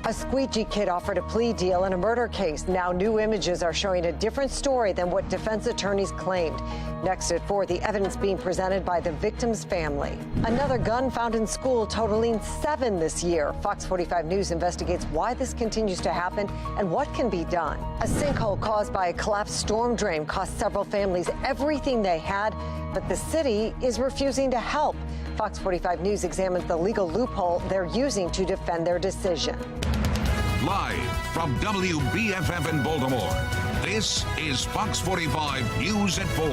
A squeegee kid offered a plea deal in a murder case. Now new images are showing a different story than what defense attorneys claimed. Next at 4, the evidence being presented by the victim's family. Another gun found in school, totaling 7 this year. Fox 45 News investigates why this continues to happen and what can be done. A sinkhole caused by a collapsed storm drain cost several families everything they had, but the city is refusing to help. Fox 45 News examines the legal loophole they're using to defend their decision. Live from WBFF in Baltimore, this is Fox 45 News at 4.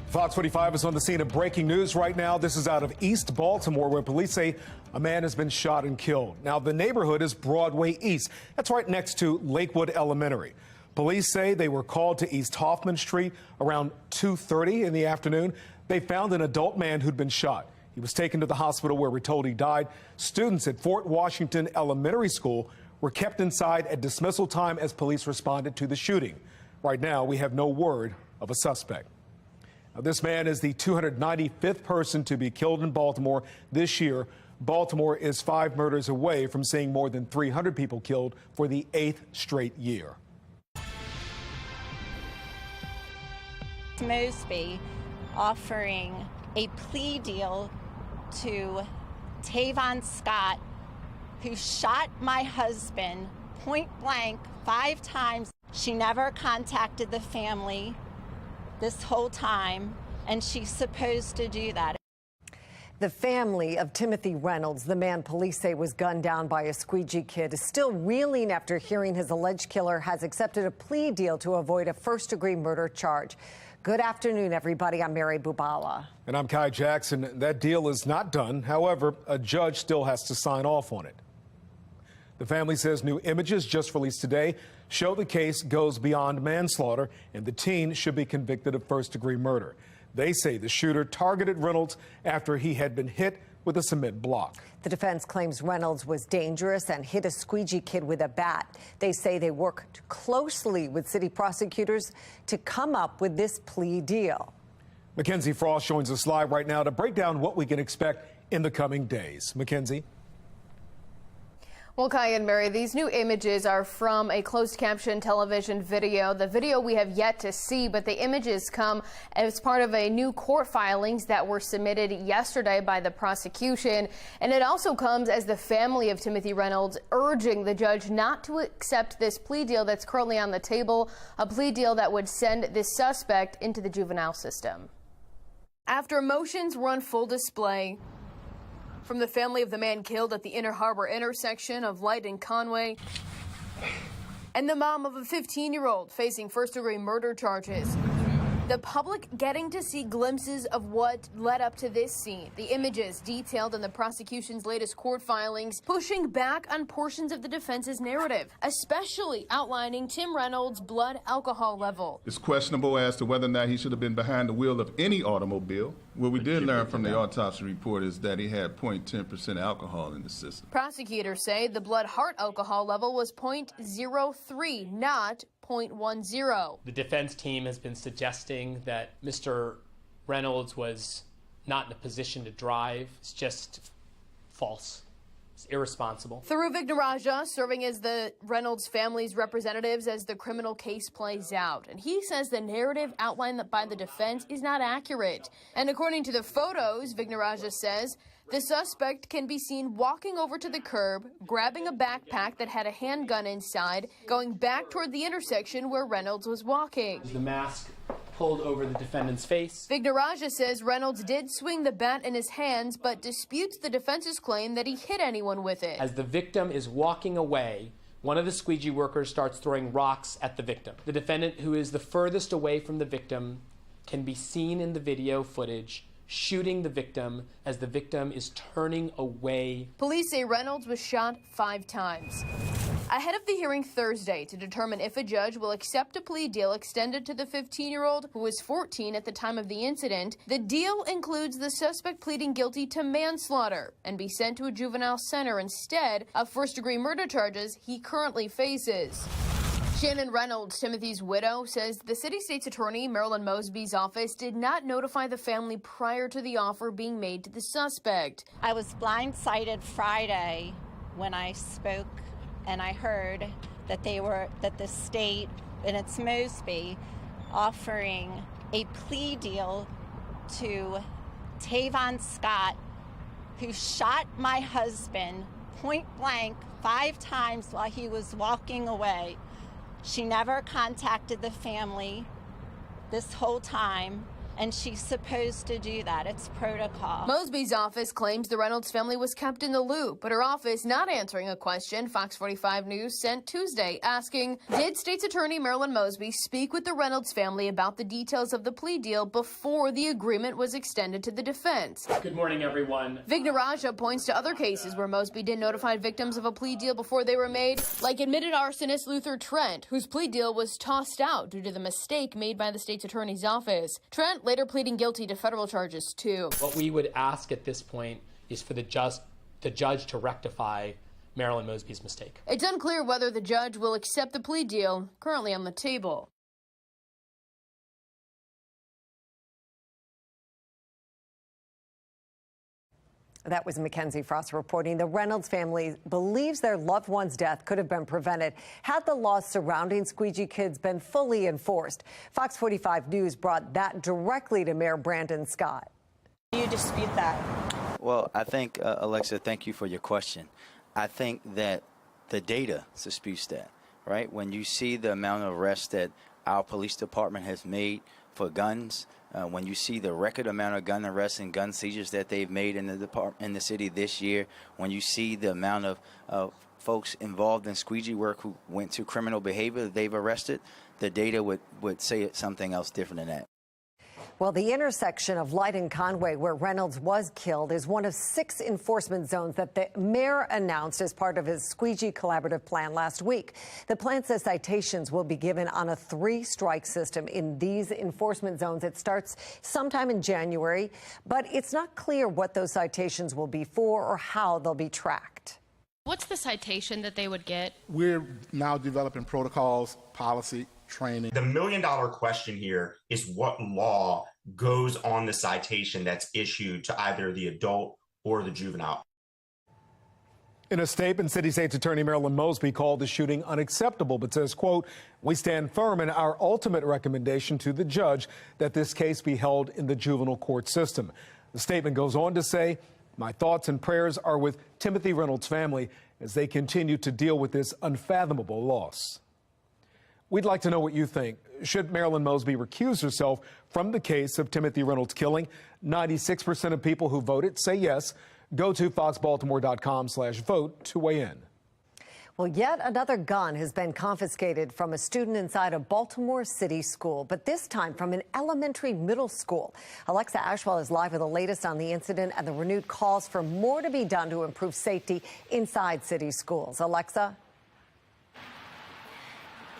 Fox 45 is on the scene of breaking news right now. This is out of East Baltimore, where police say a man has been shot and killed. Now, the neighborhood is Broadway East. That's right next to Lakewood Elementary. Police say they were called to East Hoffman Street around 2:30 in the afternoon. They found an adult man who'd been shot. He was taken to the hospital where we're told he died. Students at Fort Washington Elementary School were kept inside at dismissal time as police responded to the shooting. Right now, we have no word of a suspect. Now, this man is the 295th person to be killed in Baltimore this year. Baltimore is 5 murders away from seeing more than 300 people killed for the 8th straight year. Mosby offering a plea deal to Tavon Scott, who shot my husband point blank 5 times. She never contacted the family this whole time, and she's supposed to do that. The family of Timothy Reynolds, the man police say was gunned down by a squeegee kid, is still reeling after hearing his alleged killer has accepted a plea deal to avoid a first-degree murder charge. Good afternoon, everybody. I'm Mary Bubala. And I'm Kai Jackson. That deal is not done. However, a judge still has to sign off on it. The family says new images just released today show the case goes beyond manslaughter and the teen should be convicted of first-degree murder. They say the shooter targeted Reynolds after he had been hit with a cement block. The defense claims Reynolds was dangerous and hit a squeegee kid with a bat. They say they worked closely with city prosecutors to come up with this plea deal. Mackenzie Frost joins us live right now to break down what we can expect in the coming days. Mackenzie? Well, Kai and Mary, these new images are from a closed caption television video. The video we have yet to see, but the images come as part of a new court filings that were submitted yesterday by the prosecution. And it also comes as the family of Timothy Reynolds urging the judge not to accept this plea deal that's currently on the table, a plea deal that would send this suspect into the juvenile system. After emotions were on full display from the family of the man killed at the Inner Harbor intersection of Light and Conway, and the mom of a 15-year-old facing first-degree murder charges, the public getting to see glimpses of what led up to this scene. The images detailed in the prosecution's latest court filings, pushing back on portions of the defense's narrative, especially outlining Tim Reynolds' blood alcohol level. It's questionable as to whether or not he should have been behind the wheel of any automobile. What we did learn from the autopsy report is that he had 0.10% alcohol in the system. Prosecutors say the blood heart alcohol level was 0.03, not 0.10. The defense team has been suggesting that Mr. Reynolds was not in a position to drive. It's just false. It's irresponsible. Through Vignaraja, serving as the Reynolds family's representatives as the criminal case plays out. And he says the narrative outlined by the defense is not accurate. And according to the photos, Vignaraja says the suspect can be seen walking over to the curb, grabbing a backpack that had a handgun inside, going back toward the intersection where Reynolds was walking. The mask pulled over the defendant's face. Vignaraja says Reynolds did swing the bat in his hands, but disputes the defense's claim that he hit anyone with it. As the victim is walking away, one of the squeegee workers starts throwing rocks at the victim. The defendant, who is the furthest away from the victim, can be seen in the video footage shooting the victim as the victim is turning away. Police say Reynolds was shot 5 times. Ahead of the hearing Thursday to determine if a judge will accept a plea deal extended to the 15-year-old who was 14 at the time of the incident, the deal includes the suspect pleading guilty to manslaughter and be sent to a juvenile center instead of first-degree murder charges he currently faces. Shannon Reynolds, Timothy's widow, says the city state's attorney, Marilyn Mosby's office, did not notify the family prior to the offer being made to the suspect. I was blindsided Friday when I spoke and I heard that the state, and it's Mosby, offering a plea deal to Tavon Scott, who shot my husband point blank 5 times while he was walking away. She never contacted the family this whole time, and she's supposed to do that. It's protocol. Mosby's office claims the Reynolds family was kept in the loop, but her office not answering a question Fox 45 News sent Tuesday asking, did state's attorney Marilyn Mosby speak with the Reynolds family about the details of the plea deal before the agreement was extended to the defense? Good morning, everyone. Vignaraja points to other cases where Mosby didn't notify victims of a plea deal before they were made, like admitted arsonist Luther Trent, whose plea deal was tossed out due to the mistake made by the state's attorney's office. Trent later pleading guilty to federal charges, too. What we would ask at this point is for the judge to rectify Marilyn Mosby's mistake. It's unclear whether the judge will accept the plea deal currently on the table. That was Mackenzie Frost reporting. The Reynolds family believes their loved one's death could have been prevented had the laws surrounding squeegee kids been fully enforced. Fox 45 News brought that directly to Mayor Brandon Scott. Do you dispute that? Well, I think, Alexa, thank you for your question. I think that the data disputes that, right? When you see the amount of arrests that our police department has made for guns, when you see the record amount of gun arrests and gun seizures that they've made in the city this year, when you see the amount of folks involved in squeegee work who went to criminal behavior that they've arrested, the data would say something else different than that. Well, the intersection of Light and Conway, where Reynolds was killed, is one of 6 enforcement zones that the mayor announced as part of his squeegee collaborative plan last week. The plan says citations will be given on a 3-strike system in these enforcement zones. It starts sometime in January, but it's not clear what those citations will be for or how they'll be tracked. What's the citation that they would get? We're now developing protocols, policy, training. The million-dollar question here is what law goes on the citation that's issued to either the adult or the juvenile. In a statement, City State's Attorney Marilyn Mosby called the shooting unacceptable, but says, quote, we stand firm in our ultimate recommendation to the judge that this case be held in the juvenile court system. The statement goes on to say, my thoughts and prayers are with Timothy Reynolds' family as they continue to deal with this unfathomable loss. We'd like to know what you think. Should Marilyn Mosby recuse herself from the case of Timothy Reynolds' killing? 96% of people who voted say yes. Go to foxbaltimore.com/vote to weigh in. Well, yet another gun has been confiscated from a student inside a Baltimore City school, but this time from an elementary middle school. Alexa Ashwell is live with the latest on the incident and the renewed calls for more to be done to improve safety inside city schools. Alexa?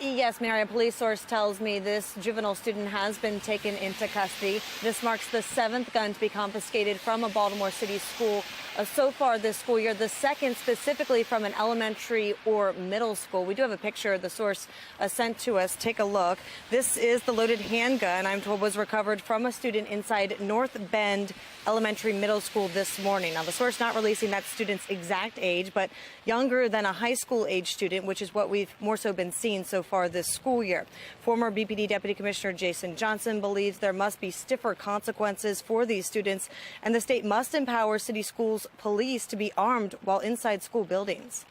Yes, Mary, a police source tells me this juvenile student has been taken into custody. This marks the 7th gun to be confiscated from a Baltimore City school so far this school year, the 2nd specifically from an elementary or middle school. We do have a picture the source sent to us. Take a look. This is the loaded handgun, I'm told, was recovered from a student inside North Bend Elementary Middle School this morning. Now, the source not releasing that student's exact age, but younger than a high school age student, which is what we've more so been seeing so far this school year. Former BPD Deputy Commissioner Jason Johnson believes there must be stiffer consequences for these students, and the state must empower city schools police to be armed while inside school buildings.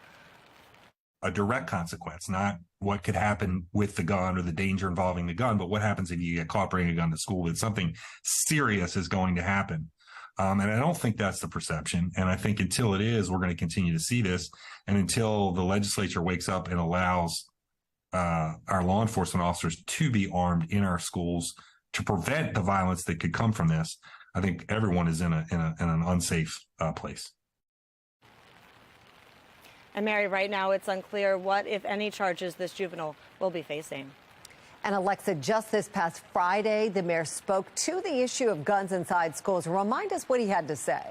A direct consequence, not what could happen with the gun or the danger involving the gun, but what happens if you get caught bringing a gun to school, that something serious is going to happen. And I don't think that's the perception. And I think until it is, we're going to continue to see this. And until the legislature wakes up and allows our law enforcement officers to be armed in our schools to prevent the violence that could come from this, I think everyone is in an unsafe place. And Mary, right now it's unclear what, if any, charges this juvenile will be facing. And Alexa, just this past Friday, the mayor spoke to the issue of guns inside schools. Remind us what he had to say.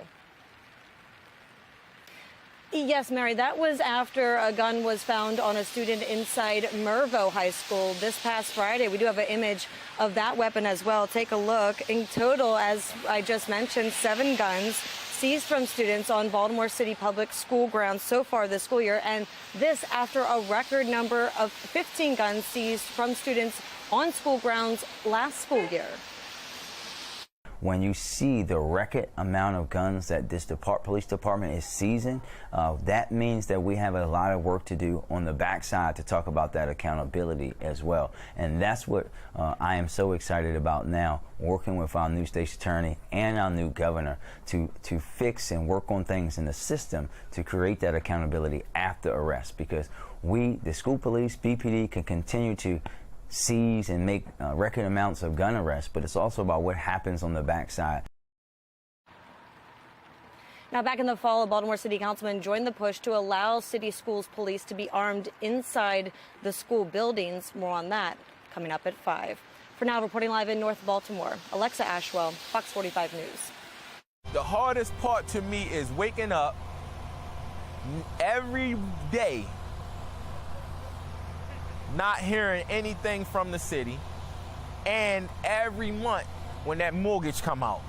Yes, Mary, that was after a gun was found on a student inside Mervo High School this past Friday. We do have an image of that weapon as well. Take a look. In total, as I just mentioned, 7 guns seized from students on Baltimore City public school grounds so far this school year. And this after a record number of 15 guns seized from students on school grounds last school year. When you see the record amount of guns that this police department is seizing, that means that we have a lot of work to do on the backside to talk about that accountability as well. And that's what I am so excited about now, working with our new state's attorney and our new governor to fix and work on things in the system to create that accountability after arrest, because we, the school police, BPD, can continue to seize and make record amounts of gun arrests, but it's also about what happens on the backside. Now, back in the fall, a Baltimore City councilman joined the push to allow city schools police to be armed inside the school buildings. More on that coming up at 5. For now, reporting live in North Baltimore, Alexa Ashwell, Fox 45 News. The hardest part to me is waking up every day not hearing anything from the city, and every month when that mortgage come out.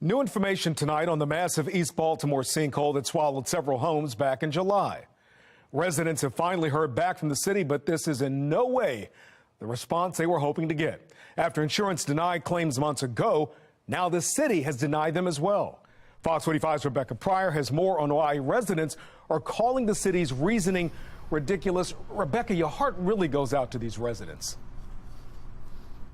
New information tonight on the massive East Baltimore sinkhole that swallowed several homes back in July. Residents have finally heard back from the city, but this is in no way the response they were hoping to get. After insurance denied claims months ago, now the city has denied them as well. Fox 45's Rebecca Pryor has more on why residents are calling the city's reasoning ridiculous. Rebecca, your heart really goes out to these residents.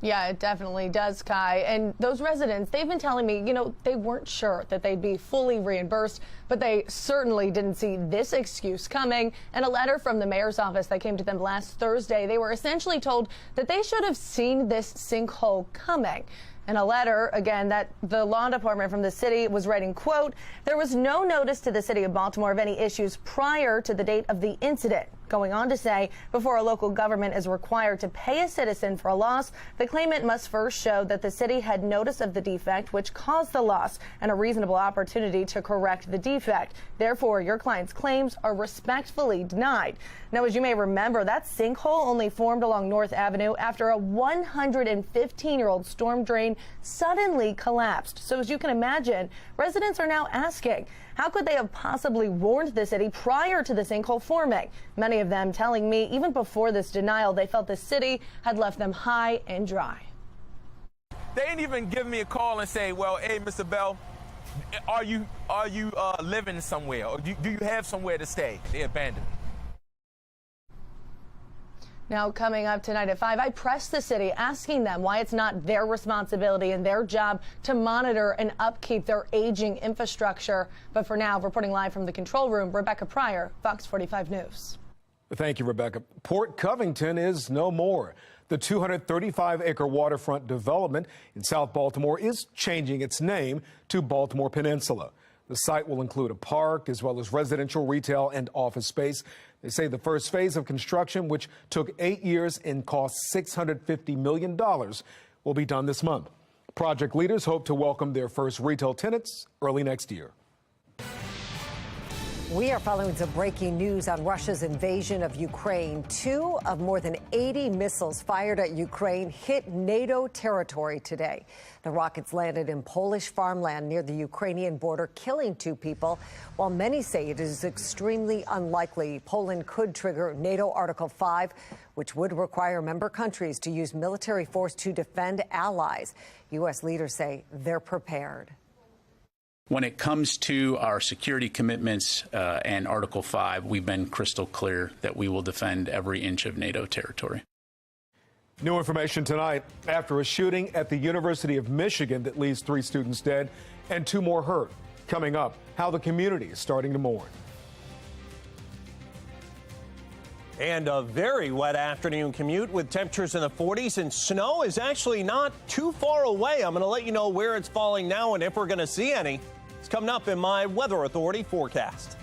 Yeah, it definitely does, Kai. And those residents, they've been telling me, they weren't sure that they'd be fully reimbursed, but they certainly didn't see this excuse coming. And a letter from the mayor's office that came to them last Thursday, they were essentially told that they should have seen this sinkhole coming. In a letter, again, that the law department from the city was writing, quote, there was no notice to the city of Baltimore of any issues prior to the date of the incident. Going on to say, before a local government is required to pay a citizen for a loss, the claimant must first show that the city had notice of the defect which caused the loss and a reasonable opportunity to correct the defect. Therefore, your client's claims are respectfully denied. Now, as you may remember, that sinkhole only formed along North Avenue after a 115-year-old storm drain suddenly collapsed. So as you can imagine, residents are now asking, how could they have possibly warned the city prior to the sinkhole forming? Many of them telling me even before this denial, they felt the city had left them high and dry. They didn't even give me a call and say, well, hey, Mr. Bell, are you living somewhere, or do you have somewhere to stay? They abandoned me. Now, coming up tonight at 5, I pressed the city asking them why it's not their responsibility and their job to monitor and upkeep their aging infrastructure. But for now, reporting live from the control room, Rebecca Pryor, Fox 45 News. Thank you, Rebecca. Port Covington is no more. The 235-acre waterfront development in South Baltimore is changing its name to Baltimore Peninsula. The site will include a park as well as residential, retail, and office space. They say the first phase of construction, which took 8 years and cost $650 million, will be done this month. Project leaders hope to welcome their first retail tenants early next year. We are following some breaking news on Russia's invasion of Ukraine. 2 of more than 80 missiles fired at Ukraine hit NATO territory today. The rockets landed in Polish farmland near the Ukrainian border, killing 2 people, while many say it is extremely unlikely Poland could trigger NATO Article 5, which would require member countries to use military force to defend allies. U.S. leaders say they're prepared. When it comes to our security commitments and Article 5, we've been crystal clear that we will defend every inch of NATO territory. New information tonight after a shooting at the University of Michigan that leaves 3 students dead and 2 more hurt. Coming up, how the community is starting to mourn. And a very wet afternoon commute with temperatures in the 40s, and snow is actually not too far away. I'm going to let you know where it's falling now and if we're going to see any. It's coming up in my Weather Authority forecast.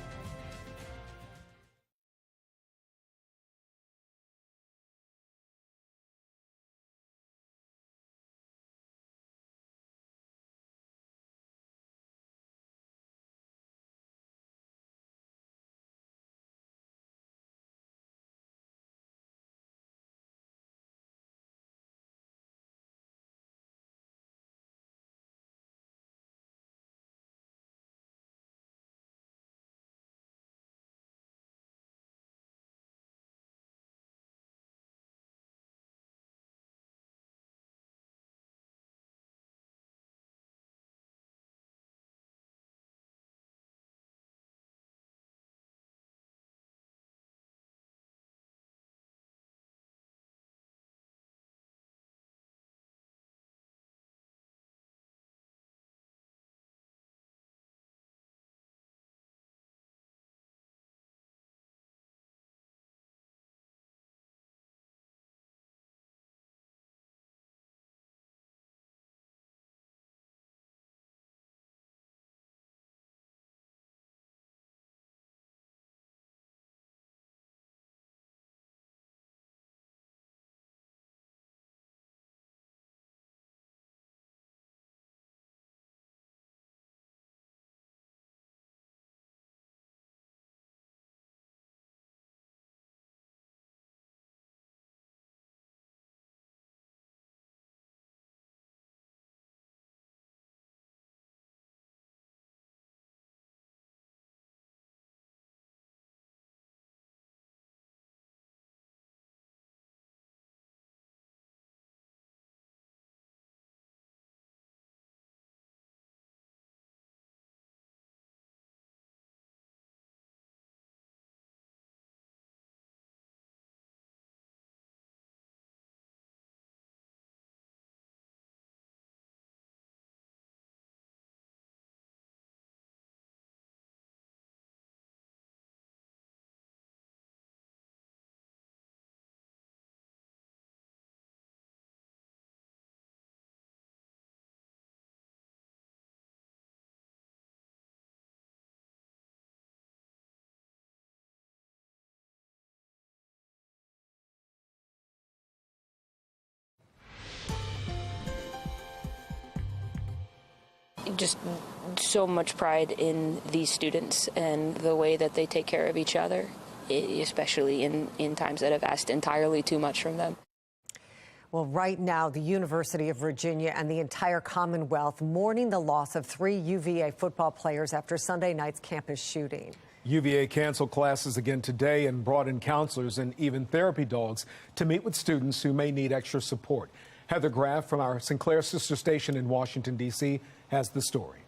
just so much pride in these students and the way that they take care of each other, especially in times that have asked entirely too much from them. Well, right now, the University of Virginia and the entire Commonwealth mourning the loss of 3 UVA football players after Sunday night's campus shooting. UVA canceled classes again today and brought in counselors and even therapy dogs to meet with students who may need extra support. Heather Graff from our Sinclair sister station in Washington, D.C. has the story.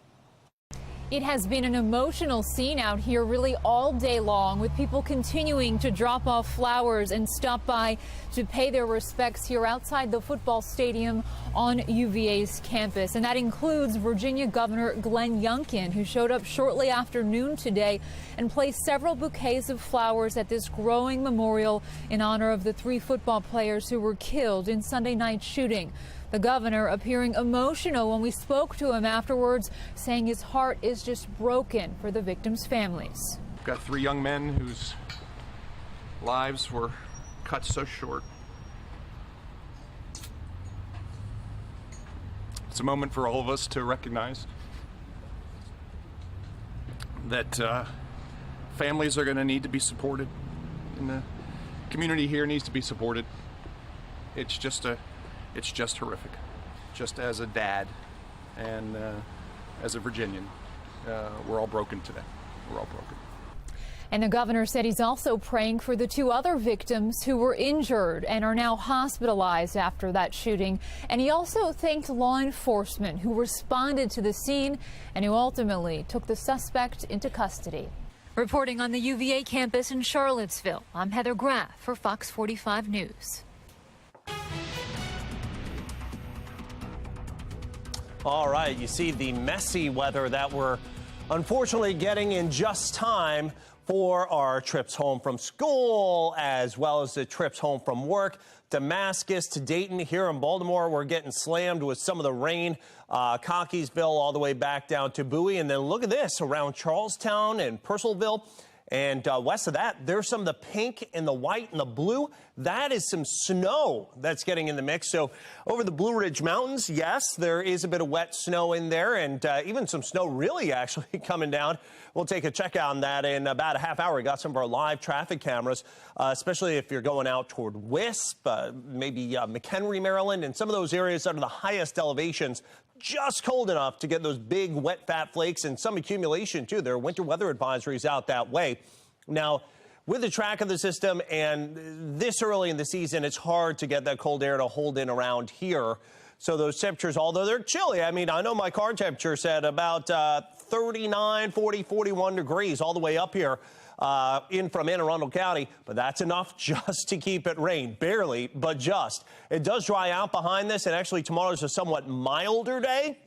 It has been an emotional scene out here really all day long, with people continuing to drop off flowers and stop by to pay their respects here outside the football stadium on UVA's campus. And that includes Virginia Governor Glenn Youngkin, who showed up shortly after noon today and placed several bouquets of flowers at this growing memorial in honor of the 3 football players who were killed in Sunday night's shooting. The governor appearing emotional when we spoke to him afterwards, saying his heart is just broken for the victims' families. We've got 3 young men whose lives were cut so short. It's a moment for all of us to recognize that families are going to need to be supported, and the community here needs to be supported. It's just horrific. Just as a dad and as a Virginian, we're all broken today. We're all broken. And the governor said he's also praying for the 2 other victims who were injured and are now hospitalized after that shooting. And he also thanked law enforcement who responded to the scene and who ultimately took the suspect into custody. Reporting on the UVA campus in Charlottesville, I'm Heather Graff for Fox 45 News. All right, you see the messy weather that we're unfortunately getting in just time for our trips home from school, as well as the trips home from work. Damascus to Dayton, here in Baltimore, we're getting slammed with some of the rain. Cockeysville all the way back down to Bowie. And then look at this, around Charlestown and Purcellville. And west of that, there's some of the pink and the white and the blue. That is some snow that's getting in the mix. So over the Blue Ridge Mountains, yes, there is a bit of wet snow in there, and even some snow really actually coming down. We'll take a check on that in about a half hour. We got some of our live traffic cameras, especially if you're going out toward Wisp, maybe McHenry, Maryland, and some of those areas under the highest elevations. Just cold enough to get those big wet fat flakes and some accumulation too. There are winter weather advisories out that way. Now, with the track of the system and this early in the season, it's hard to get that cold air to hold in around here. So those temperatures, although they're chilly, I mean, I know my car temperature said about 39, 40, 41 degrees all the way up here in from Anne Arundel County, but that's enough just to keep it rain. Barely, but just. It does dry out behind this, and actually tomorrow's a somewhat milder day,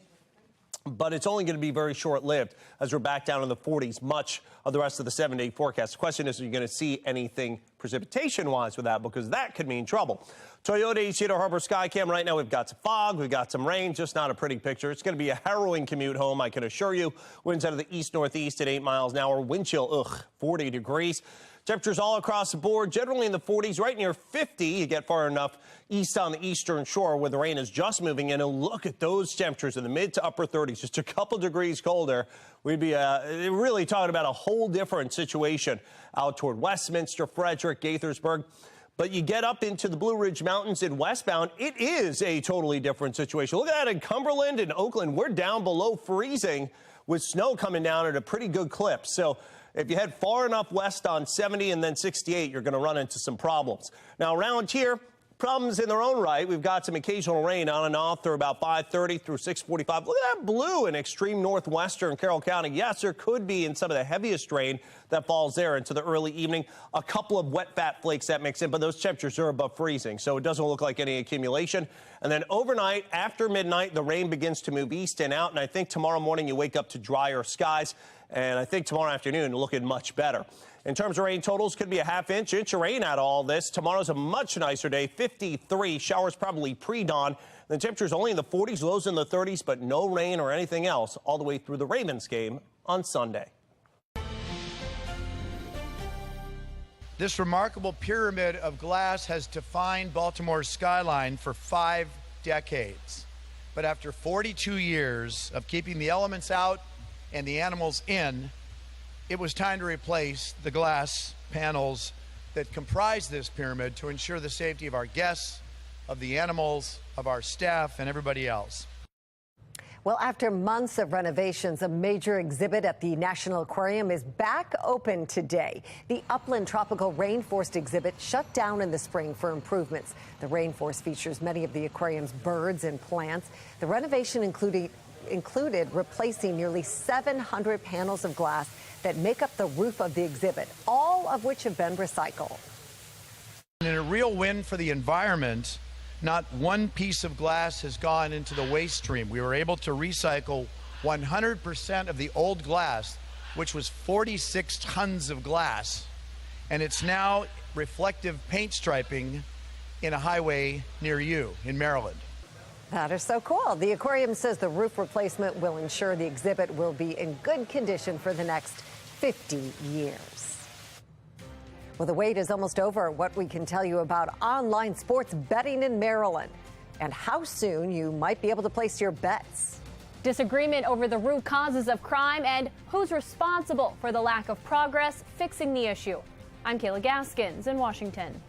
but it's only going to be very short-lived as we're back down in the 40s much of the rest of the 7-day forecast. The question is, are you going to see anything precipitation-wise with that? Because that could mean trouble. Toyota Cedar Harbor Skycam right now, we've got some fog, we've got some rain, just not a pretty picture. It's going to be a harrowing commute home, I can assure you. Winds out of the east-northeast at 8 miles an hour. Wind chill, 40 degrees. Temperatures all across the board, generally in the 40s, right near 50. You get far enough east on the eastern shore where the rain is just moving in. And look at those temperatures in the mid to upper 30s, just a couple degrees colder. We'd be really talking about a whole different situation out toward Westminster, Frederick, Gaithersburg. But you get up into the Blue Ridge Mountains in westbound, it is a totally different situation. Look at that in Cumberland and Oakland. We're down below freezing with snow coming down at a pretty good clip. So if you head far enough west on 70 and then 68, you're going to run into some problems. Now, around here, problems in their own right. We've got some occasional rain on and off through about 5:30 through 6:45. Look at that blue in extreme northwestern Carroll County. Yes, there could be in some of the heaviest rain that falls there into the early evening. A couple of wet fat flakes that mix in, but those temperatures are above freezing, so it doesn't look like any accumulation. And then overnight, after midnight, the rain begins to move east and out, and I think tomorrow morning you wake up to drier skies, and I think tomorrow afternoon looking much better. In terms of rain totals, could be a half-inch of rain out of all this. Tomorrow's a much nicer day, 53. Showers probably pre-dawn. The temperature's only in the 40s, lows in the 30s, but no rain or anything else all the way through the Ravens game on Sunday. This remarkable pyramid of glass has defined Baltimore's skyline for 5 decades. but after 42 years of keeping the elements out and the animals in, it was time to replace the glass panels that comprise this pyramid to ensure the safety of our guests, of the animals, of our staff, and everybody else. Well, after months of renovations, a major exhibit at the National Aquarium is back open today. The Upland Tropical Rainforest exhibit shut down in the spring for improvements. The rainforest features many of the aquarium's birds and plants. The renovation included replacing nearly 700 panels of glass that make up the roof of the exhibit, all of which have been recycled. In a real win for the environment, not one piece of glass has gone into the waste stream. We were able to recycle 100% of the old glass, which was 46 tons of glass, and it's now reflective paint striping in a highway near you in Maryland. That is so cool. The aquarium says the roof replacement will ensure the exhibit will be in good condition for the next 50 years. Well, the wait is almost over. What we can tell you about online sports betting in Maryland and how soon you might be able to place your bets. Disagreement over the root causes of crime and who's responsible for the lack of progress fixing the issue. I'm Kayla Gaskins in Washington.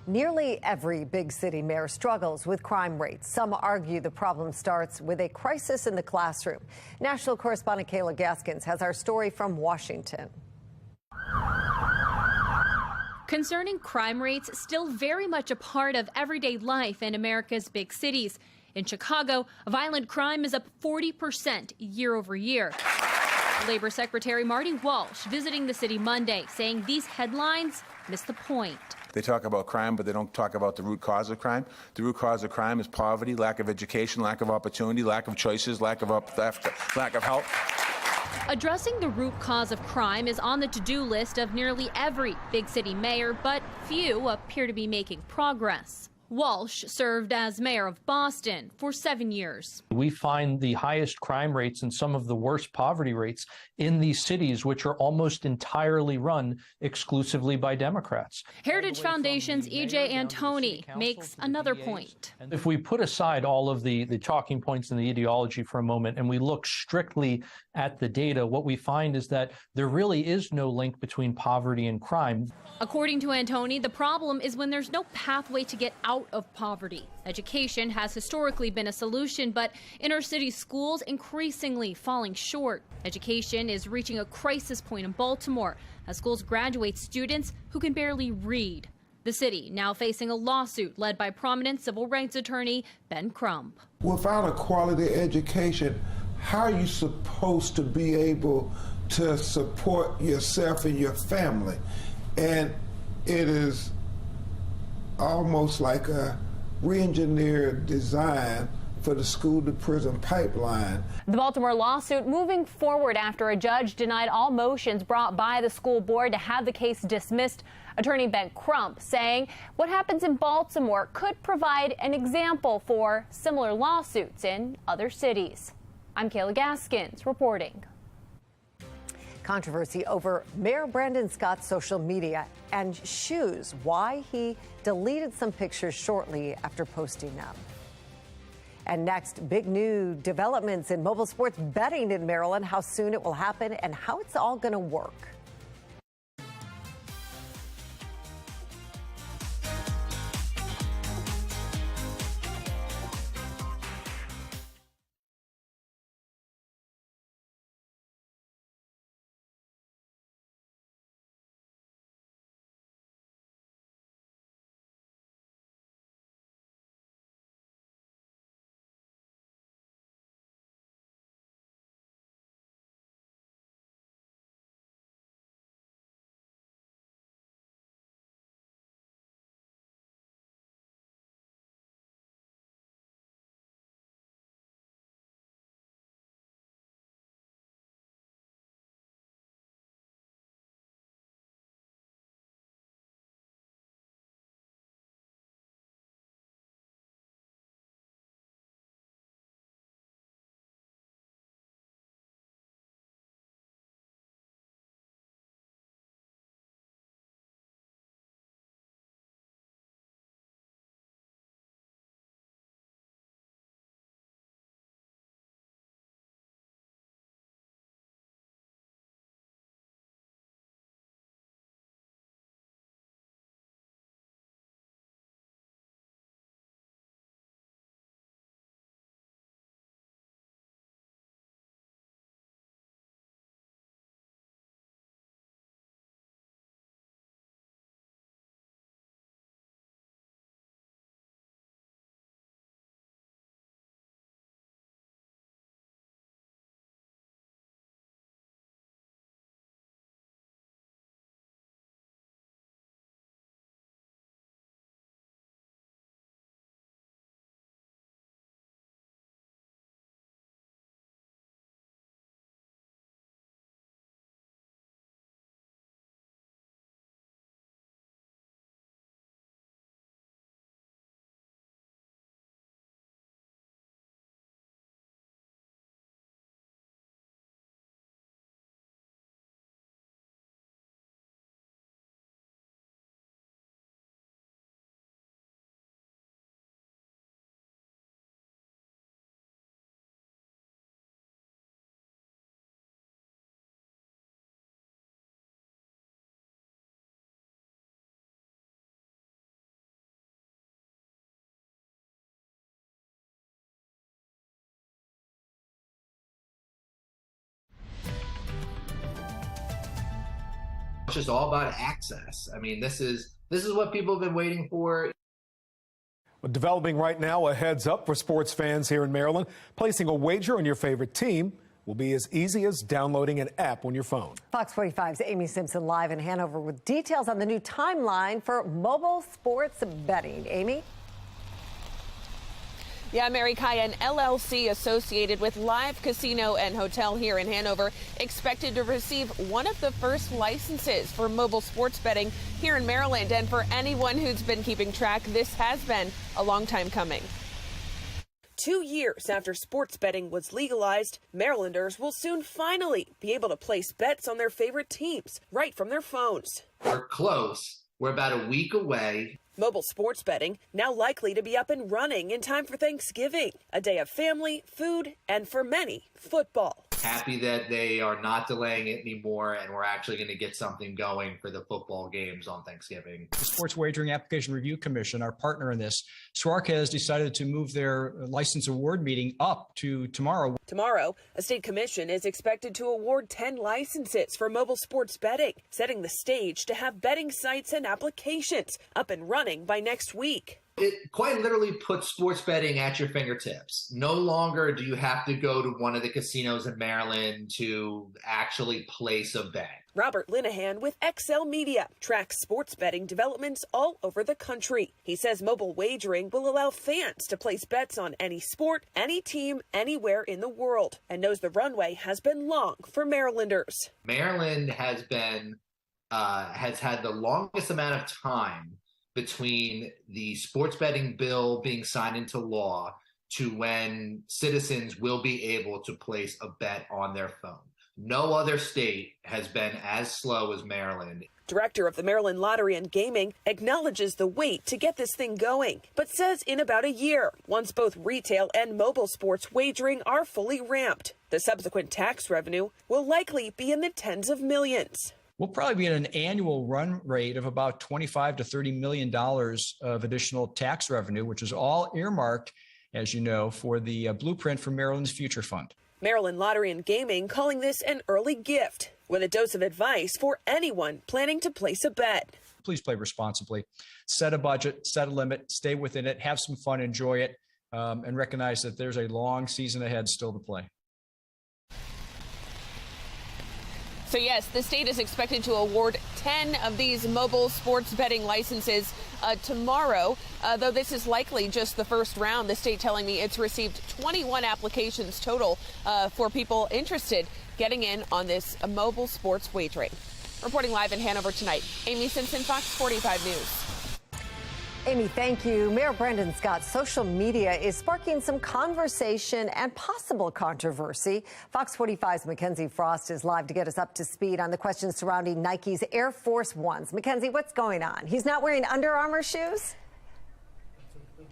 Nearly every big city mayor struggles with crime rates. Some argue the problem starts with a crisis in the classroom. National correspondent Kayla Gaskins has our story from Washington. Concerning crime rates, still very much a part of everyday life in America's big cities. In Chicago, violent crime is up 40% year over year. Labor Secretary Marty Walsh visiting the city Monday, saying these headlines miss the point. They talk about crime, but they don't talk about the root cause of crime. The root cause of crime is poverty, lack of education, lack of opportunity, lack of choices, lack of theft, lack of help. Addressing the root cause of crime is on the to-do list of nearly every big city mayor, but few appear to be making progress. Walsh served as mayor of Boston for 7 years. We find the highest crime rates and some of the worst poverty rates in these cities, which are almost entirely run exclusively by Democrats. Heritage Foundation's E.J. Antoni makes another point. If we put aside all of the talking points and the ideology for a moment and we look strictly at the data, what we find is that there really is no link between poverty and crime. According to Antoni, the problem is when there's no pathway to get out of poverty. Education has historically been a solution, but inner city schools increasingly falling short. Education is reaching a crisis point in Baltimore as schools graduate students who can barely read. The city now facing a lawsuit led by prominent civil rights attorney Ben Crump. Without a quality education, how are you supposed to be able to support yourself and your family? And it is almost like a re-engineered design for the school-to-prison pipeline. The Baltimore lawsuit moving forward after a judge denied all motions brought by the school board to have the case dismissed. Attorney Ben Crump saying what happens in Baltimore could provide an example for similar lawsuits in other cities. I'm Kayla Gaskins reporting. Controversy over Mayor Brandon Scott's social media and shoes. Why he deleted some pictures shortly after posting them. And next, big new developments in mobile sports betting in Maryland, how soon it will happen and how it's all going to work. It's just all about access. I mean, this is what people have been waiting for. Well, developing right now, a heads up for sports fans here in Maryland. Placing a wager on your favorite team will be as easy as downloading an app on your phone. Fox 45's Amy Simpson live in Hanover with details on the new timeline for mobile sports betting. Amy? Yeah, Mary Kai, an LLC associated with Live Casino and Hotel here in Hanover, expected to receive one of the first licenses for mobile sports betting here in Maryland. And for anyone who's been keeping track, this has been a long time coming. 2 years after sports betting was legalized, Marylanders will soon finally be able to place bets on their favorite teams right from their phones. We're close. We're about a week away. Mobile sports betting now likely to be up and running in time for Thanksgiving, a day of family, food, and for many, football. Happy that they are not delaying it anymore, and we're actually going to get something going for the football games on Thanksgiving. The Sports Wagering Application Review Commission, our partner in this, SWARC, has decided to move their license award meeting up to tomorrow. Tomorrow, a state commission is expected to award 10 licenses for mobile sports betting, setting the stage to have betting sites and applications up and running by next week. It quite literally puts sports betting at your fingertips. No longer do you have to go to one of the casinos in Maryland to actually place a bet. Robert Linehan with XL Media tracks sports betting developments all over the country. He says mobile wagering will allow fans to place bets on any sport, any team, anywhere in the world, and knows the runway has been long for Marylanders. Maryland has had the longest amount of time between the sports betting bill being signed into law to when citizens will be able to place a bet on their phone. No other state has been as slow as Maryland. Director of the Maryland Lottery and Gaming acknowledges the wait to get this thing going, but says in about a year, once both retail and mobile sports wagering are fully ramped, the subsequent tax revenue will likely be in the tens of millions. We'll probably be at an annual run rate of about $25 to $30 million of additional tax revenue, which is all earmarked, as you know, for the Blueprint for Maryland's Future Fund. Maryland Lottery and Gaming calling this an early gift with a dose of advice for anyone planning to place a bet. Please play responsibly. Set a budget, set a limit, stay within it, have some fun, enjoy it, and recognize that there's a long season ahead still to play. So yes, the state is expected to award 10 of these mobile sports betting licenses tomorrow, though this is likely just the first round. The state telling me it's received 21 applications total for people interested getting in on this mobile sports wagering. Reporting live in Hanover tonight, Amy Simpson, Fox 45 News. Amy, thank you. Mayor Brandon Scott's social media is sparking some conversation and possible controversy. Fox 45's Mackenzie Frost is live to get us up to speed on the questions surrounding Nike's Air Force Ones. Mackenzie, what's going on? He's not wearing Under Armour shoes?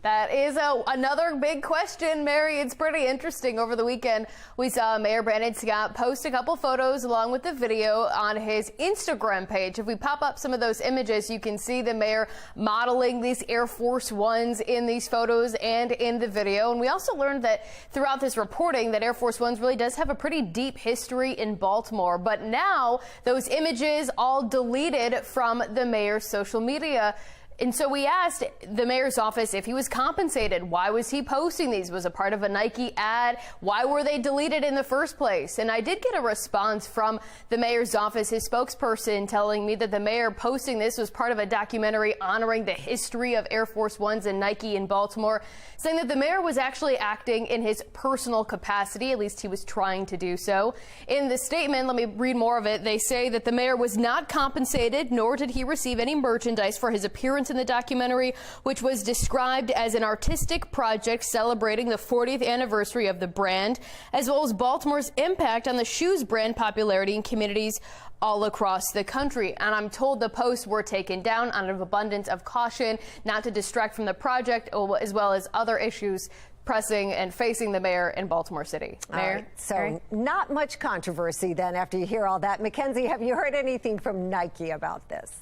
That is another big question, Mary. It's pretty interesting. Over the weekend, we saw Mayor Brandon Scott post a couple photos along with the video on his Instagram page. If we pop up some of those images, you can see the mayor modeling these Air Force Ones in these photos and in the video. And we also learned that throughout this reporting that Air Force Ones really does have a pretty deep history in Baltimore. But now those images all deleted from the mayor's social media. And so we asked the mayor's office if he was compensated. Why was he posting these? Was it part of a Nike ad? Why were they deleted in the first place? And I did get a response from the mayor's office, his spokesperson, telling me that the mayor posting this was part of a documentary honoring the history of Air Force Ones and Nike in Baltimore, saying that the mayor was actually acting in his personal capacity. At least he was trying to do so. In the statement, let me read more of it. They say that the mayor was not compensated, nor did he receive any merchandise for his appearance in the documentary, which was described as an artistic project celebrating the 40th anniversary of the brand, as well as Baltimore's impact on the shoes brand popularity in communities all across the country. And I'm told the posts were taken down out of abundance of caution, not to distract from the project, as well as other issues pressing and facing the mayor in Baltimore City. Mayor? Right, so not much controversy then after you hear all that. Mackenzie, have you heard anything from Nike about this?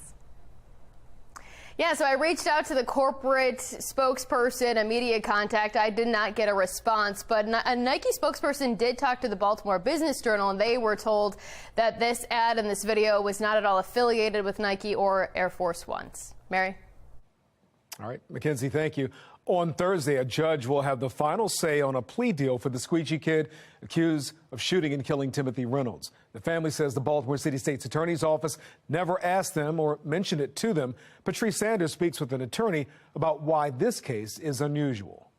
Yeah, so I reached out to the corporate spokesperson, a media contact. I did not get a response, but a Nike spokesperson did talk to the Baltimore Business Journal, and they were told that this ad and this video was not at all affiliated with Nike or Air Force Ones. Mary? All right, Mackenzie, thank you. On Thursday, a judge will have the final say on a plea deal for the squeegee kid accused of shooting and killing Timothy Reynolds. The family says the Baltimore City State's Attorney's Office never asked them or mentioned it to them. Patrice Sanders speaks with an attorney about why this case is unusual.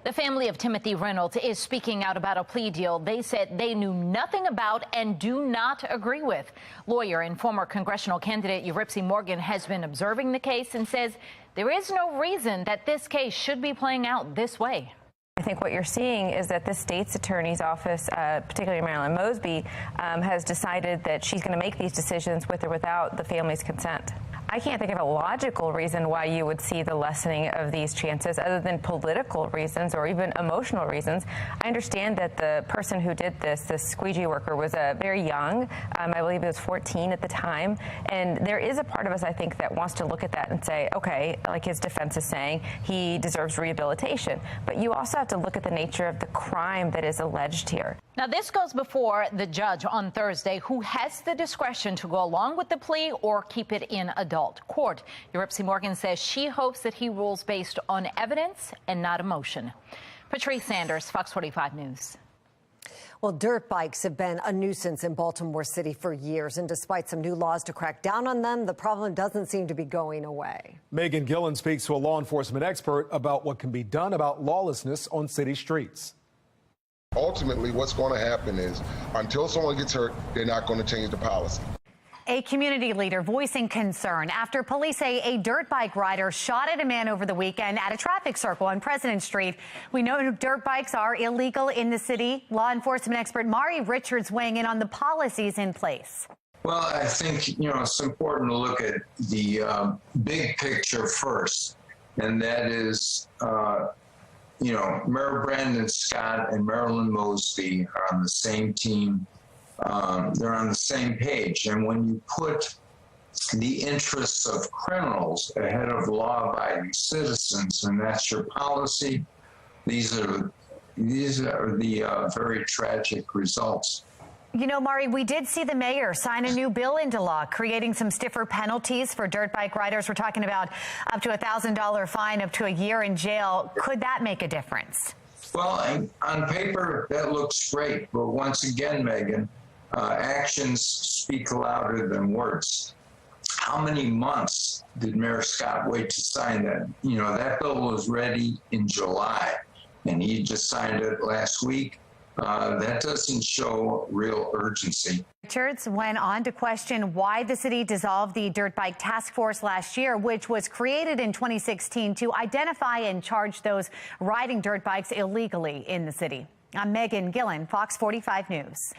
The family of Timothy Reynolds is speaking out about a plea deal they said they knew nothing about and do not agree with. Lawyer and former congressional candidate Yuripsi Morgan has been observing the case and says there is no reason that this case should be playing out this way. I think what you're seeing is that the state's attorney's office, particularly Marilyn Mosby, has decided that she's going to make these decisions with or without the family's consent. I can't think of a logical reason why you would see the lessening of these chances other than political reasons or even emotional reasons. I understand that the person who did this squeegee worker, was very young. I believe he was 14 at the time. And there is a part of us, I think, that wants to look at that and say, okay, like his defense is saying, he deserves rehabilitation. But you also have to look at the nature of the crime that is alleged here. Now, this goes before the judge on Thursday, who has the discretion to go along with the plea or keep it in adult court. Yuripsi Morgan says she hopes that he rules based on evidence and not emotion. Patrice Sanders, Fox 45 News. Well, dirt bikes have been a nuisance in Baltimore City for years, and despite some new laws to crack down on them, the problem doesn't seem to be going away. Megan Gillen speaks to a law enforcement expert about what can be done about lawlessness on city streets. Ultimately, what's going to happen is until someone gets hurt, they're not going to change the policy. A community leader voicing concern after police say a dirt bike rider shot at a man over the weekend at a traffic circle on President Street. We know dirt bikes are illegal in the city. Law enforcement expert Mari Richards weighing in on the policies in place. Well, I think, it's important to look at the big picture first, and that is, Mayor Brandon Scott and Marilyn Mosby are on the same team. They're on the same page. And when you put the interests of criminals ahead of law-abiding citizens, and that's your policy, these are the very tragic results. Mari, we did see the mayor sign a new bill into law, creating some stiffer penalties for dirt bike riders. We're talking about up to $1,000 fine, up to a year in jail. Could that make a difference? Well, on paper, that looks great. But once again, Megan, actions speak louder than words. How many months did Mayor Scott wait to sign that? That bill was ready in July, and he just signed it last week. That doesn't show real urgency. Richards went on to question why the city dissolved the Dirt Bike Task Force last year, which was created in 2016 to identify and charge those riding dirt bikes illegally in the city. I'm Megan Gillen, Fox 45 News.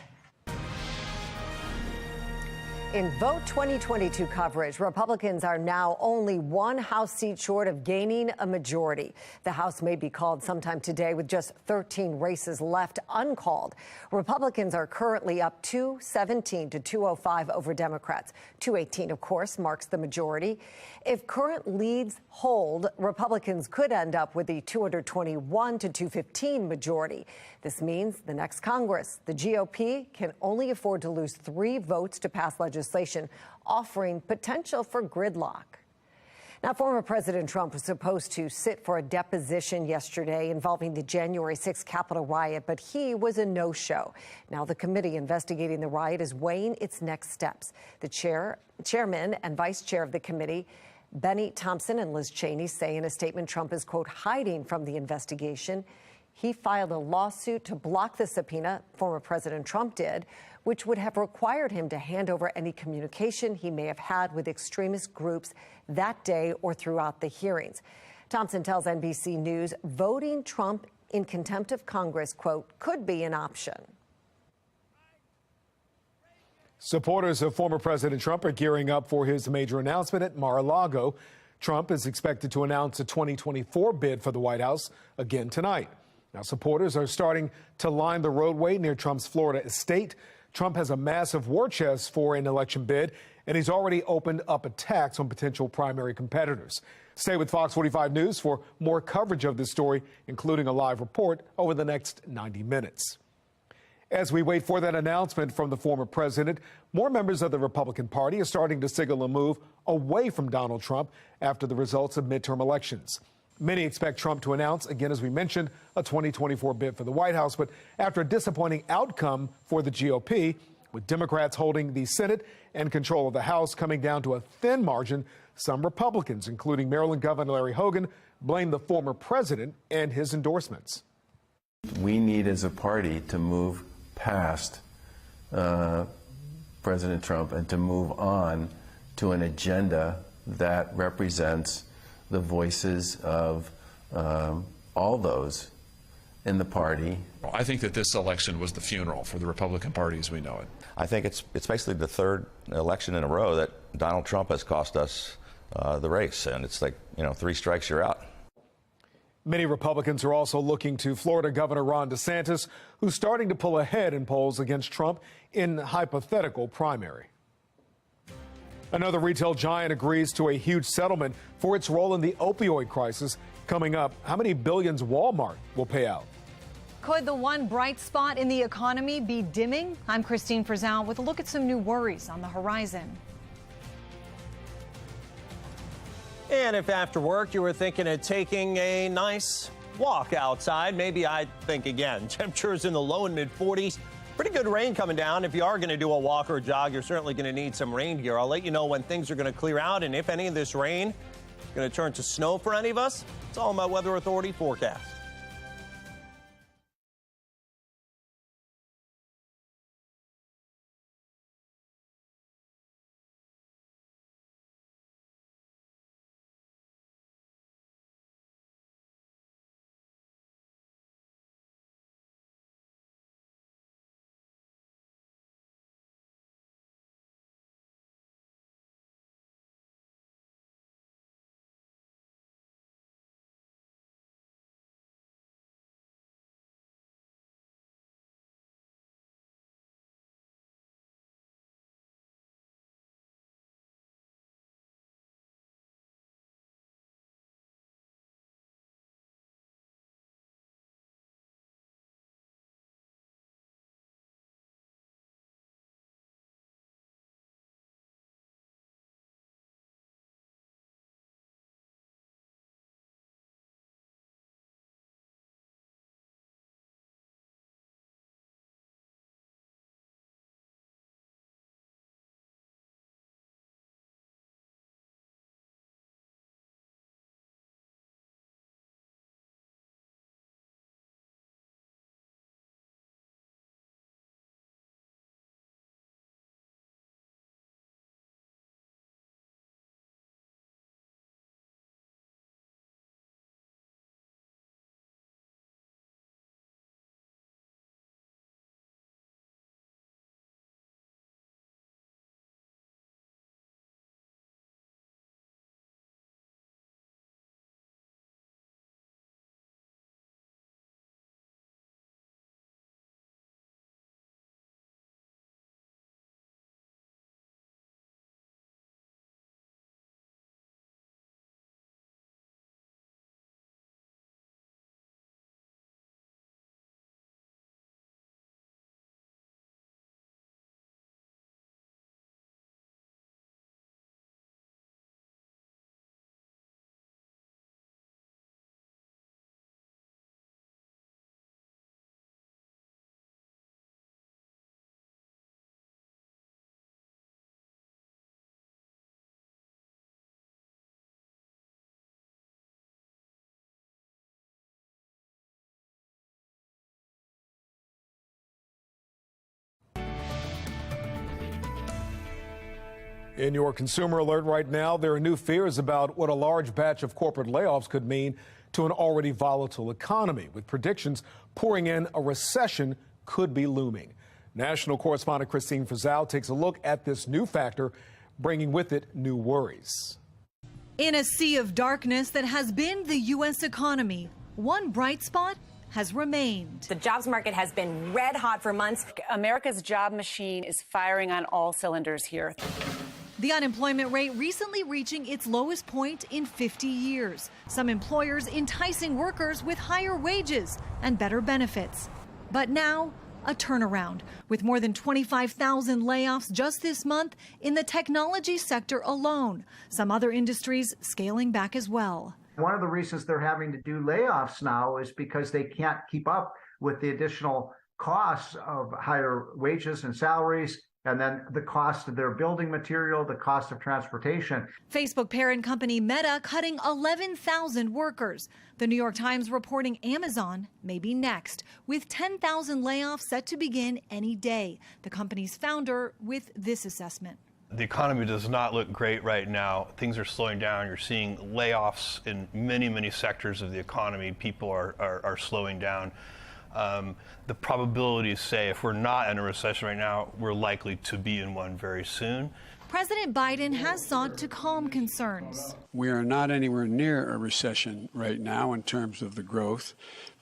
In Vote 2022 coverage, Republicans are now only one House seat short of gaining a majority. The House may be called sometime today with just 13 races left uncalled. Republicans are currently up 217 to 205 over Democrats. 218, of course, marks the majority. If current leads hold, Republicans could end up with a 221 to 215 majority. This means the next Congress, the GOP, can only afford to lose 3 votes to pass legislation, offering potential for gridlock. Now, former President Trump was supposed to sit for a deposition yesterday involving the January 6th Capitol riot, but he was a no-show. Now, the committee investigating the riot is weighing its next steps. The chairman and vice chair of the committee, Benny Thompson and Liz Cheney, say in a statement Trump is, quote, hiding from the investigation. He filed a lawsuit to block the subpoena, former President Trump did, which would have required him to hand over any communication he may have had with extremist groups that day or throughout the hearings. Thompson tells NBC News voting Trump in contempt of Congress, quote, could be an option. Supporters of former President Trump are gearing up for his major announcement at Mar-a-Lago. Trump is expected to announce a 2024 bid for the White House again tonight. Now, supporters are starting to line the roadway near Trump's Florida estate. Trump has a massive war chest for an election bid, and he's already opened up attacks on potential primary competitors. Stay with Fox 45 News for more coverage of this story, including a live report over the next 90 minutes. As we wait for that announcement from the former president, more members of the Republican Party are starting to signal a move away from Donald Trump after the results of midterm elections. Many expect Trump to announce, again, as we mentioned, a 2024 bid for the White House. But after a disappointing outcome for the GOP, With Democrats holding the Senate and control of the House coming down to a thin margin, some Republicans, including Maryland Governor Larry Hogan, blame the former president and his endorsements. We need as a party to move past President Trump and to move on to an agenda that represents the voices of all those in the party. I think that this election was the funeral for the Republican Party as we know it. I think it's basically the third election in a row that Donald Trump has cost us the race, and it's like, 3 strikes, you're out. Many Republicans are also looking to Florida Governor Ron DeSantis, who's starting to pull ahead in polls against Trump in hypothetical primary. Another retail giant agrees to a huge settlement for its role in the opioid crisis. Coming up, how many billions Walmart will pay out? Could the one bright spot in the economy be dimming? I'm Christine Frizzell with a look at some new worries on the horizon. And if after work you were thinking of taking a nice walk outside, maybe I'd think again. Temperatures in the low and mid 40s. Pretty good rain coming down. If you are going to do a walk or a jog, you're certainly going to need some rain gear. I'll let you know when things are going to clear out and if any of this rain is going to turn to snow for any of us. It's all in my Weather Authority forecast. In your consumer alert right now, there are new fears about what a large batch of corporate layoffs could mean to an already volatile economy, with predictions pouring in a recession could be looming. National correspondent Christine Frizzell takes a look at this new factor, bringing with it new worries. In a sea of darkness that has been the U.S. economy, one bright spot has remained. The jobs market has been red hot for months. America's job machine is firing on all cylinders here. The unemployment rate recently reaching its lowest point in 50 years. Some employers enticing workers with higher wages and better benefits. But now, a turnaround, with more than 25,000 layoffs just this month in the technology sector alone. Some other industries scaling back as well. One of the reasons they're having to do layoffs now is because they can't keep up with the additional costs of higher wages and salaries, and then the cost of their building material, the cost of transportation. Facebook parent company Meta cutting 11,000 workers. The New York Times reporting Amazon may be next, with 10,000 layoffs set to begin any day. The company's founder with this assessment. The economy does not look great right now. Things are slowing down. You're seeing layoffs in many, many sectors of the economy. People are slowing down. The probabilities say if we're not in a recession right now, we're likely to be in one very soon. President Biden has sought to calm concerns. We are not anywhere near a recession right now in terms of the growth,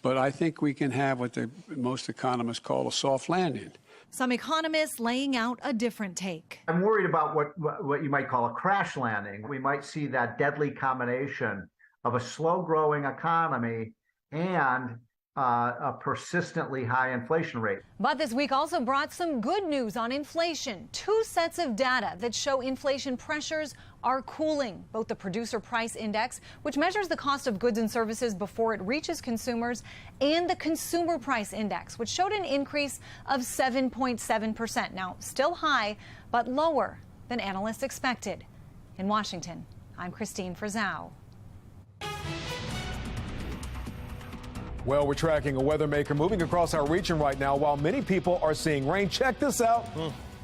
but I think we can have what most economists call a soft landing. Some economists laying out a different take. I'm worried about what you might call a crash landing. We might see that deadly combination of a slow-growing economy and a persistently high inflation rate. But this week also brought some good news on inflation. 2 sets of data that show inflation pressures are cooling. Both the Producer Price Index, which measures the cost of goods and services before it reaches consumers, and the Consumer Price Index, which showed an increase of 7.7%. Now, still high, but lower than analysts expected. In Washington, I'm Christine Frizzau. Well, we're tracking a weather maker moving across our region right now while many people are seeing rain. Check this out.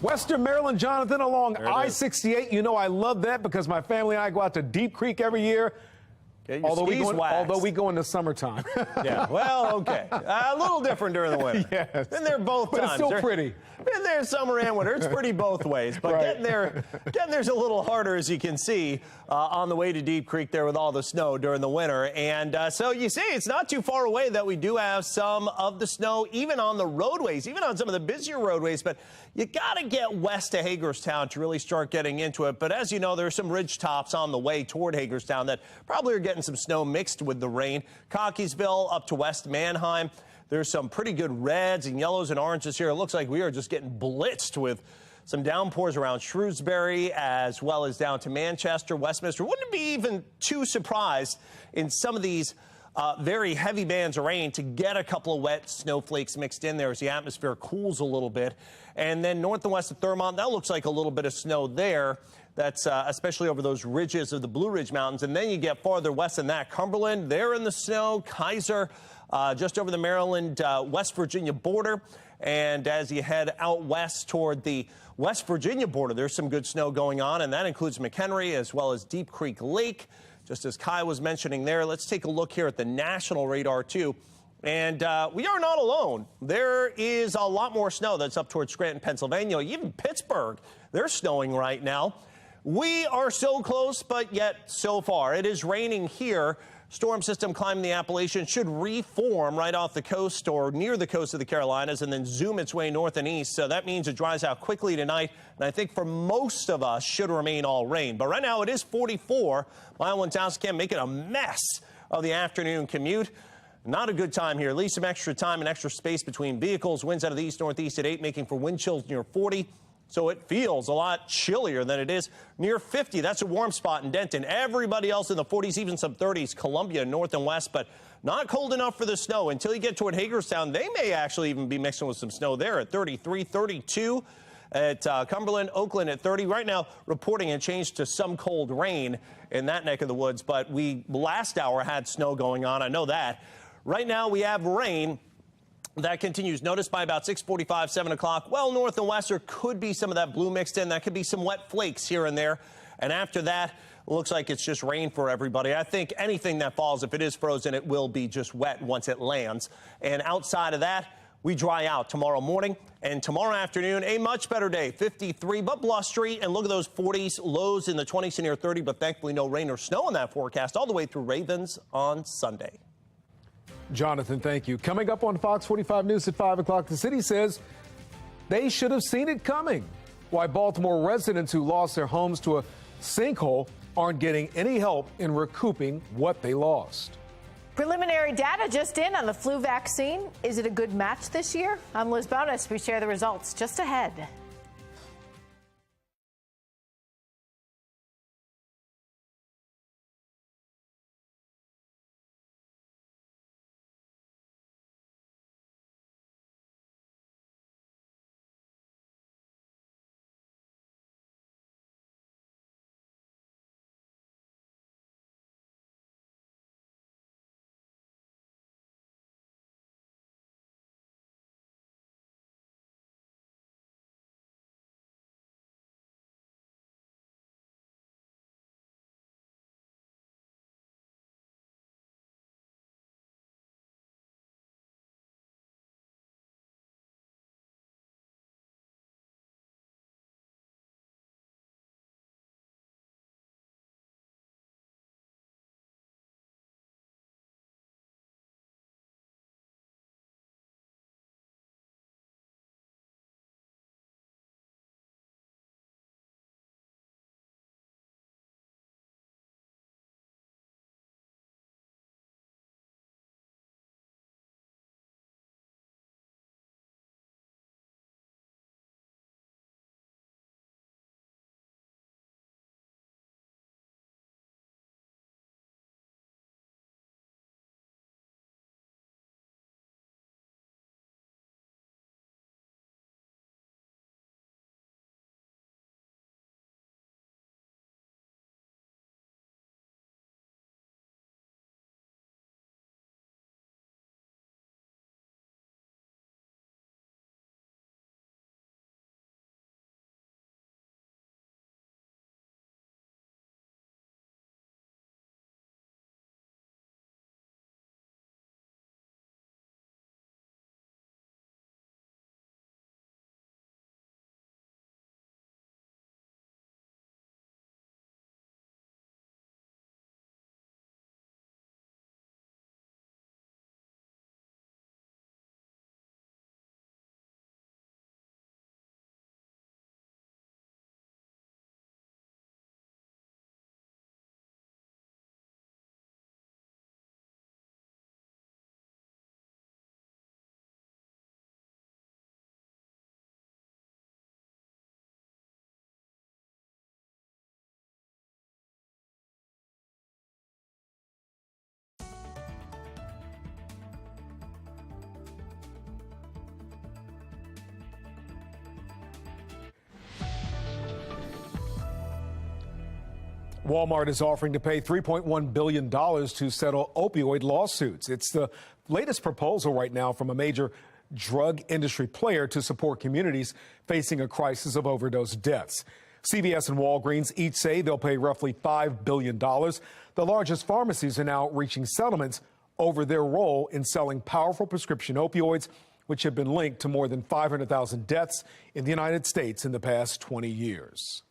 Western Maryland, Jonathan, along I-68. You know I love that because my family and I go out to Deep Creek every year. Although we go in the summertime. Yeah, well, okay. A little different during the winter. Yes. Been there both times. But it's still pretty. Been there summer and winter. It's pretty both ways. But getting there's a little harder, as you can see, on the way to Deep Creek there with all the snow during the winter. And so you see, it's not too far away that we do have some of the snow, even on the roadways, even on some of the busier roadways. But you got to get west to Hagerstown to really start getting into it. But as you know, there are some ridge tops on the way toward Hagerstown that probably are getting some snow mixed with the rain. Cockeysville up to West Manheim. There's some pretty good reds and yellows and oranges here. It looks like we are just getting blitzed with some downpours around Shrewsbury as well as down to Manchester, Westminster. Wouldn't be even too surprised in some of these very heavy bands of rain to get a couple of wet snowflakes mixed in there as the atmosphere cools a little bit. And then north and west of Thurmont, that looks like a little bit of snow there. That's especially over those ridges of the Blue Ridge Mountains. And then you get farther west than that. Cumberland, they're in the snow. Kaiser, just over the Maryland, West Virginia border. And as you head out west toward the West Virginia border, there's some good snow going on. And that includes McHenry as well as Deep Creek Lake. Just as Kai was mentioning there, let's take a look here at the national radar, too. And we are not alone. There is a lot more snow that's up towards Scranton, Pennsylvania. Even Pittsburgh, they're snowing right now. We are so close, but yet so far. It is raining here. Storm system climbing the Appalachians should reform right off the coast or near the coast of the Carolinas and then zoom its way north and east. So that means it dries out quickly tonight. And I think for most of us should remain all rain. But right now it is 44. Mile 1000 making a mess of the afternoon commute. Not a good time here. At least some extra time and extra space between vehicles. Winds out of the east-northeast at 8, making for wind chills near 40. So it feels a lot chillier than it is near 50. That's a warm spot in Denton. Everybody else in the 40s, even some 30s, Columbia, north and west, but not cold enough for the snow. Until you get toward Hagerstown, they may actually even be mixing with some snow there at 33, 32 at Cumberland, Oakland at 30. Right now, reporting a change to some cold rain in that neck of the woods, but we last hour had snow going on. I know that. Right now, we have rain. That continues. Notice by about 6:45, 7 o'clock, well, north and west, there could be some of that blue mixed in. That could be some wet flakes here and there. And after that, it looks like it's just rain for everybody. I think anything that falls, if it is frozen, it will be just wet once it lands. And outside of that, we dry out tomorrow morning and tomorrow afternoon. A much better day, 53, but blustery. And look at those 40s, lows in the 20s to near 30, but thankfully no rain or snow in that forecast all the way through Ravens on Sunday. Jonathan, thank you. Coming up on Fox 45 News at 5 o'clock, the city says they should have seen it coming. Why Baltimore residents who lost their homes to a sinkhole aren't getting any help in recouping what they lost. Preliminary data just in on the flu vaccine. Is it a good match this year? I'm Liz Bonus. We share the results just ahead. Walmart is offering to pay $3.1 billion to settle opioid lawsuits. It's the latest proposal right now from a major drug industry player to support communities facing a crisis of overdose deaths. CVS and Walgreens each say they'll pay roughly $5 billion. The largest pharmacies are now reaching settlements over their role in selling powerful prescription opioids, which have been linked to more than 500,000 deaths in the United States in the past 20 years.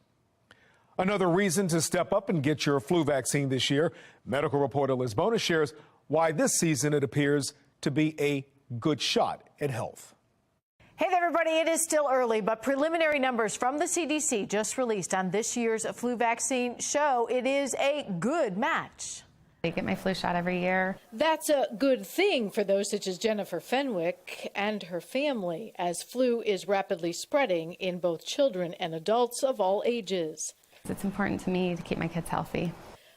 Another reason to step up and get your flu vaccine this year. Medical reporter Liz Bona shares why this season it appears to be a good shot at health. Hey there, everybody. It is still early, but preliminary numbers from the CDC just released on this year's flu vaccine show it is a good match. I get my flu shot every year. That's a good thing for those such as Jennifer Fenwick and her family, as flu is rapidly spreading in both children and adults of all ages. It's important to me to keep my kids healthy.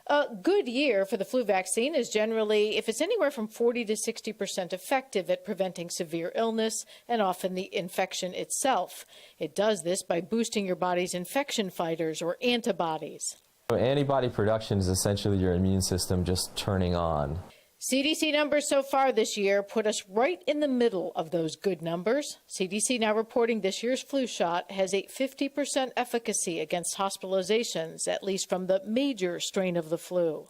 A good year for the flu vaccine is generally if it's anywhere from 40 to 60% effective at preventing severe illness and often the infection itself. It does this by boosting your body's infection fighters or antibodies. Antibody production is essentially your immune system just turning on. CDC numbers so far this year put us right in the middle of those good numbers. CDC now reporting this year's flu shot has a 50% efficacy against hospitalizations, at least from the major strain of the flu.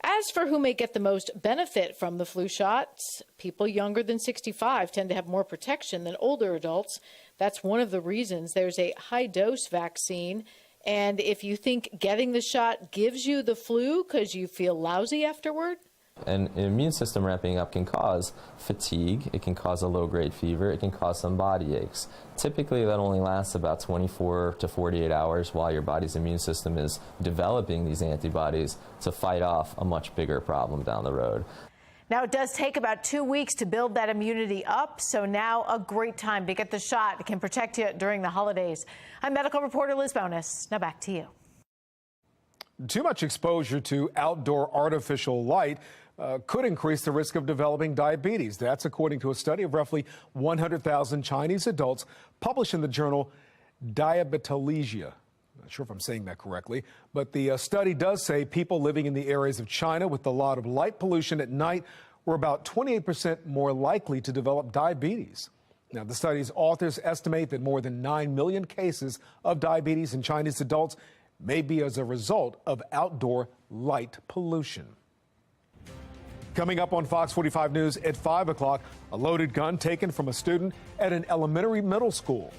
As for who may get the most benefit from the flu shots, people younger than 65 tend to have more protection than older adults. That's one of the reasons there's a high-dose vaccine. And if you think getting the shot gives you the flu because you feel lousy afterward, And an immune system ramping up can cause fatigue, it can cause a low-grade fever, it can cause some body aches. Typically that only lasts about 24 to 48 hours while your body's immune system is developing these antibodies to fight off a much bigger problem down the road. now it does take about 2 weeks to build that immunity up, so now a great time to get the shot. It can protect you during the holidays. I'm medical reporter Liz Bonus. Now back to you. Too much exposure to outdoor artificial light could increase the risk of developing diabetes. That's according to a study of roughly 100,000 Chinese adults published in the journal Diabetologia. Not sure if I'm saying that correctly, but the study does say people living in the areas of China with a lot of light pollution at night were about 28% more likely to develop diabetes. Now, the study's authors estimate that more than 9 million cases of diabetes in Chinese adults may be as a result of outdoor light pollution. Coming up on Fox 45 News at 5 o'clock, a loaded gun taken from a student at an elementary middle school,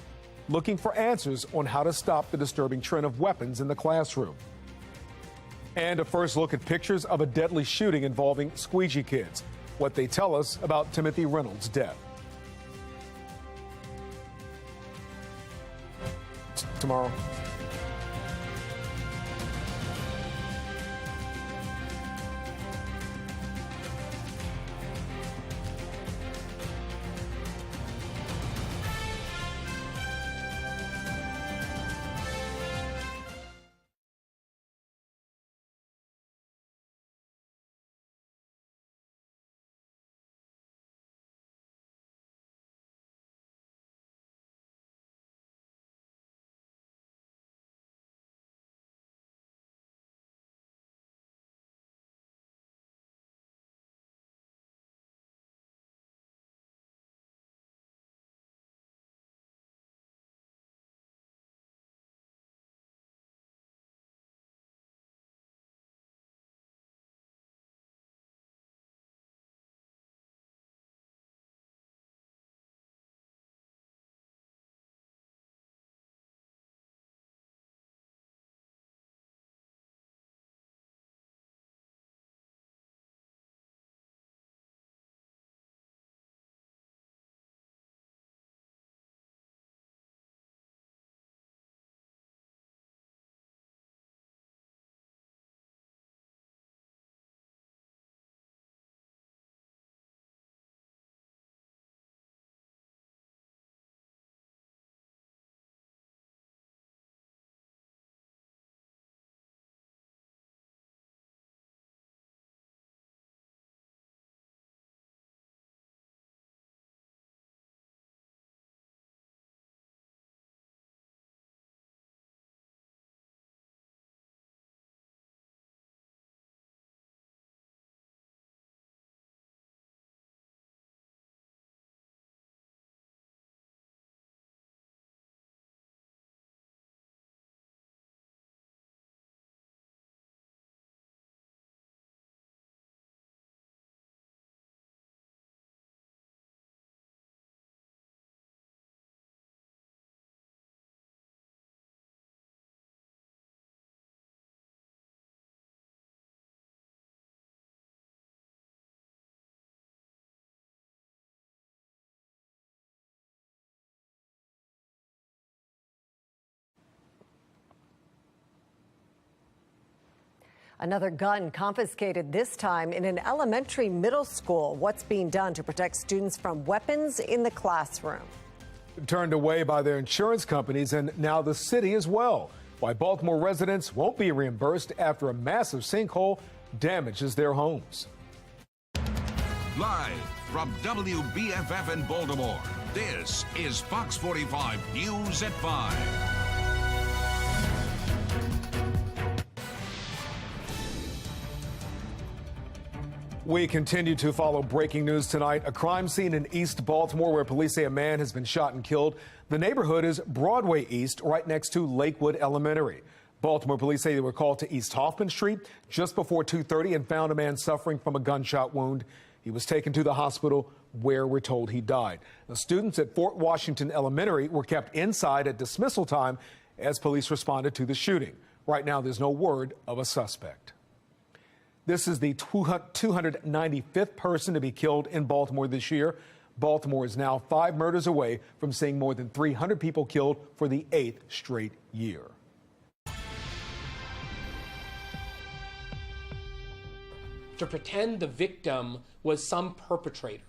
looking for answers on how to stop the disturbing trend of weapons in the classroom. And a first look at pictures of a deadly shooting involving squeegee kids, what they tell us about Timothy Reynolds' death. Tomorrow. Another gun confiscated, this time in an elementary middle school. What's being done to protect students from weapons in the classroom? Turned away by their insurance companies and now the city as well. Why Baltimore residents won't be reimbursed after a massive sinkhole damages their homes. Live from WBFF in Baltimore, this is Fox 45 News at 5. We continue to follow breaking news tonight. A crime scene in East Baltimore where police say a man has been shot and killed. The neighborhood is Broadway East, right next to Lakewood Elementary. Baltimore police say they were called to East Hoffman Street just before 2:30 and found a man suffering from a gunshot wound. He was taken to the hospital where we're told he died. The students at Fort Washington Elementary were kept inside at dismissal time as police responded to the shooting. Right now, there's no word of a suspect. This is the 295th person to be killed in Baltimore this year. Baltimore is now 5 murders away from seeing more than 300 people killed for the 8th straight year. To pretend the victim was some perpetrator,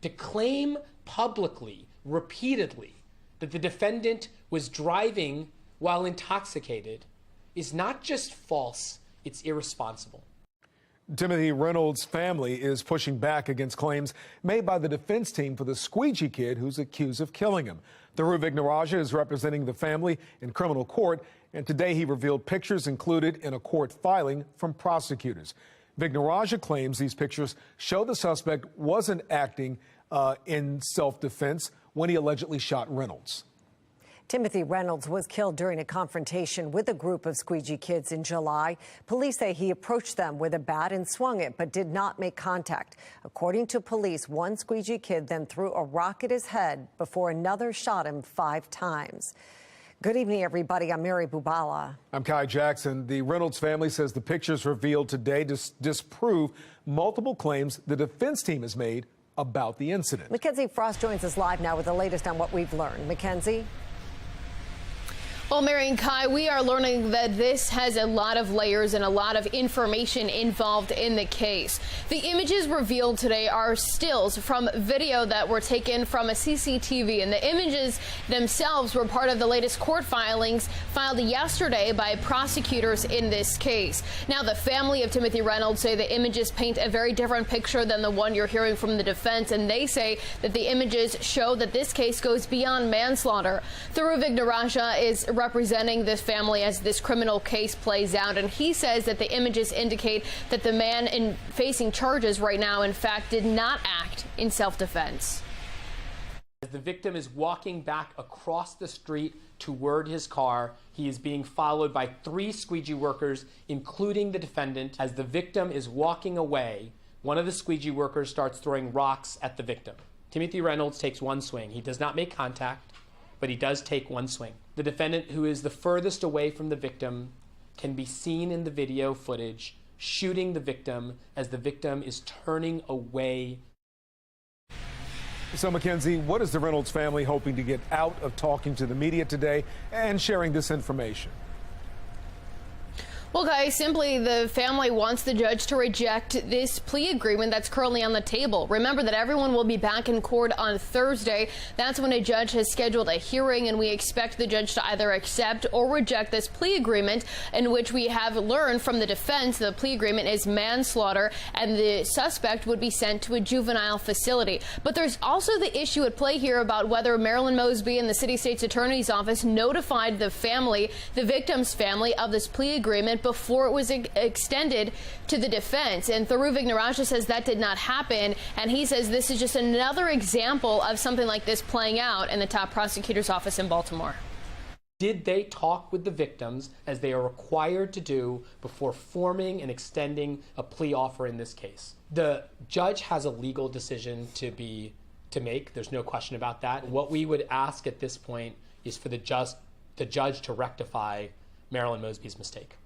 to claim publicly, repeatedly, that the defendant was driving while intoxicated is not just false, it's irresponsible. Timothy Reynolds' family is pushing back against claims made by the defense team for the squeegee kid who's accused of killing him. Dhruv Vignarajah is representing the family in criminal court, and today he revealed pictures included in a court filing from prosecutors. Vignarajah claims these pictures show the suspect wasn't acting in self-defense when he allegedly shot Reynolds. Timothy Reynolds was killed during a confrontation with a group of squeegee kids in July. Police say he approached them with a bat and swung it, but did not make contact. According to police, one squeegee kid then threw a rock at his head before another shot him 5 times. Good evening, everybody. I'm Mary Bubala. I'm Kai Jackson. The Reynolds family says the pictures revealed today disprove multiple claims the defense team has made about the incident. Mackenzie Frost joins us live now with the latest on what we've learned. Mackenzie? Well, Mary and Kai, we are learning that this has a lot of layers and a lot of information involved in the case. The images revealed today are stills from video that were taken from a CCTV, and the images themselves were part of the latest court filings filed yesterday by prosecutors in this case. Now, the family of Timothy Reynolds say the images paint a very different picture than the one you're hearing from the defense, and they say that the images show that this case goes beyond manslaughter. Dhruv Vignarajah is representing this family as this criminal case plays out, and he says that the images indicate that the man facing charges right now, in fact, did not act in self-defense. As the victim is walking back across the street toward his car, he is being followed by 3 squeegee workers, including the defendant. As the victim is walking away, one of the squeegee workers starts throwing rocks at the victim. Timothy Reynolds takes one swing. He does not make contact, but he does take one swing. The defendant, who is the furthest away from the victim, can be seen in the video footage shooting the victim as the victim is turning away. So, Mackenzie, what is the Reynolds family hoping to get out of talking to the media today and sharing this information? Well, guys, simply the family wants the judge to reject this plea agreement that's currently on the table. Remember that everyone will be back in court on Thursday. That's when a judge has scheduled a hearing, and we expect the judge to either accept or reject this plea agreement, in which we have learned from the defense the plea agreement is manslaughter and the suspect would be sent to a juvenile facility. But there's also the issue at play here about whether Marilyn Mosby and the city state's attorney's office notified the family, the victim's family, of this plea agreement before it was extended to the defense. And Dhruv Vignarajah says that did not happen, and he says this is just another example of something like this playing out in the top prosecutor's office in Baltimore. Did they talk with the victims, as they are required to do, before forming and extending a plea offer in this case? The judge has a legal decision to make. There's no question about that. What we would ask at this point is for the judge to rectify Marilyn Mosby's mistake.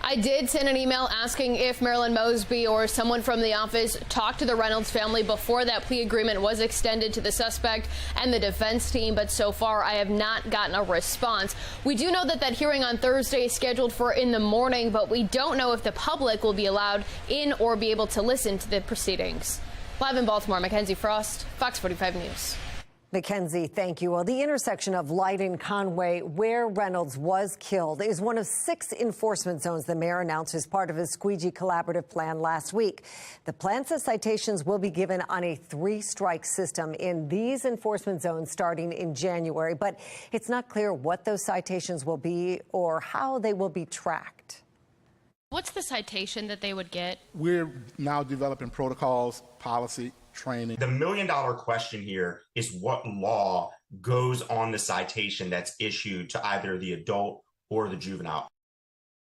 I did send an email asking if Marilyn Mosby or someone from the office talked to the Reynolds family before that plea agreement was extended to the suspect and the defense team, but so far I have not gotten a response. We do know that that hearing on Thursday is scheduled for in the morning, but we don't know if the public will be allowed in or be able to listen to the proceedings. Live in Baltimore, Mackenzie Frost, Fox 45 News. Mackenzie, thank you. Well, the intersection of Light and Conway, where Reynolds was killed, is one of 6 enforcement zones the mayor announced as part of his squeegee collaborative plan last week. The plan says citations will be given on a 3-strike system in these enforcement zones starting in January, but it's not clear what those citations will be or how they will be tracked. What's the citation that they would get? We're now developing protocols, policy, training. The $1 million question here is what law goes on the citation that's issued to either the adult or the juvenile.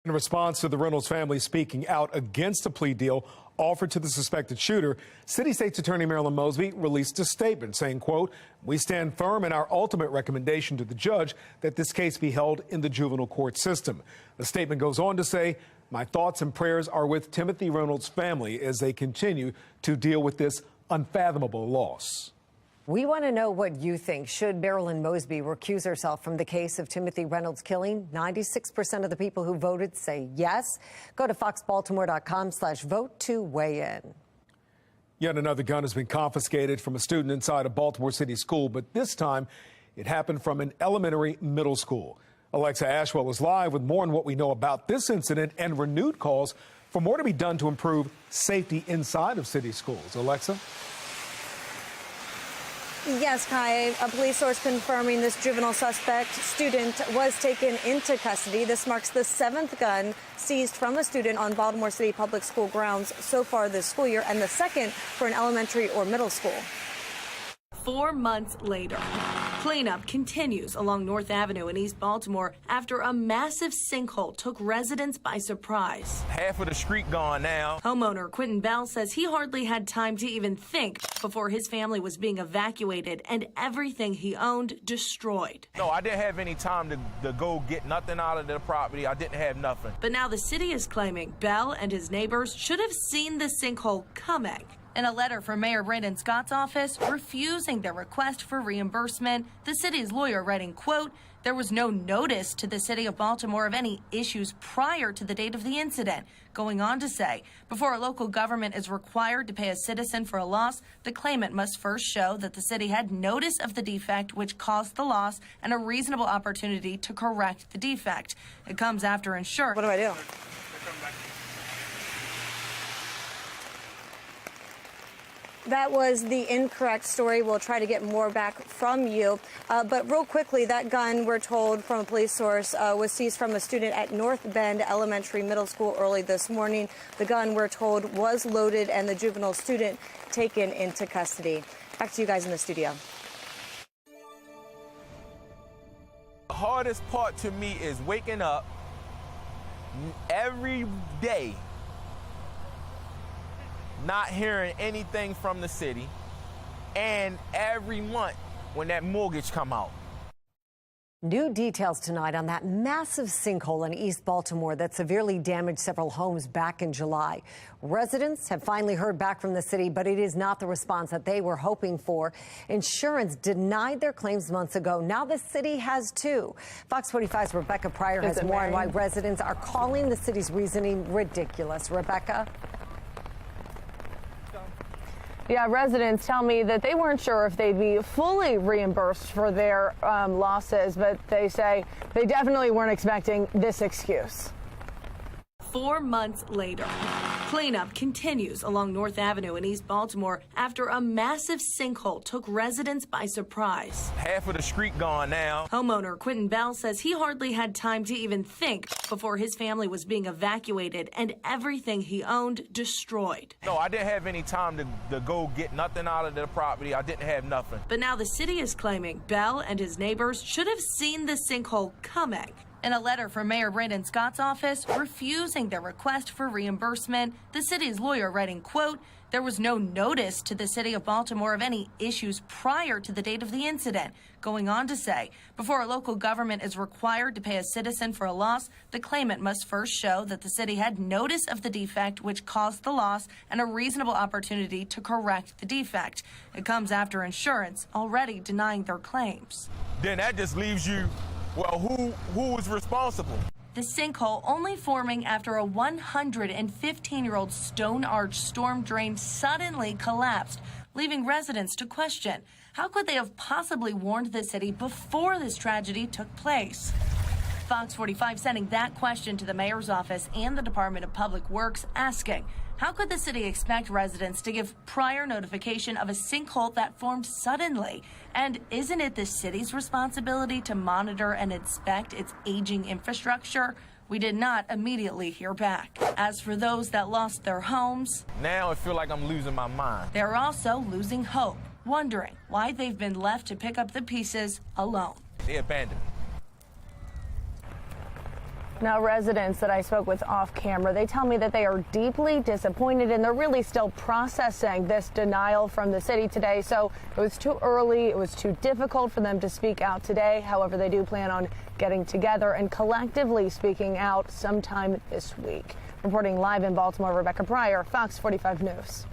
In response to the Reynolds family speaking out against a plea deal offered to the suspected shooter, City State's Attorney Marilyn Mosby released a statement saying, quote, "We stand firm in our ultimate recommendation to the judge that this case be held in the juvenile court system." The statement goes on to say, "My thoughts and prayers are with Timothy Reynolds' family as they continue to deal with this unfathomable loss." We want to know what you think. Should Marilyn Mosby recuse herself from the case of Timothy Reynolds' killing? 96% of the people who voted say yes. Go to foxbaltimore.com/vote to weigh in. Yet another gun has been confiscated from a student inside a Baltimore City school, but this time it happened from an elementary middle school. Alexa Ashwell is live with more on what we know about this incident and renewed calls for more to be done to improve safety inside of city schools. Alexa? Yes, Kai, a police source confirming this juvenile suspect student was taken into custody. This marks the 7th gun seized from a student on Baltimore City Public School grounds so far this school year, and the 2nd for an elementary or middle school. 4 months later, cleanup continues along North Avenue in East Baltimore after a massive sinkhole took residents by surprise. Half of the street gone now. Homeowner Quentin Bell says he hardly had time to even think before his family was being evacuated and everything he owned destroyed. No, I didn't have any time to go get nothing out of the property. I didn't have nothing. But now the city is claiming Bell and his neighbors should have seen the sinkhole coming. In a letter from Mayor Brandon Scott's office refusing their request for reimbursement, the city's lawyer writing, quote, "There was no notice to the city of Baltimore of any issues prior to the date of the incident," going on to say, before a local government is required to pay a citizen for a loss, the claimant must first show that the city had notice of the defect which caused the loss and a reasonable opportunity to correct the defect. It comes after insurance. What do I do? That was the incorrect story. We'll try to get more back from you. But real quickly, that gun, we're told from a police source, was seized from a student at North Bend Elementary Middle School early this morning. The gun, we're told, was loaded and the juvenile student taken into custody. Back to you guys in the studio. The hardest part to me is waking up every day not hearing anything from the city, and every month when that mortgage come out. New details tonight on that massive sinkhole in East Baltimore that severely damaged several homes back in July. Residents have finally heard back from the city, but it is not the response that they were hoping for. Insurance denied their claims months ago. Now the city has too. Fox 45's Rebecca Pryor has more on why residents are calling the city's reasoning ridiculous. Rebecca? Yeah, residents tell me that they weren't sure if they'd be fully reimbursed for their losses, but they say they definitely weren't expecting this excuse. 4 months later, cleanup continues along North Avenue in East Baltimore after a massive sinkhole took residents by surprise. Half of the street gone now. Homeowner Quentin Bell says he hardly had time to even think before his family was being evacuated and everything he owned destroyed. No, I didn't have any time to go get nothing out of the property. I didn't have nothing. But now the city is claiming Bell and his neighbors should have seen the sinkhole coming. In a letter from Mayor Brandon Scott's office refusing their request for reimbursement, the city's lawyer writing, quote, "There was no notice to the city of Baltimore of any issues prior to the date of the incident," going on to say, before a local government is required to pay a citizen for a loss, the claimant must first show that the city had notice of the defect which caused the loss and a reasonable opportunity to correct the defect. It comes after insurance already denying their claims. Then that just leaves you, well, who is responsible? The sinkhole only forming after a 115-year-old stone arch storm drain suddenly collapsed, leaving residents to question, how could they have possibly warned the city before this tragedy took place? Fox 45 sending that question to the mayor's office and the Department of Public Works, asking, how could the city expect residents to give prior notification of a sinkhole that formed suddenly? And isn't it the city's responsibility to monitor and inspect its aging infrastructure? We did not immediately hear back. As for those that lost their homes, now I feel like I'm losing my mind. They're also losing hope, wondering why they've been left to pick up the pieces alone. They abandoned me. Now, residents that I spoke with off camera, they tell me that they are deeply disappointed and they're really still processing this denial from the city today. So it was too early. It was too difficult for them to speak out today. However, they do plan on getting together and collectively speaking out sometime this week. Reporting live in Baltimore, Rebecca Pryor, Fox 45 News.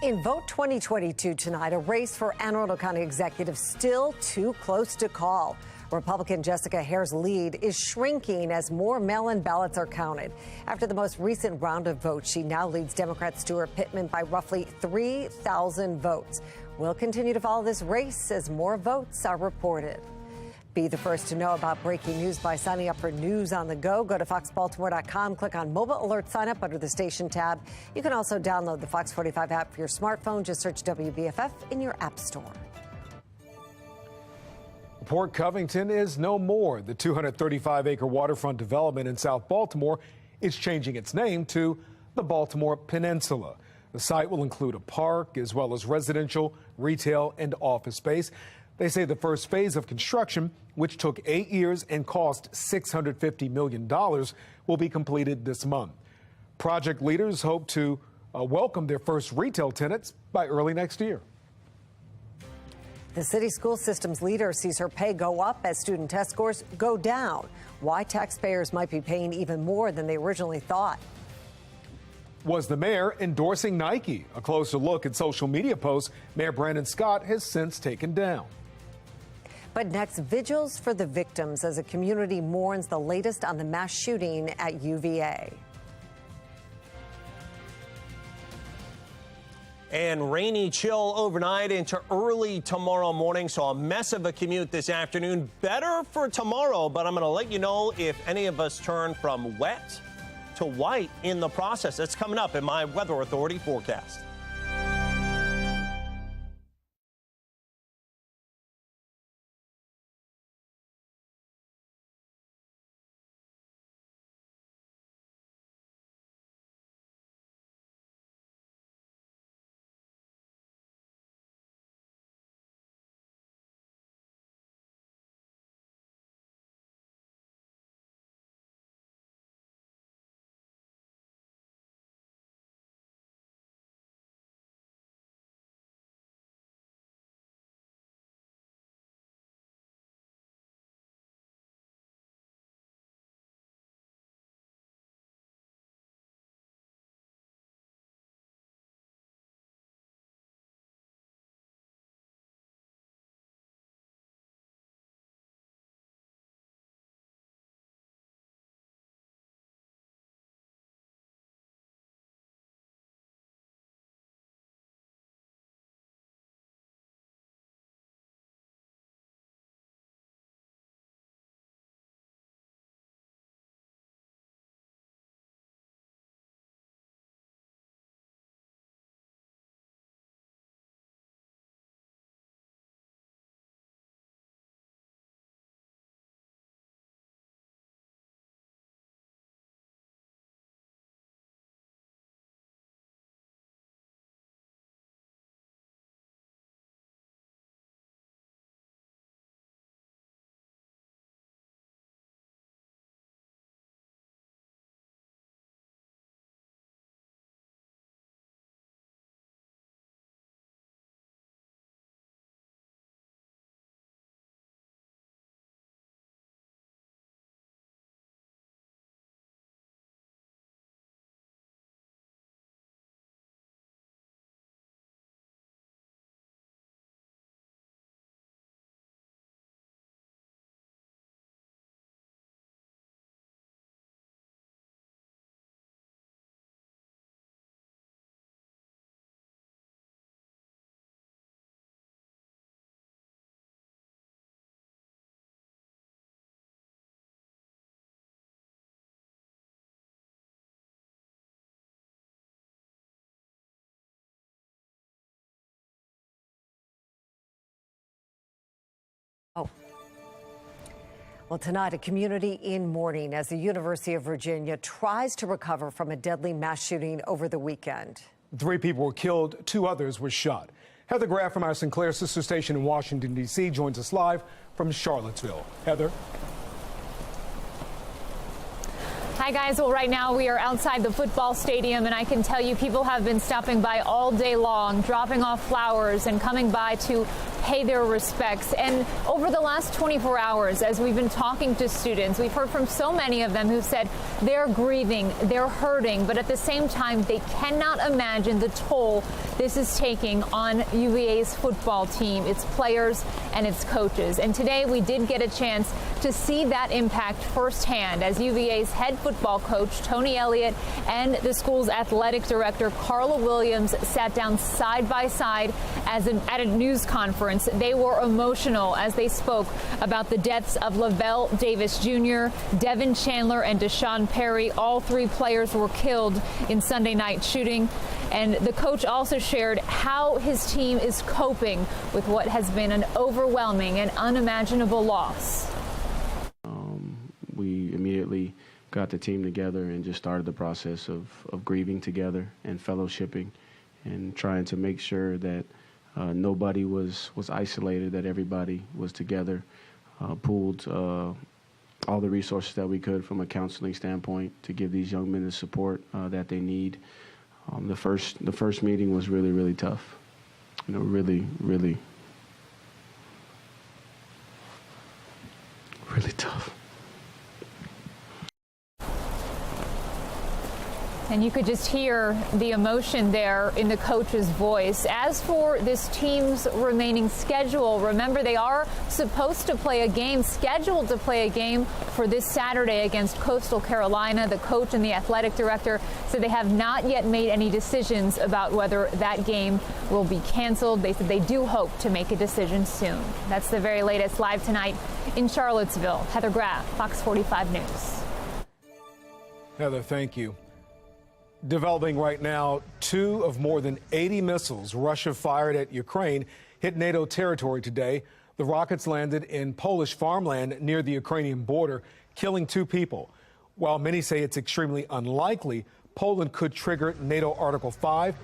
In Vote 2022 tonight, a race for Anne Arundel County Executive still too close to call. Republican Jessica Hare's lead is shrinking as more mail-in ballots are counted. After the most recent round of votes, she now leads Democrat Stuart Pittman by roughly 3,000 votes. We'll continue to follow this race as more votes are reported. Be the first to know about breaking news by signing up for News on the Go. Go to foxbaltimore.com, click on Mobile Alert Sign Up under the Station tab. You can also download the Fox 45 app for your smartphone. Just search WBFF in your app store. Port Covington is no more. The 235-acre waterfront development in South Baltimore is changing its name to the Baltimore Peninsula. The site will include a park as well as residential, retail, and office space. They say the first phase of construction, which took 8 years and cost $650 million, will be completed this month. Project leaders hope to welcome their first retail tenants by early next year. The city school system's leader sees her pay go up as student test scores go down. Why taxpayers might be paying even more than they originally thought. Was the mayor endorsing Nike? A closer look at social media posts Mayor Brandon Scott has since taken down. But next, vigils for the victims as a community mourns the latest on the mass shooting at UVA. And rainy chill overnight into early tomorrow morning, so a mess of a commute this afternoon. Better for tomorrow, but I'm going to let you know if any of us turn from wet to white in the process. That's coming up in my Weather Authority forecast. Well, tonight, a community in mourning as the University of Virginia tries to recover from a deadly mass shooting over the weekend. 3 people were killed, 2 others were shot. Heather Graff from our Sinclair sister station in Washington, D.C. joins us live from Charlottesville. Heather. Hi, guys. Well, right now we are outside the football stadium, and I can tell you people have been stopping by all day long, dropping off flowers and coming by to pay their respects. And over the last 24 hours, as we've been talking to students, we've heard from so many of them who said they're grieving, they're hurting, but at the same time, they cannot imagine the toll this is taking on UVA's football team, its players and its coaches. And today we did get a chance to see that impact firsthand as UVA's head football coach, Tony Elliott, and the school's athletic director, Carla Williams, sat down side by side at a news conference. They were emotional as they spoke about the deaths of Lavelle Davis Jr., Devin Chandler, and Deshaun Perry. All 3 players were killed in Sunday night shooting. And the coach also shared how his team is coping with what has been an overwhelming and unimaginable loss. We immediately got the team together and just started the process of grieving together and fellowshipping and trying to make sure that nobody was isolated, that everybody was together, pooled all the resources that we could from a counseling standpoint to give these young men the support that they need. The first meeting was really, really tough. You know, really, really, really tough. And you could just hear the emotion there in the coach's voice. As for this team's remaining schedule, remember they are supposed to play a game, scheduled to play a game for this Saturday against Coastal Carolina. The coach and the athletic director said they have not yet made any decisions about whether that game will be canceled. They said they do hope to make a decision soon. That's the very latest live tonight in Charlottesville. Heather Graff, Fox 45 News. Heather, thank you. Developing right now, 2 of more than 80 missiles Russia fired at Ukraine hit NATO territory today. The rockets landed in Polish farmland near the Ukrainian border, killing 2 people. While many say it's extremely unlikely, Poland could trigger NATO Article 5,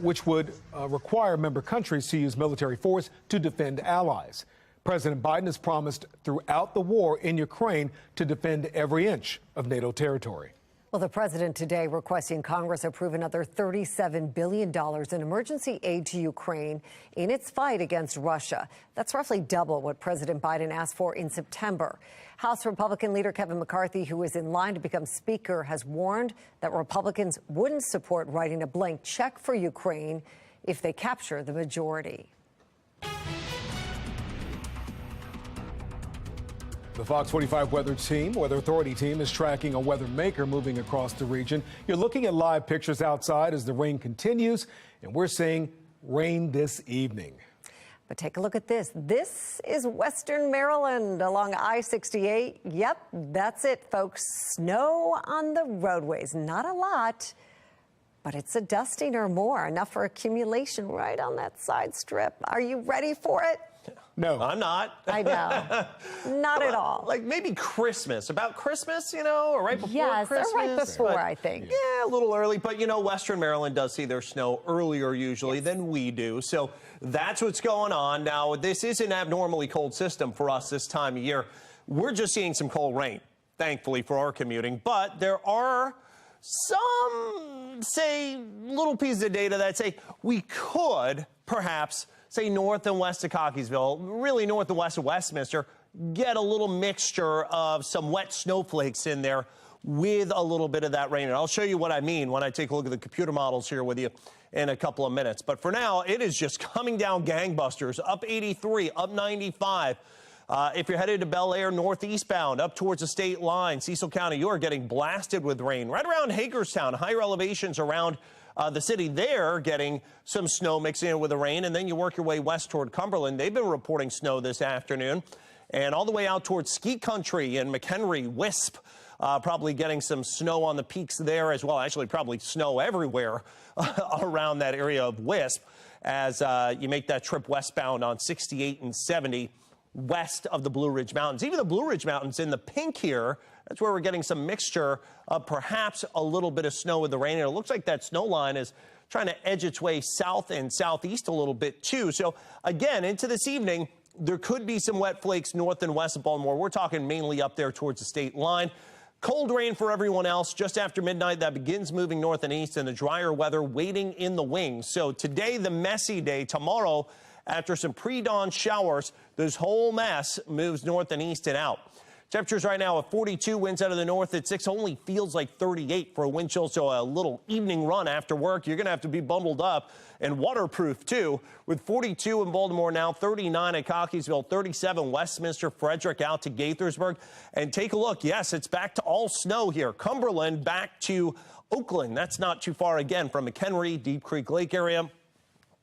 which would require member countries to use military force to defend allies. President Biden has promised throughout the war in Ukraine to defend every inch of NATO territory. Well, the president today requesting Congress approve another $37 billion in emergency aid to Ukraine in its fight against Russia. That's roughly double what President Biden asked for in September. House Republican leader Kevin McCarthy, who is in line to become Speaker, has warned that Republicans wouldn't support writing a blank check for Ukraine if they capture the majority. The Fox 45 Weather Authority team is tracking a weather maker moving across the region. You're looking at live pictures outside as the rain continues, and we're seeing rain this evening. But take a look at this. This is Western Maryland along I-68. Yep, that's it, folks. Snow on the roadways. Not a lot, but it's a dusting or more. Enough for accumulation right on that side strip. Are you ready for it? No, I'm not. I know. Not at all. Like maybe Christmas, about Christmas, you know, or right before Christmas. Yes, right before, I think. Yeah, a little early, but you know, Western Maryland does see their snow earlier usually than we do. So that's what's going on. Now, this is an abnormally cold system for us this time of year. We're just seeing some cold rain, thankfully, for our commuting, but there are some, say, little pieces of data that say we could perhaps say north and west of Cockeysville, really north and west of Westminster, get a little mixture of some wet snowflakes in there with a little bit of that rain. And I'll show you what I mean when I take a look at the computer models here with you in a couple of minutes. But for now, it is just coming down gangbusters, up 83, up 95. If you're headed to Bel Air northeastbound, up towards the state line, Cecil County, you are getting blasted with rain. Right around Hagerstown, higher elevations around the city there getting some snow mixing in with the rain, and then you work your way west toward Cumberland. They've been reporting snow this afternoon, and all the way out towards Ski Country and McHenry, Wisp, probably getting some snow on the peaks there as well. Actually, probably snow everywhere around that area of Wisp as you make that trip westbound on 68 and 70 west of the Blue Ridge Mountains. Even the Blue Ridge Mountains in the pink here, that's where we're getting some mixture of perhaps a little bit of snow with the rain. And it looks like that snow line is trying to edge its way south and southeast a little bit too. So again, into this evening, there could be some wet flakes north and west of Baltimore. We're talking mainly up there towards the state line. Cold rain for everyone else just after midnight. That begins moving north and east, and the drier weather waiting in the wings. So today, the messy day. Tomorrow, after some pre-dawn showers, this whole mess moves north and east and out. Temperatures right now at 42, winds out of the north at 6, only feels like 38 for a wind chill, so a little evening run after work. You're going to have to be bundled up and waterproof, too, with 42 in Baltimore now, 39 at Cockeysville, 37 Westminster, Frederick out to Gaithersburg. And take a look. Yes, it's back to all snow here. Cumberland back to Oakland. That's not too far, again, from McHenry, Deep Creek Lake area.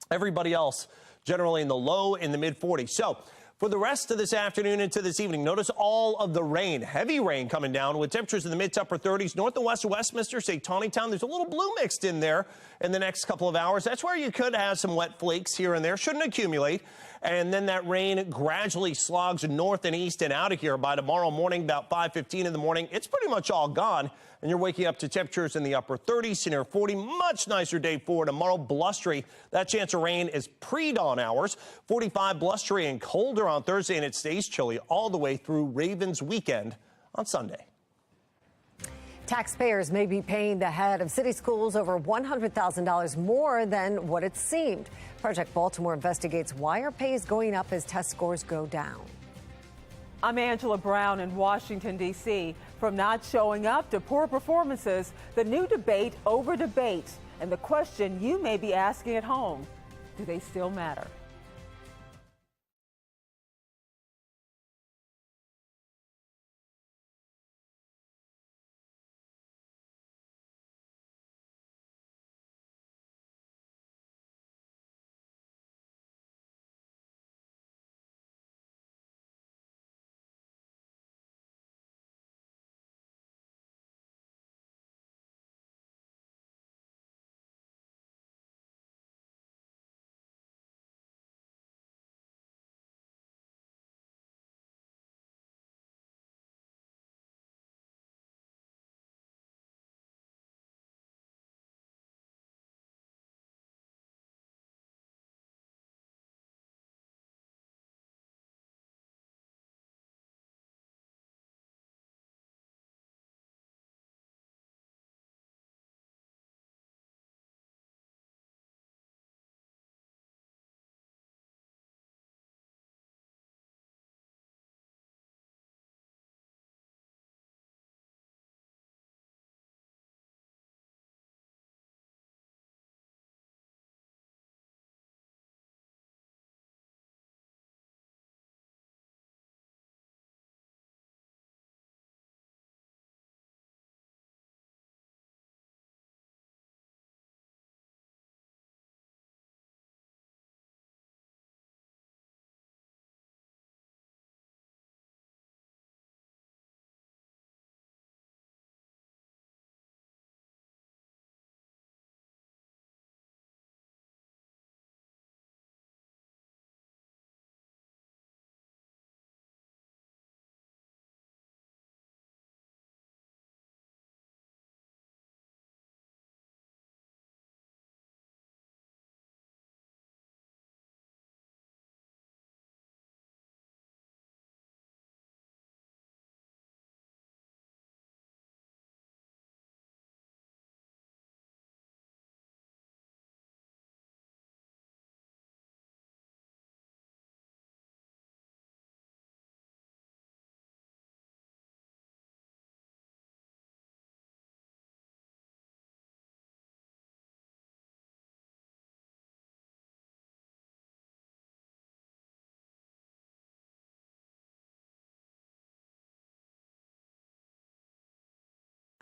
Everybody else generally in the low in the mid-40s. So for the rest of this afternoon into this evening, notice all of the rain, heavy rain coming down with temperatures in the mid to upper 30s. North and west of Westminster, say Tawnytown, there's a little blue mixed in there in the next couple of hours. That's where you could have some wet flakes here and there. Shouldn't accumulate. And then that rain gradually slogs north and east and out of here by tomorrow morning, about 5:15 in the morning. It's pretty much all gone. And you're waking up to temperatures in the upper 30s to near 40. Much nicer day for tomorrow. Blustery. That chance of rain is pre-dawn hours. 45 blustery and colder on Thursday, and it stays chilly all the way through Ravens weekend on Sunday. Taxpayers may be paying the head of city schools over $100,000 more than what it seemed. Project Baltimore investigates why our pay is going up as test scores go down. I'm Angela Brown in Washington, D.C. From not showing up to poor performances, the new debate over debates, and the question you may be asking at home, do they still matter?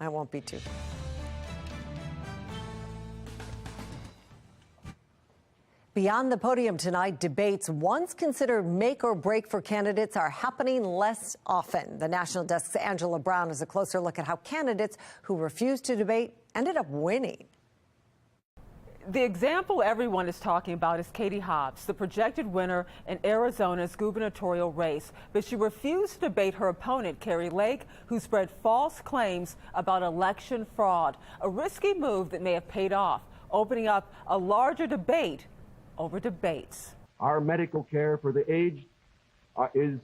I won't be too. Beyond the podium tonight, debates once considered make or break for candidates are happening less often. The National Desk's Angela Brown has a closer look at how candidates who refused to debate ended up winning. The example everyone is talking about is Katie Hobbs, the projected winner in Arizona's gubernatorial race. But she refused to debate her opponent, Kari Lake, who spread false claims about election fraud. A risky move that may have paid off, opening up a larger debate over debates. Our medical care for the aged is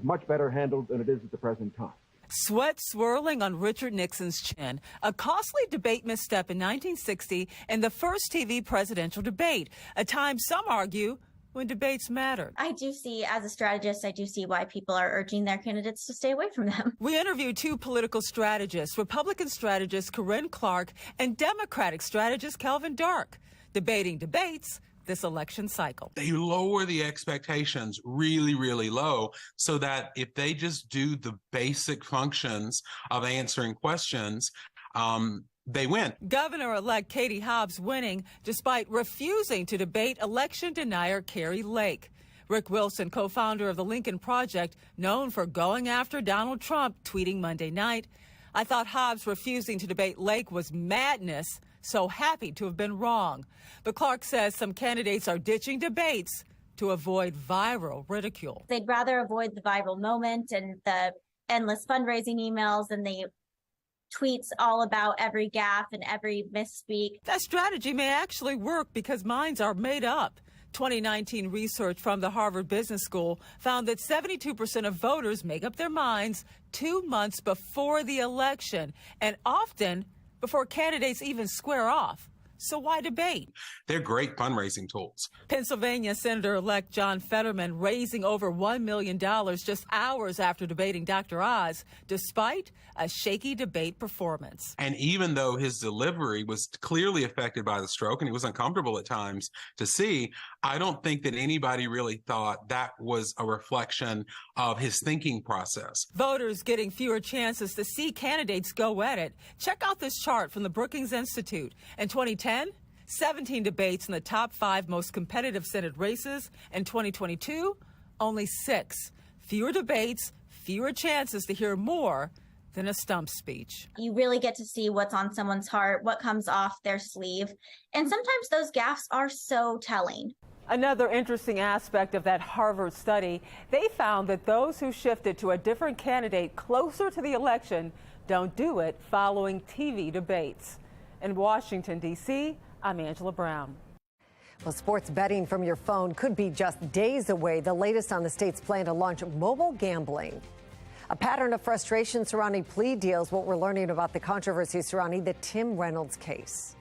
much better handled than it is at the present time. Sweat swirling on Richard Nixon's chin, a costly debate misstep in 1960 and the first TV presidential debate, a time some argue when debates mattered. I do see, as a strategist, I do see why people are urging their candidates to stay away from them. We interviewed two political strategists, Republican strategist Corinne Clark and Democratic strategist Kelvin Dark, debating debates this election cycle. They lower the expectations really, really low so that if they just do the basic functions of answering questions, they win. Governor-elect Katie Hobbs winning despite refusing to debate election denier Kari Lake. Rick Wilson, co-founder of the Lincoln Project, known for going after Donald Trump, tweeting Monday night, "I thought Hobbs refusing to debate Lake was madness. So happy to have been wrong." But Clark says some candidates are ditching debates to avoid viral ridicule. They'd rather avoid the viral moment and the endless fundraising emails and the tweets all about every gaffe and every misspeak. That strategy may actually work because minds are made up. 2019 research from the Harvard Business School found that 72% of voters make up their minds 2 months before the election, and often before candidates even square off. So why debate? They're great fundraising tools. Pennsylvania Senator-elect John Fetterman raising over $1 million just hours after debating Dr. Oz, despite a shaky debate performance. And even though his delivery was clearly affected by the stroke and he was uncomfortable at times to see, I don't think that anybody really thought that was a reflection of his thinking process. Voters getting fewer chances to see candidates go at it. Check out this chart from the Brookings Institute. In 2010, 17 debates in the top 5 most competitive Senate races. In 2022, only 6. Fewer debates, fewer chances to hear more than a stump speech. You really get to see what's on someone's heart, what comes off their sleeve. And sometimes those gaffes are so telling. Another interesting aspect of that Harvard study, they found that those who shifted to a different candidate closer to the election don't do it following TV debates. In Washington, D.C., I'm Angela Brown. Well, sports betting from your phone could be just days away. The latest on the state's plan to launch mobile gambling. A pattern of frustration surrounding plea deals, what we're learning about the controversy surrounding the Tim Reynolds case.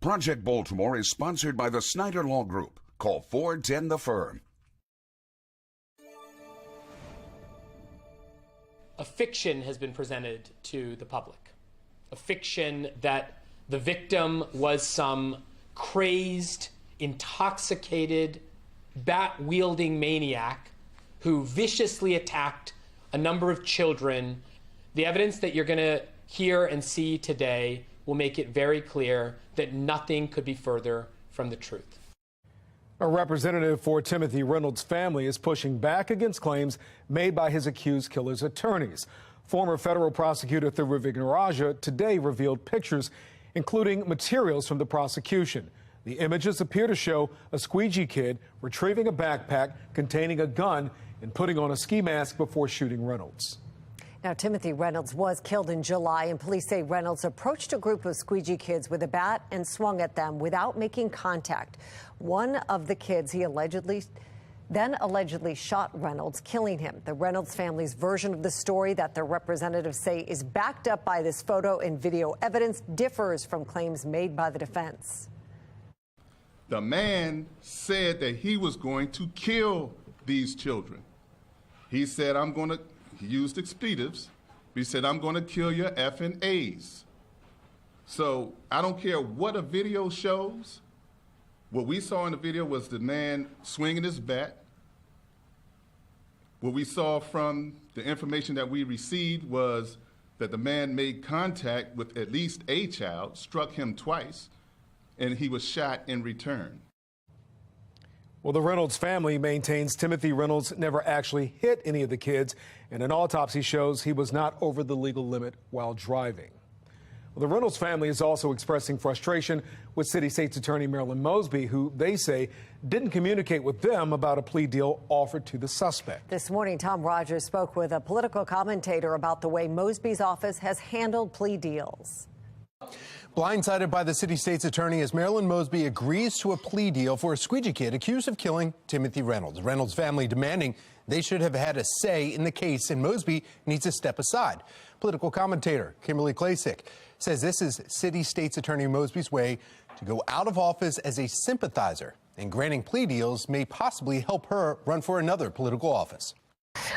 Project Baltimore is sponsored by the Snyder Law Group. Call 410 the Firm. A fiction has been presented to the public. A fiction that the victim was some crazed, intoxicated, bat-wielding maniac who viciously attacked a number of children. The evidence that you're going to hear and see today will make it very clear that nothing could be further from the truth. A representative for Timothy Reynolds' family is pushing back against claims made by his accused killer's attorneys. Former federal prosecutor Thurivig Naraja today revealed pictures, including materials from the prosecution. The images appear to show a squeegee kid retrieving a backpack containing a gun and putting on a ski mask before shooting Reynolds. Now, Timothy Reynolds was killed in July, and police say Reynolds approached a group of squeegee kids with a bat and swung at them without making contact. One of the kids he allegedly shot Reynolds, killing him. The Reynolds family's version of the story that their representatives say is backed up by this photo and video evidence differs from claims made by the defense. The man said that he was going to kill these children. He said, he used expletives. He said, I'm going to kill your effing A's. So I don't care what a video shows. What we saw in the video was the man swinging his bat. What we saw from the information that we received was that the man made contact with at least a child, struck him twice, and he was shot in return. Well, the Reynolds family maintains Timothy Reynolds never actually hit any of the kids, and an autopsy shows he was not over the legal limit while driving. Well, the Reynolds family is also expressing frustration with City State's Attorney Marilyn Mosby, who they say didn't communicate with them about a plea deal offered to the suspect. This morning, Tom Rogers spoke with a political commentator about the way Mosby's office has handled plea deals. Blindsided by the City State's Attorney as Marilyn Mosby agrees to a plea deal for a squeegee kid accused of killing Timothy Reynolds. Reynolds' family demanding they should have had a say in the case, and Mosby needs to step aside. Political commentator Kimberly Klasick says this is City State's Attorney Mosby's way to go out of office as a sympathizer, and granting plea deals may possibly help her run for another political office.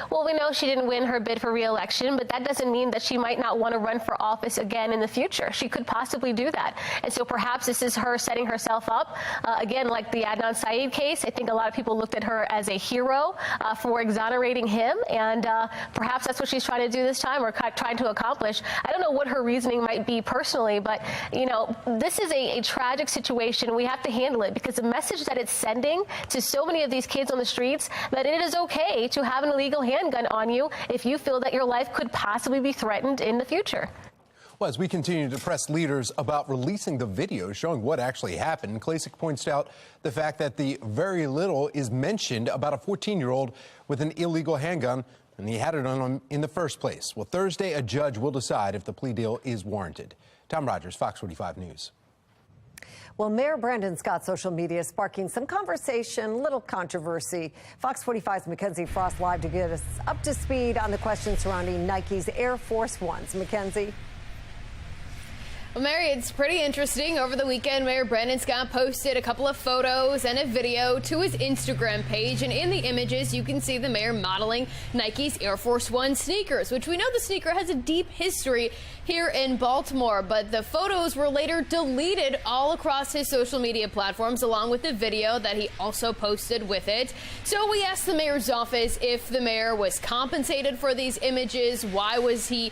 Well, we know she didn't win her bid for re-election, but that doesn't mean that she might not want to run for office again in the future. She could possibly do that. And so perhaps this is her setting herself up. Again, like the Adnan Syed case, I think a lot of people looked at her as a hero for exonerating him. And perhaps that's what she's trying to do this time, or trying to accomplish. I don't know what her reasoning might be personally, but, you know, this is a tragic situation. We have to handle it because the message that it's sending to so many of these kids on the streets that it is okay to have an illegal handgun on you if you feel that your life could possibly be threatened in the future. Well, as we continue to press leaders about releasing the video showing what actually happened, Klasick points out the fact that the very little is mentioned about a 14-year-old with an illegal handgun, and he had it on him in the first place. Well, Thursday, a judge will decide if the plea deal is warranted. Tom Rogers, Fox 45 News. Well, Mayor Brandon Scott's social media is sparking some conversation, little controversy. Fox 45's Mackenzie Frost live to get us up to speed on the questions surrounding Nike's Air Force Ones. Mackenzie. Well, Mary, it's pretty interesting. Over the weekend, Mayor Brandon Scott posted a couple of photos and a video to his Instagram page. And in the images, you can see the mayor modeling Nike's Air Force One sneakers, which we know the sneaker has a deep history here in Baltimore. But the photos were later deleted all across his social media platforms, along with the video that he also posted with it. So we asked the mayor's office if the mayor was compensated for these images. Why was he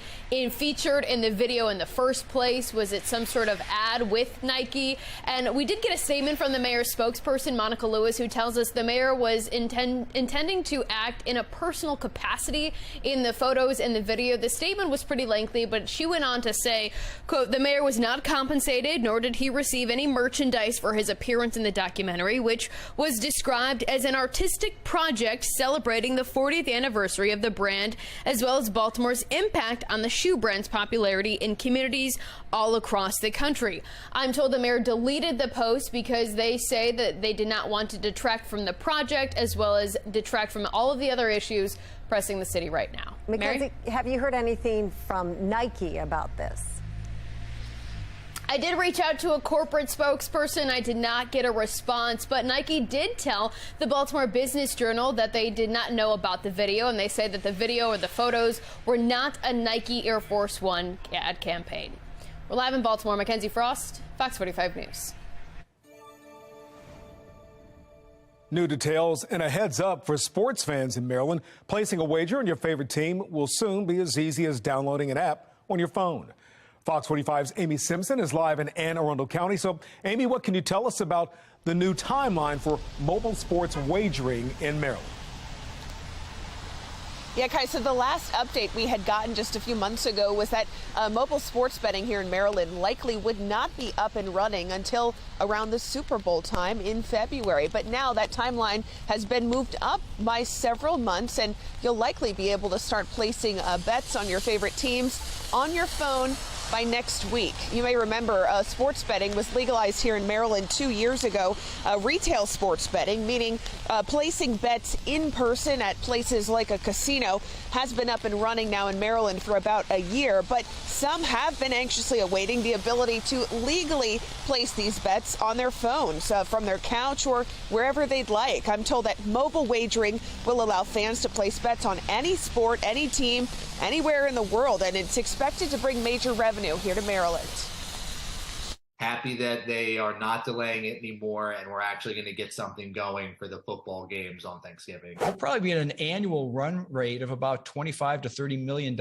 featured in the video in the first place? Was it some sort of ad with Nike? And we did get a statement from the mayor's spokesperson, Monica Lewis, who tells us the mayor was intending to act in a personal capacity in the photos and the video. The statement was pretty lengthy, but she went on to say, quote, the mayor was not compensated, nor did he receive any merchandise for his appearance in the documentary, which was described as an artistic project celebrating the 40th anniversary of the brand, as well as Baltimore's impact on the shoe brand's popularity in communities all across the country. I'm told the mayor deleted the post because they say that they did not want to detract from the project, as well as detract from all of the other issues pressing the city right now. Mackenzie, have you heard anything from Nike about this? I did reach out to a corporate spokesperson. I did not get a response, but Nike did tell the Baltimore Business Journal that they did not know about the video, and they say that the video or the photos were not a Nike Air Force One ad campaign. We're live in Baltimore. Mackenzie Frost, Fox 45 News. New details and a heads up for sports fans in Maryland. Placing a wager on your favorite team will soon be as easy as downloading an app on your phone. Fox 45's Amy Simpson is live in Anne Arundel County. So, Amy, what can you tell us about the new timeline for mobile sports wagering in Maryland? Yeah, Kai, so the last update we had gotten just a few months ago was that mobile sports betting here in Maryland likely would not be up and running until around the Super Bowl time in February. But now that timeline has been moved up by several months, and you'll likely be able to start placing bets on your favorite teams on your phone by next week. You may remember sports betting was legalized here in Maryland 2 years ago. Retail sports betting, meaning placing bets in person at places like a casino, has been up and running now in Maryland for about a year. But some have been anxiously awaiting the ability to legally place these bets on their phones from their couch or wherever they'd like. I'm told that mobile wagering will allow fans to place bets on any sport, any team, anywhere in the world, and it's expected to bring major revenue here to Maryland. Happy that they are not delaying it anymore, and we're actually going to get something going for the football games on Thanksgiving. We'll probably be at an annual run rate of about $25 to $30 million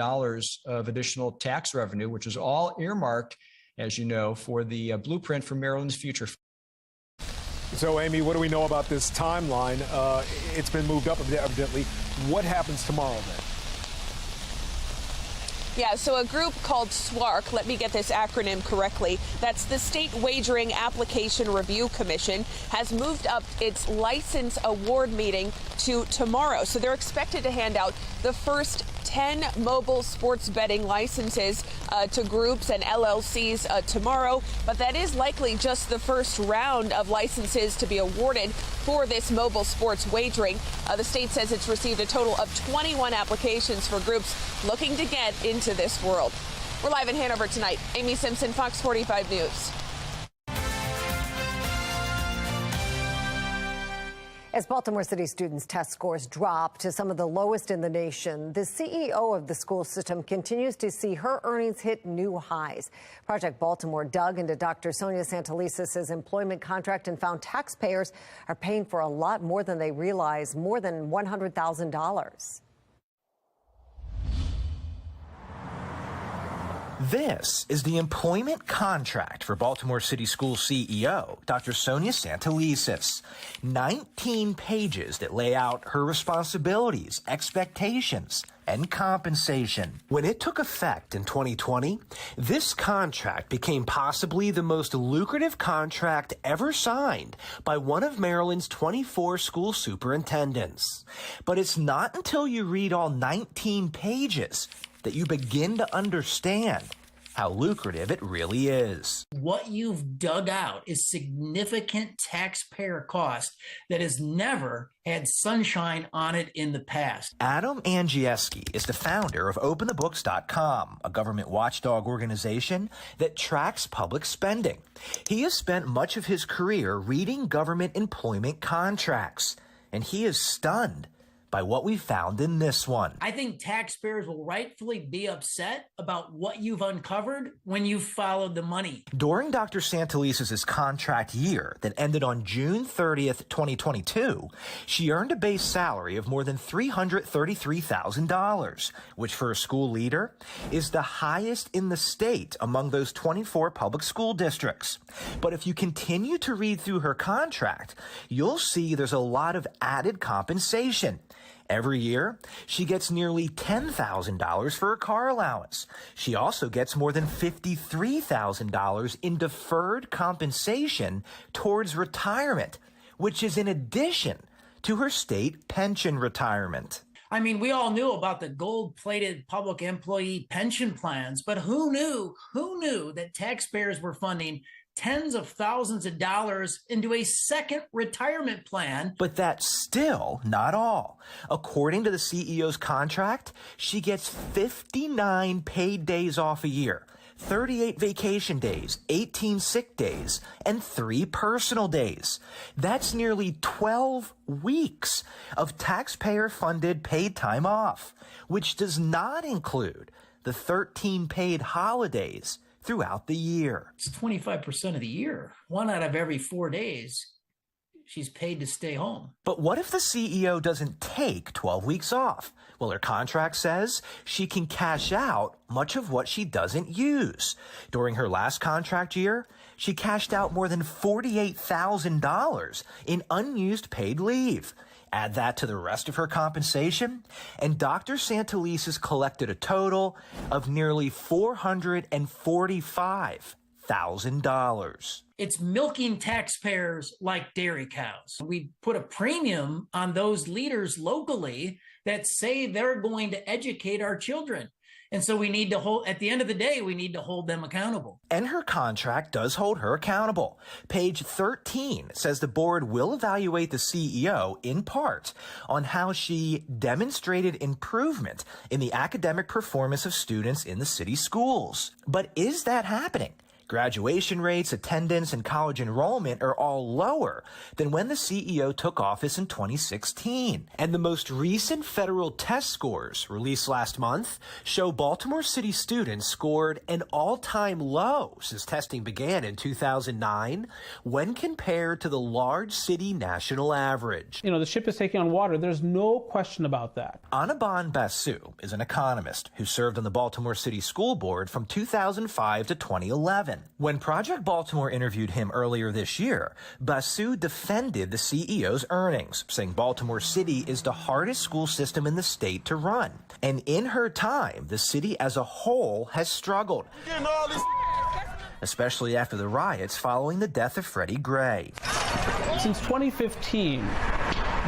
of additional tax revenue, which is all earmarked, as you know, for the blueprint for Maryland's future. So, Amy, what do we know about this timeline? It's been moved up evidently. What happens tomorrow then? Yeah, so a group called SWARC, let me get this acronym correctly, that's the State Wagering Application Review Commission, has moved up its license award meeting to tomorrow. So they're expected to hand out the first 10 mobile sports betting licenses to groups and LLCs tomorrow, but that is likely just the first round of licenses to be awarded for this mobile sports wagering. The state says it's received a total of 21 applications for groups looking to get into this world. We're live in Hanover tonight. Amy Simpson, Fox 45 News. As Baltimore City students' test scores drop to some of the lowest in the nation, the CEO of the school system continues to see her earnings hit new highs. Project Baltimore dug into Dr. Sonia Santelises' employment contract and found taxpayers are paying for a lot more than they realize, more than $100,000. This is the employment contract for Baltimore City School CEO, Dr. Sonia Santelises. 19 pages that lay out her responsibilities, expectations, and compensation. When it took effect in 2020, this contract became possibly the most lucrative contract ever signed by one of Maryland's 24 school superintendents. But it's not until you read all 19 pages that you begin to understand how lucrative it really is. What you've dug out is significant taxpayer cost that has never had sunshine on it in the past. Adam Angieski is the founder of OpenTheBooks.com, a government watchdog organization that tracks public spending. He has spent much of his career reading government employment contracts, and he is stunned by what we found in this one. I think taxpayers will rightfully be upset about what you've uncovered when you've followed the money. During Dr. Santelises' contract year that ended on June 30th, 2022, she earned a base salary of more than $333,000, which for a school leader is the highest in the state among those 24 public school districts. But if you continue to read through her contract, you'll see there's a lot of added compensation. Every year, she gets nearly $10,000 for a car allowance. She also gets more than $53,000 in deferred compensation towards retirement, which is in addition to her state pension retirement. I mean, we all knew about the gold-plated public employee pension plans, but who knew that taxpayers were funding tens of thousands of dollars into a second retirement plan. But that's still not all. According to the CEO's contract, she gets 59 paid days off a year, 38 vacation days, 18 sick days, and 3 personal days. That's nearly 12 weeks of taxpayer-funded paid time off, which does not include the 13 paid holidays throughout the year. It's 25% of the year. 1 out of every 4 days, she's paid to stay home. But what if the CEO doesn't take 12 weeks off? Well, her contract says she can cash out much of what she doesn't use. During her last contract year, she cashed out more than $48,000 in unused paid leave. Add that to the rest of her compensation, and Dr. Santelises collected a total of nearly $445,000. It's milking taxpayers like dairy cows. We put a premium on those leaders locally that say they're going to educate our children. And so we need to hold, at the end of the day, we need to hold them accountable. And her contract does hold her accountable. Page 13 says the board will evaluate the CEO in part on how she demonstrated improvement in the academic performance of students in the city schools. But is that happening? Graduation rates, attendance, and college enrollment are all lower than when the CEO took office in 2016. And the most recent federal test scores released last month show Baltimore City students scored an all-time low since testing began in 2009 when compared to the large city national average. You know, the ship is taking on water. There's no question about that. Anaban Basu is an economist who served on the Baltimore City School Board from 2005 to 2011. When Project Baltimore interviewed him earlier this year, Basu defended the CEO's earnings, saying Baltimore City is the hardest school system in the state to run. And in her time, the city as a whole has struggled, especially after the riots following the death of Freddie Gray. Since 2015,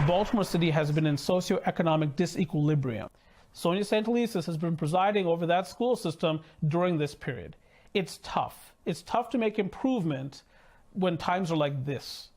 Baltimore City has been in socioeconomic disequilibrium. Sonia Santelises has been presiding over that school system during this period. It's tough. It's tough to make improvement when times are like this.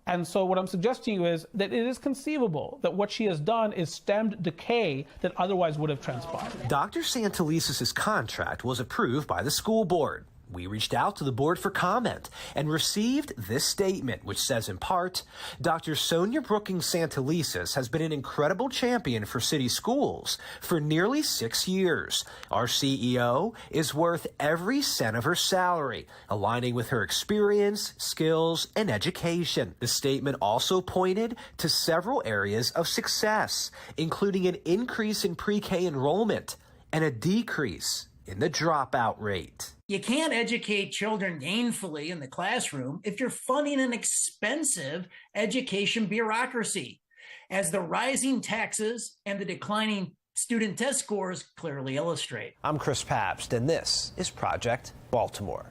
And so what I'm suggesting to you is that it is conceivable that what she has done is stemmed decay that otherwise would have transpired. Dr. Santelises' contract was approved by the school board. We reached out to the board for comment and received this statement, which says in part, Dr. Sonia Brookings Santelises has been an incredible champion for city schools for nearly 6 years. Our CEO is worth every cent of her salary, aligning with her experience, skills, and education. The statement also pointed to several areas of success, including an increase in pre-K enrollment and a decrease in the dropout rate. You can't educate children gainfully in the classroom if you're funding an expensive education bureaucracy, as the rising taxes and the declining student test scores clearly illustrate. I'm Chris Pabst, and this is Project Baltimore.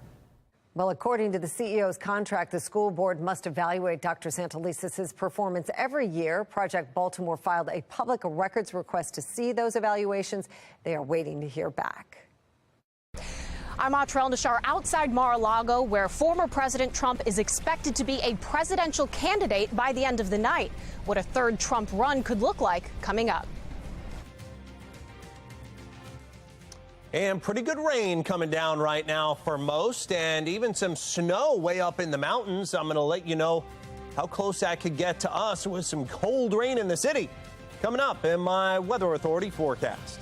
Well, according to the CEO's contract, the school board must evaluate Dr. Santelises' performance every year. Project Baltimore filed a public records request to see those evaluations. They are waiting to hear back. I'm Atrell Nashar outside Mar-a-Lago, where former President Trump is expected to be a presidential candidate by the end of the night. What a third Trump run could look like coming up. And pretty good rain coming down right now for most, and even some snow way up in the mountains. I'm going to let you know how close that could get to us with some cold rain in the city. Coming up in my Weather Authority forecast.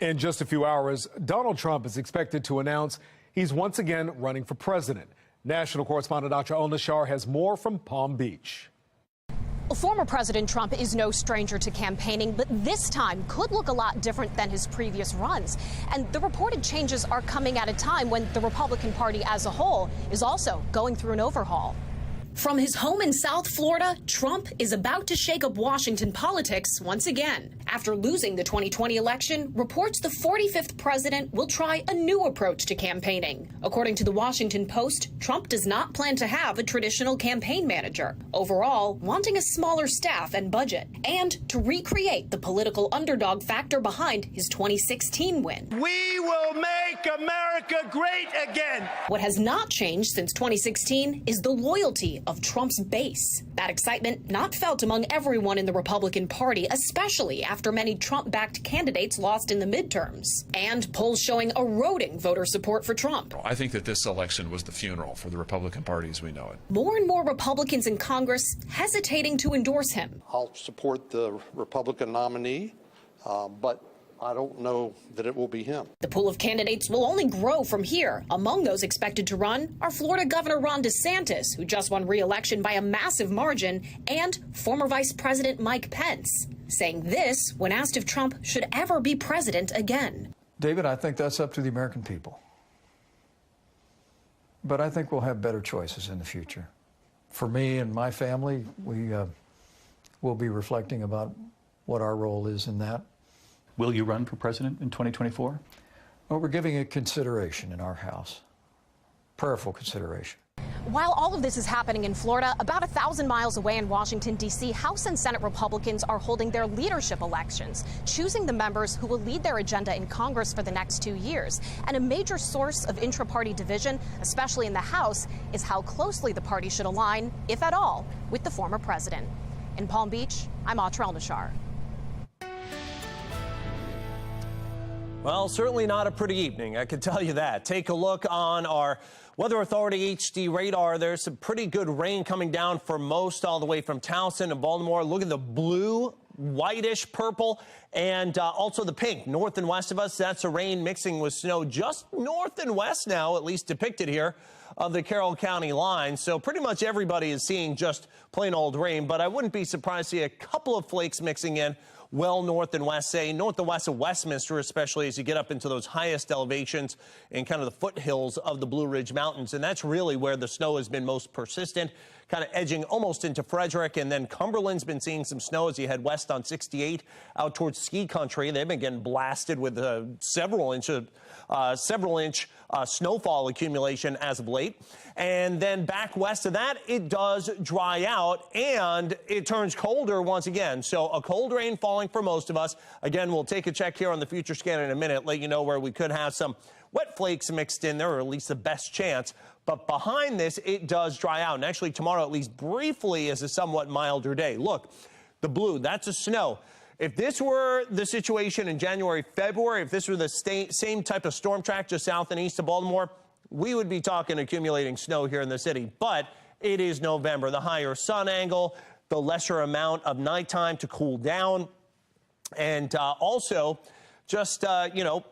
In just a few hours, Donald Trump is expected to announce he's once again running for president. National correspondent Dr. Al-Nashar has more from Palm Beach. Former President Trump is no stranger to campaigning, but this time could look a lot different than his previous runs. And the reported changes are coming at a time when the Republican Party as a whole is also going through an overhaul. From his home in South Florida, Trump is about to shake up Washington politics once again. After losing the 2020 election, reports the 45th president will try a new approach to campaigning. According to the Washington Post, Trump does not plan to have a traditional campaign manager, overall wanting a smaller staff and budget, and to recreate the political underdog factor behind his 2016 win. We will make America great again. What has not changed since 2016 is the loyalty of Trump's base. That excitement not felt among everyone in the Republican Party, especially after many Trump-backed candidates lost in the midterms, and polls showing eroding voter support for Trump. I think that this election was the funeral for the Republican Party as we know it. More and more Republicans in Congress hesitating to endorse him. I'll support the Republican nominee, but I don't know that it will be him. The pool of candidates will only grow from here. Among those expected to run are Florida Governor Ron DeSantis, who just won re-election by a massive margin, and former Vice President Mike Pence, saying this when asked if Trump should ever be president again. David, I think that's up to the American people. But I think we'll have better choices in the future. For me and my family, we will be reflecting about what our role is in that. Will you run for president in 2024? Well, we're giving it consideration in our House. Prayerful consideration. While all of this is happening in Florida, about 1,000 miles away in Washington, D.C., House and Senate Republicans are holding their leadership elections, choosing the members who will lead their agenda in Congress for the next 2 years. And a major source of intra-party division, especially in the House, is how closely the party should align, if at all, with the former president. In Palm Beach, I'm Atra Al-Nashar. Well, certainly not a pretty evening, I can tell you that. Take a look on our Weather Authority HD radar. There's some pretty good rain coming down for most, all the way from Towson to Baltimore. Look at the blue, whitish purple, and also the pink north and west of us. That's a rain mixing with snow just north and west now, at least depicted here, of the Carroll County line. So pretty much everybody is seeing just plain old rain, but I wouldn't be surprised to see a couple of flakes mixing in well north and west, say north and west of Westminster, especially as you get up into those highest elevations in kind of the foothills of the Blue Ridge Mountains. And that's really where the snow has been most persistent, kind of edging almost into Frederick. And then Cumberland's been seeing some snow as you head west on 68 out towards ski country. They've been getting blasted with several inch snowfall accumulation as of late. And then back west of that, it does dry out and it turns colder once again. So a cold rain falling for most of us. Again, we'll take a check here on the future scan in a minute, let you know where we could have some wet flakes mixed in there, or at least the best chance. But behind this, it does dry out. And actually tomorrow, at least briefly, is a somewhat milder day. Look, the blue, that's a snow. If this were the situation in January, February, if this were the same type of storm track just south and east of Baltimore, we would be talking accumulating snow here in the city. But it is November. The higher sun angle, the lesser amount of nighttime to cool down, and also just,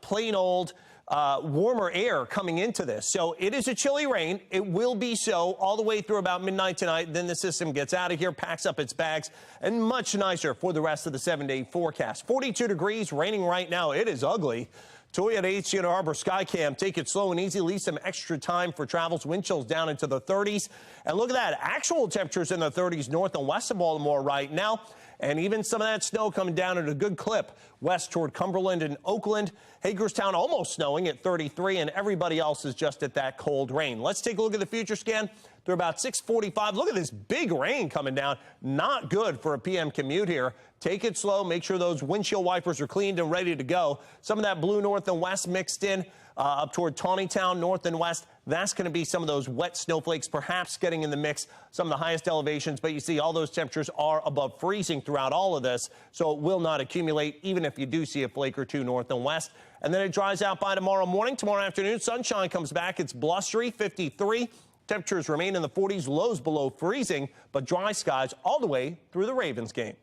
plain old warmer air coming into this. So it is a chilly rain. It will be so all the way through about midnight tonight. Then the system gets out of here, packs up its bags, and much nicer for the rest of the 7-day forecast. 42 degrees, raining right now. It is ugly. Toyota HC Ann Arbor Skycam, take it slow and easy. Leave some extra time for travels. Wind chills down into the 30s. And look at that. Actual temperatures in the 30s north and west of Baltimore right now. And even some of that snow coming down at a good clip west toward Cumberland and Oakland. Hagerstown almost snowing at 33, and everybody else is just at that cold rain. Let's take a look at the future scan through about 6:45. Look at this big rain coming down. Not good for a PM commute here. Take it slow. Make sure those windshield wipers are cleaned and ready to go. Some of that blue north and west mixed in up toward Tawnytown, north and west. That's going to be some of those wet snowflakes, perhaps getting in the mix, some of the highest elevations. But you see all those temperatures are above freezing throughout all of this, so it will not accumulate, even if you do see a flake or two north and west. And then it dries out by tomorrow morning. Tomorrow afternoon, sunshine comes back. It's blustery, 53. Temperatures remain in the 40s, lows below freezing, but dry skies all the way through the Ravens game.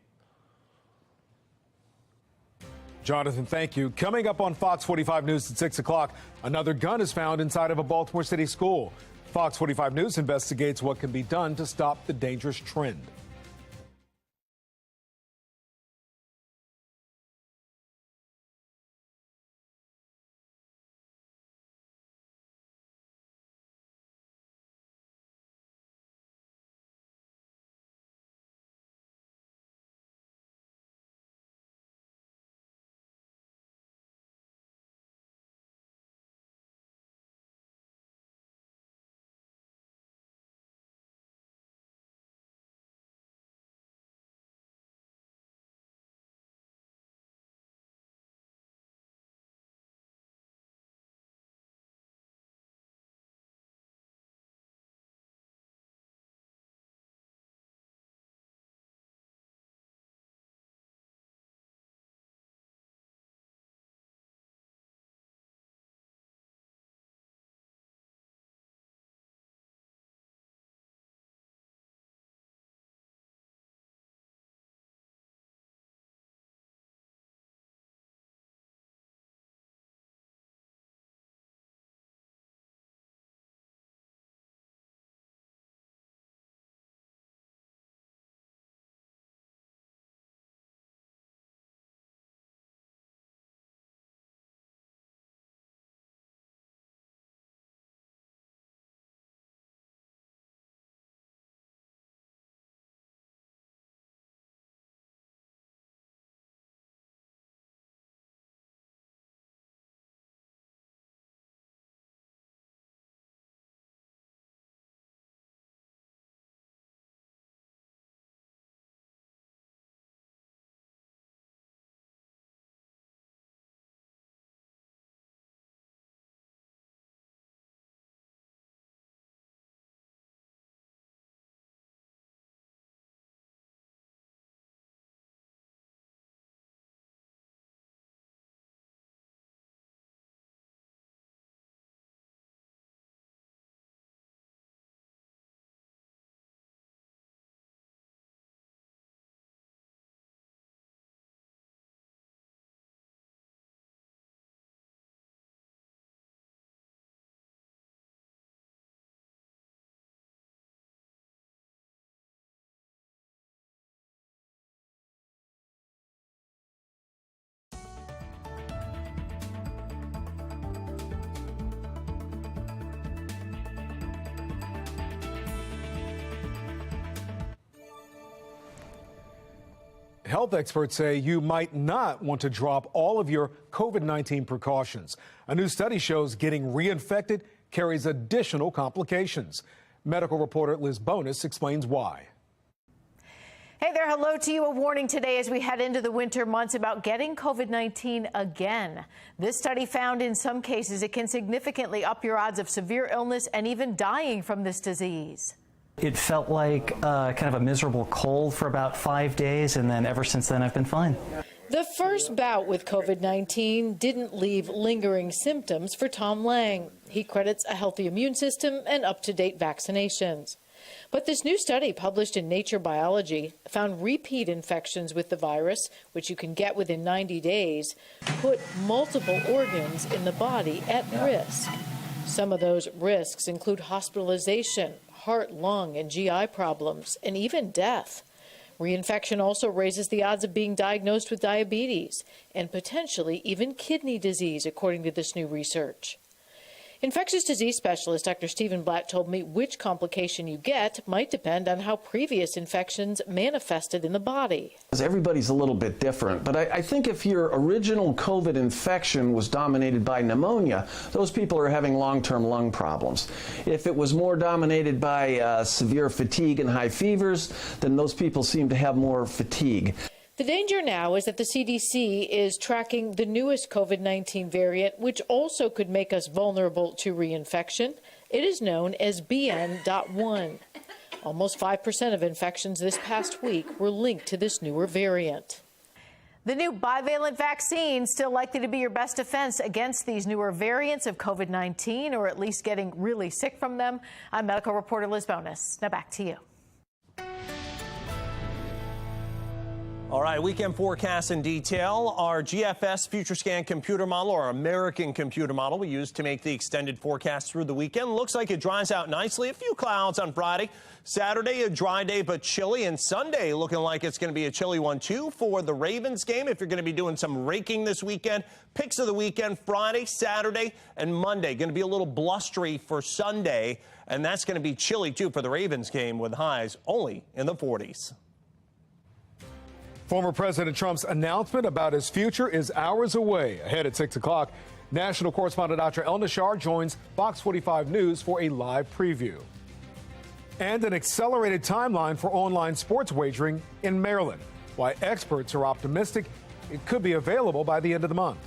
Jonathan, thank you. Coming up on Fox 45 News at 6 o'clock, another gun is found inside of a Baltimore City school. Fox 45 News investigates what can be done to stop the dangerous trend. Health experts say you might not want to drop all of your COVID-19 precautions. A new study shows getting reinfected carries additional complications. Medical reporter Liz Bonus explains why. Hey there, hello to you. A warning today as we head into the winter months about getting COVID-19 again. This study found in some cases it can significantly up your odds of severe illness and even dying from this disease. It felt like kind of a miserable cold for about 5 days, and then ever since then I've been fine. The first bout with COVID-19 didn't leave lingering symptoms for Tom Lang. He credits a healthy immune system and up-to-date vaccinations. But this new study published in Nature Biology found repeat infections with the virus, which you can get within 90 days, put multiple organs in the body at risk. Some of those risks include hospitalization, heart, lung, and GI problems, and even death. Reinfection also raises the odds of being diagnosed with diabetes and potentially even kidney disease, according to this new research. Infectious disease specialist Dr. Stephen Blatt told me which complication you get might depend on how previous infections manifested in the body. Everybody's a little bit different, but I think if your original COVID infection was dominated by pneumonia, those people are having long-term lung problems. If it was more dominated by severe fatigue and high fevers, then those people seem to have more fatigue. The danger now is that the CDC is tracking the newest COVID-19 variant, which also could make us vulnerable to reinfection. It is known as BN.1. Almost 5% of infections this past week were linked to this newer variant. The new bivalent vaccine still likely to be your best defense against these newer variants of COVID-19, or at least getting really sick from them. I'm medical reporter Liz Bonus. Now back to you. All right, weekend forecast in detail. Our GFS FutureScan computer model, our American computer model we use to make the extended forecast through the weekend, looks like it dries out nicely. A few clouds on Friday. Saturday, a dry day but chilly, and Sunday looking like it's going to be a chilly one too for the Ravens game. If you're going to be doing some raking this weekend, picks of the weekend, Friday, Saturday, and Monday. Going to be a little blustery for Sunday, and that's going to be chilly too for the Ravens game with highs only in the 40s. Former President Trump's announcement about his future is hours away. Ahead at 6 o'clock, national correspondent Dr. El Nashar joins Fox 45 News for a live preview. And an accelerated timeline for online sports wagering in Maryland. Why experts are optimistic it could be available by the end of the month.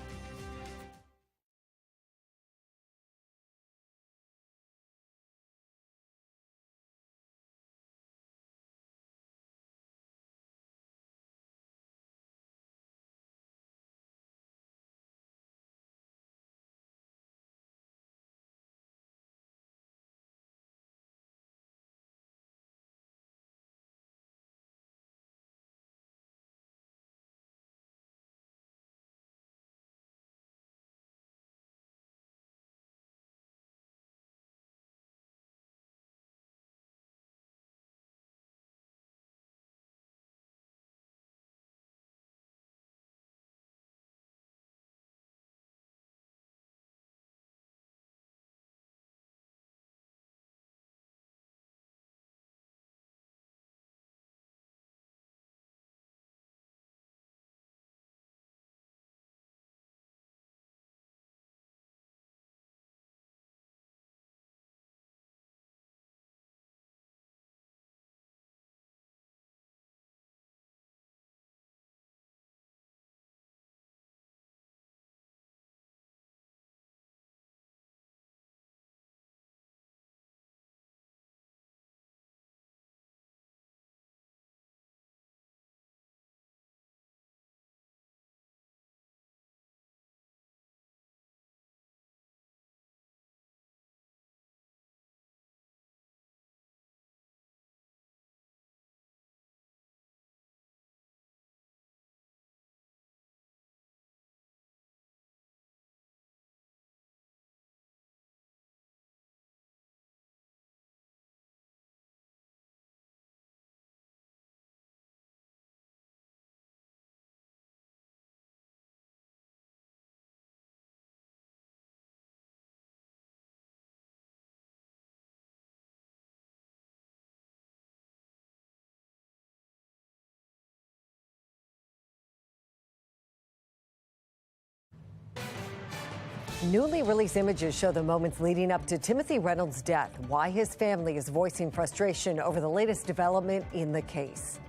Newly released images show the moments leading up to Timothy Reynolds' death, why his family is voicing frustration over the latest development in the case.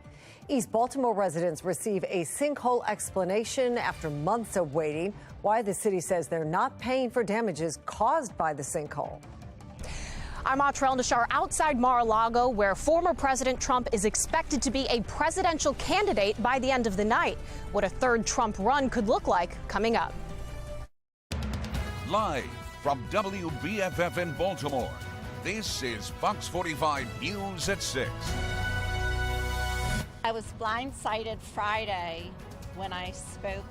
East Baltimore residents receive a sinkhole explanation after months of waiting, why the city says they're not paying for damages caused by the sinkhole. I'm El Nashar outside Mar-a-Lago, where former President Trump is expected to be a presidential candidate by the end of the night. What a third Trump run could look like coming up. Live from WBFF in Baltimore, this is Fox 45 News at 6. I was blindsided Friday when I spoke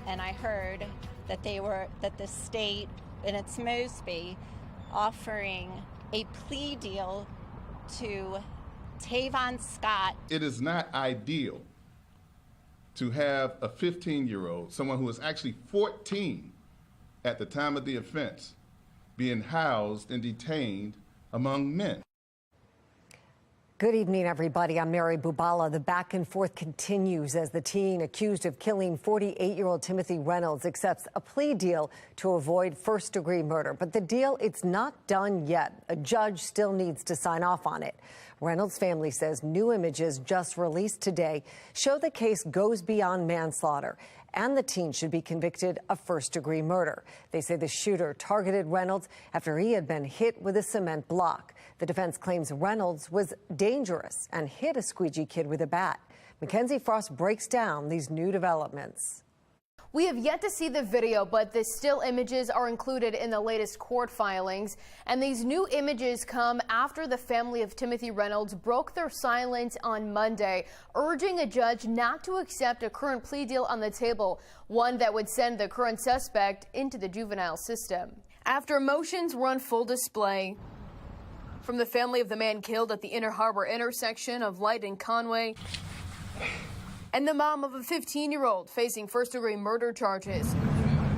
and I heard that the state, and it's Mosby, offering a plea deal to Tavon Scott. It is not ideal to have a 15-year-old, someone who is actually 14 at the time of the offense, being housed and detained among men. Good evening, everybody. I'm Mary Bubala. The back and forth continues as the teen accused of killing 48-year-old Timothy Reynolds accepts a plea deal to avoid first-degree murder. But the deal, it's not done yet. A judge still needs to sign off on it. Reynolds' family says new images just released today show the case goes beyond manslaughter, and the teen should be convicted of first-degree murder. They say the shooter targeted Reynolds after he had been hit with a cement block. The defense claims Reynolds was dangerous and hit a squeegee kid with a bat. Mackenzie Frost breaks down these new developments. We have yet to see the video, but the still images are included in the latest court filings. And these new images come after the family of Timothy Reynolds broke their silence on Monday, urging a judge not to accept a current plea deal on the table, one that would send the current suspect into the juvenile system. After emotions were on full display from the family of the man killed at the Inner Harbor intersection of Light and Conway, and the mom of a 15-year-old facing first-degree murder charges,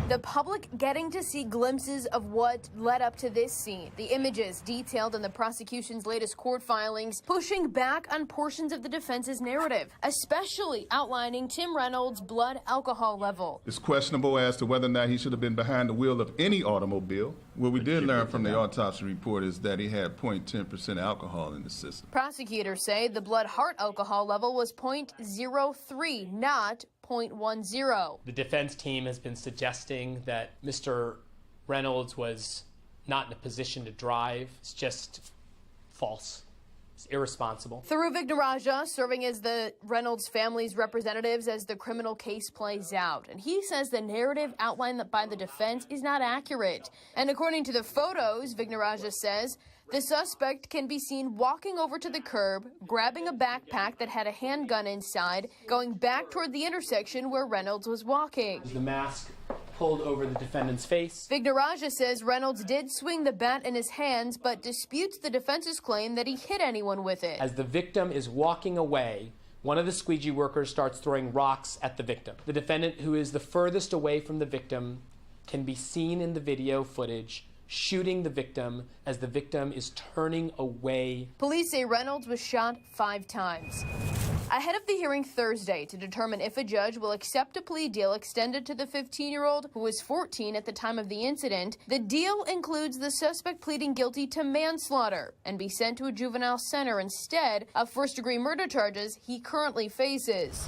the public getting to see glimpses of what led up to this scene. The images detailed in the prosecution's latest court filings, pushing back on portions of the defense's narrative, especially outlining Tim Reynolds' blood alcohol level. It's questionable as to whether or not he should have been behind the wheel of any automobile. What we did learn from the autopsy report is that he had 0.10% alcohol in the system. Prosecutors say the blood heart alcohol level was 0.03, not 0.10. The defense team has been suggesting that Mr. Reynolds was not in a position to drive. It's just false. It's irresponsible. Through Vignaraja, serving as the Reynolds family's representatives as the criminal case plays out. And he says the narrative outlined by the defense is not accurate. And according to the photos, Vignaraja says the suspect can be seen walking over to the curb, grabbing a backpack that had a handgun inside, going back toward the intersection where Reynolds was walking. The mask pulled over the defendant's face. Vignaraja says Reynolds did swing the bat in his hands, but disputes the defense's claim that he hit anyone with it. As the victim is walking away, one of the squeegee workers starts throwing rocks at the victim. The defendant, who is the furthest away from the victim, can be seen in the video footage shooting the victim as the victim is turning away. Police say Reynolds was shot 5 times. Ahead of the hearing Thursday to determine if a judge will accept a plea deal extended to the 15-year-old who was 14 at the time of the incident, the deal includes the suspect pleading guilty to manslaughter and be sent to a juvenile center instead of first-degree murder charges he currently faces.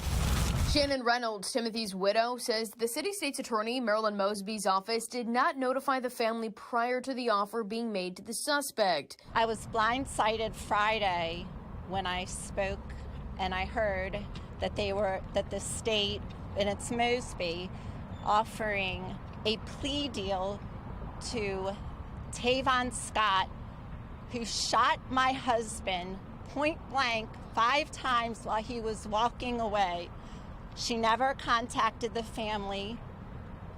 Shannon Reynolds, Timothy's widow, says the city state's attorney, Marilyn Mosby's office, did not notify the family prior to the offer being made to the suspect. I was blindsided Friday when I spoke and I heard that the state, and it's Mosby, offering a plea deal to Tavon Scott, who shot my husband point blank 5 times while he was walking away. She never contacted the family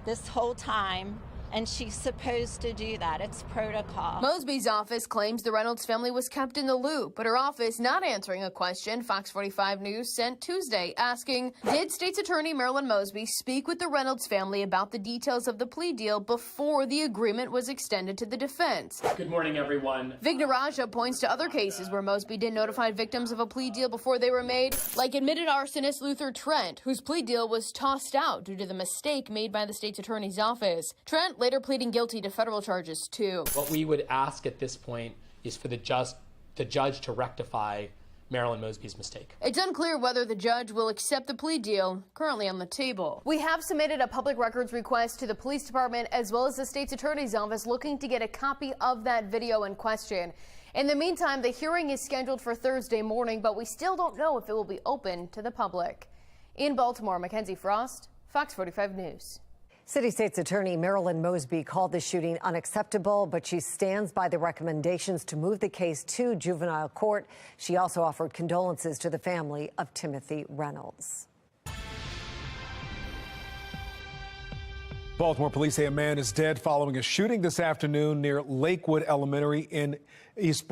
this whole time, and she's supposed to do that. It's protocol. Mosby's office claims the Reynolds family was kept in the loop, but her office not answering a question Fox 45 News sent Tuesday asking, did State's Attorney Marilyn Mosby speak with the Reynolds family about the details of the plea deal before the agreement was extended to the defense? Good morning, everyone. Vignaraja points to other cases where Mosby didn't notify victims of a plea deal before they were made, like admitted arsonist Luther Trent, whose plea deal was tossed out due to the mistake made by the State's Attorney's office. Trent later pleading guilty to federal charges, too. What we would ask at this point is for the judge to rectify Marilyn Mosby's mistake. It's unclear whether the judge will accept the plea deal currently on the table. We have submitted a public records request to the police department as well as the state's attorney's office looking to get a copy of that video in question. In the meantime, the hearing is scheduled for Thursday morning, but we still don't know if it will be open to the public. In Baltimore, Mackenzie Frost, Fox 45 News. City State's Attorney Marilyn Mosby called the shooting unacceptable, but she stands by the recommendations to move the case to juvenile court. She also offered condolences to the family of Timothy Reynolds. Baltimore police say a man is dead following a shooting this afternoon near Lakewood Elementary in East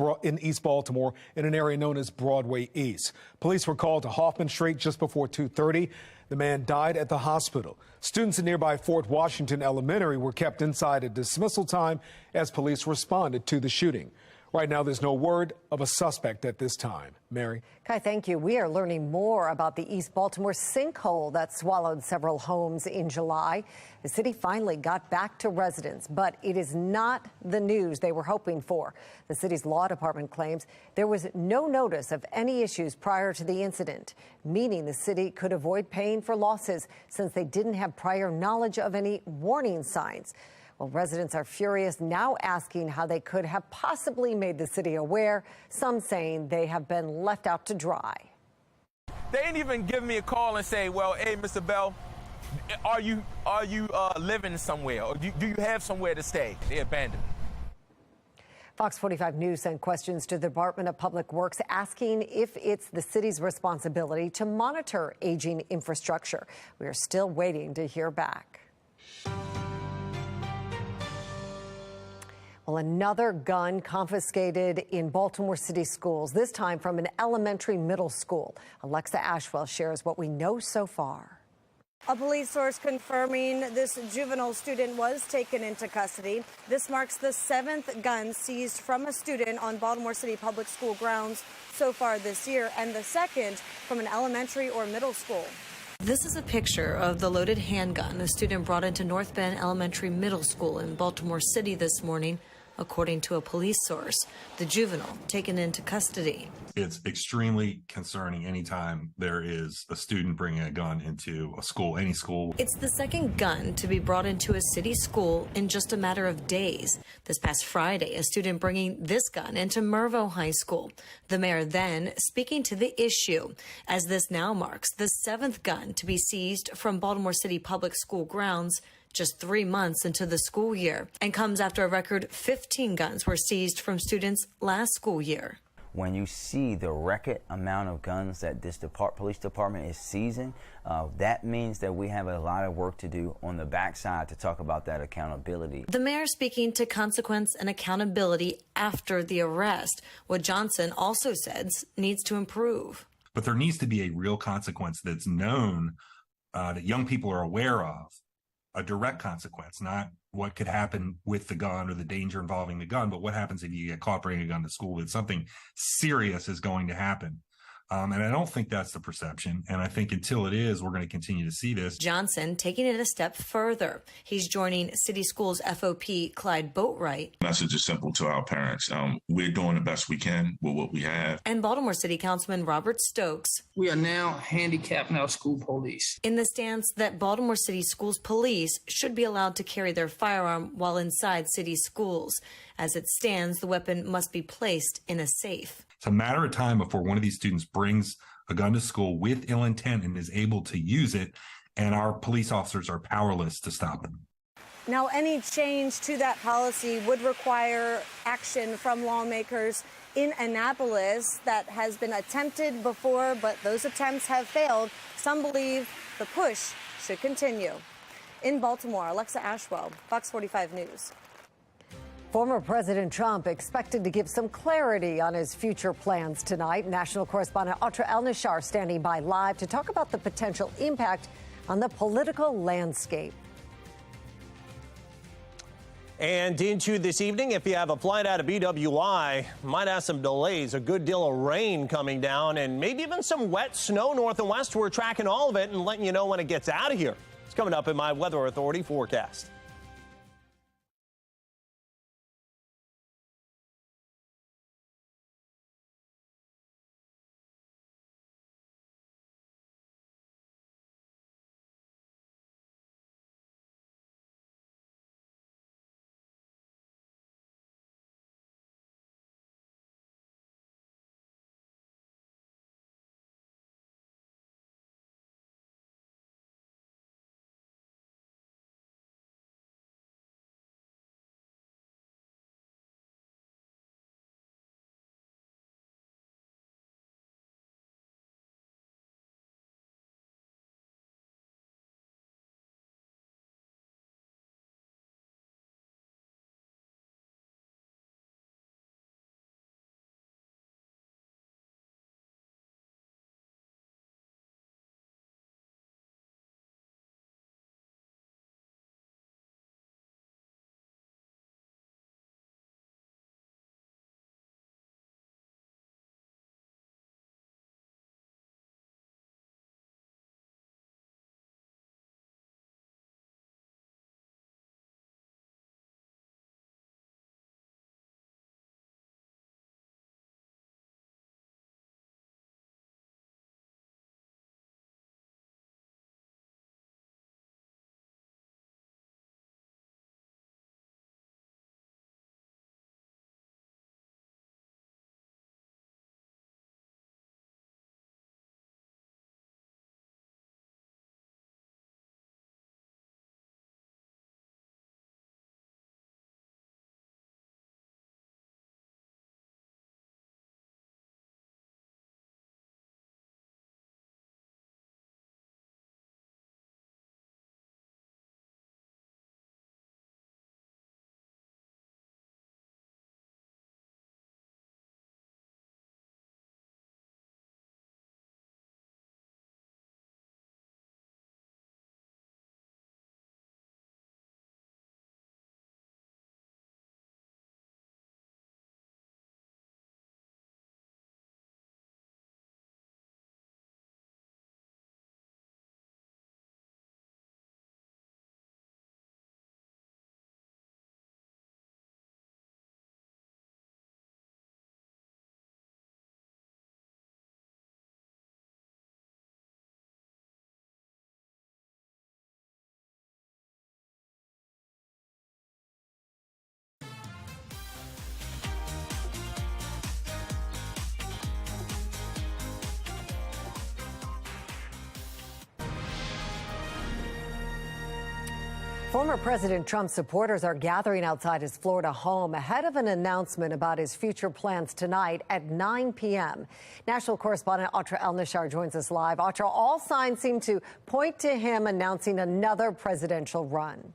Baltimore in an area known as Broadway East. Police were called to Hoffman Street just before 2:30. The man died at the hospital. Students in nearby Fort Washington Elementary were kept inside at dismissal time as police responded to the shooting. Right now, there's no word of a suspect at this time. Mary? Kai, thank you. We are learning more about the East Baltimore sinkhole that swallowed several homes in July. The city finally got back to residents, but it is not the news they were hoping for. The city's law department claims there was no notice of any issues prior to the incident, meaning the city could avoid paying for losses since they didn't have prior knowledge of any warning signs. Well, residents are furious now, asking how they could have possibly made the city aware, some saying they have been left out to dry. They didn't even give me a call and say, well, hey, Mr. Bell, Are you living somewhere, or do you have somewhere to stay? They're abandoned. Fox 45 News sent questions to the Department of Public Works asking if it's the city's responsibility to monitor aging infrastructure. We are still waiting to hear back. Well, another gun confiscated in Baltimore City schools, this time from an elementary middle school. Alexa Ashwell shares what we know so far. A police source confirming this juvenile student was taken into custody. This marks the 7th gun seized from a student on Baltimore City public school grounds so far this year, and the 2nd from an elementary or middle school. This is a picture of the loaded handgun a student brought into North Bend Elementary Middle School in Baltimore City this morning, according to a police source. The juvenile taken into custody. It's extremely concerning anytime there is a student bringing a gun into a school, any school. It's the 2nd gun to be brought into a city school in just a matter of days. This past Friday, a student bringing this gun into Mervo High School. The mayor then speaking to the issue, as this now marks the 7th gun to be seized from Baltimore City public school grounds just 3 months into the school year, and comes after a record 15 guns were seized from students last school year. When you see the record amount of guns that this police department is seizing, that means that we have a lot of work to do on the backside to talk about that accountability. The mayor speaking to consequence and accountability after the arrest, what Johnson also says needs to improve. But there needs to be a real consequence that's known, that young people are aware of, a direct consequence, not what could happen with the gun or the danger involving the gun, but what happens if you get caught bringing a gun to school, that something serious is going to happen. And I don't think that's the perception. And I think until it is, we're going to continue to see this. Johnson taking it a step further. He's joining City Schools FOP Clyde Boatwright. The message is simple to our parents. We're doing the best we can with what we have. And Baltimore City Councilman Robert Stokes. We are now handicapping our school police. In the stance that Baltimore City Schools police should be allowed to carry their firearm while inside city schools. As it stands, the weapon must be placed in a safe. It's a matter of time before one of these students brings a gun to school with ill intent and is able to use it, and our police officers are powerless to stop them. Now, any change to that policy would require action from lawmakers in Annapolis. That has been attempted before, but those attempts have failed. Some believe the push should continue. In Baltimore, Alexa Ashwell, Fox 45 News. Former President Trump expected to give some clarity on his future plans tonight. National correspondent Atra El-Nashar standing by live to talk about the potential impact on the political landscape. And into this evening, if you have a flight out of BWI, might have some delays, a good deal of rain coming down, and maybe even some wet snow north and west. We're tracking all of it and letting you know when it gets out of here. It's coming up in my Weather Authority forecast. Former President Trump's supporters are gathering outside his Florida home ahead of an announcement about his future plans tonight at 9 p.m. National correspondent Atra El-Nashar joins us live. Atra, all signs seem to point to him announcing another presidential run.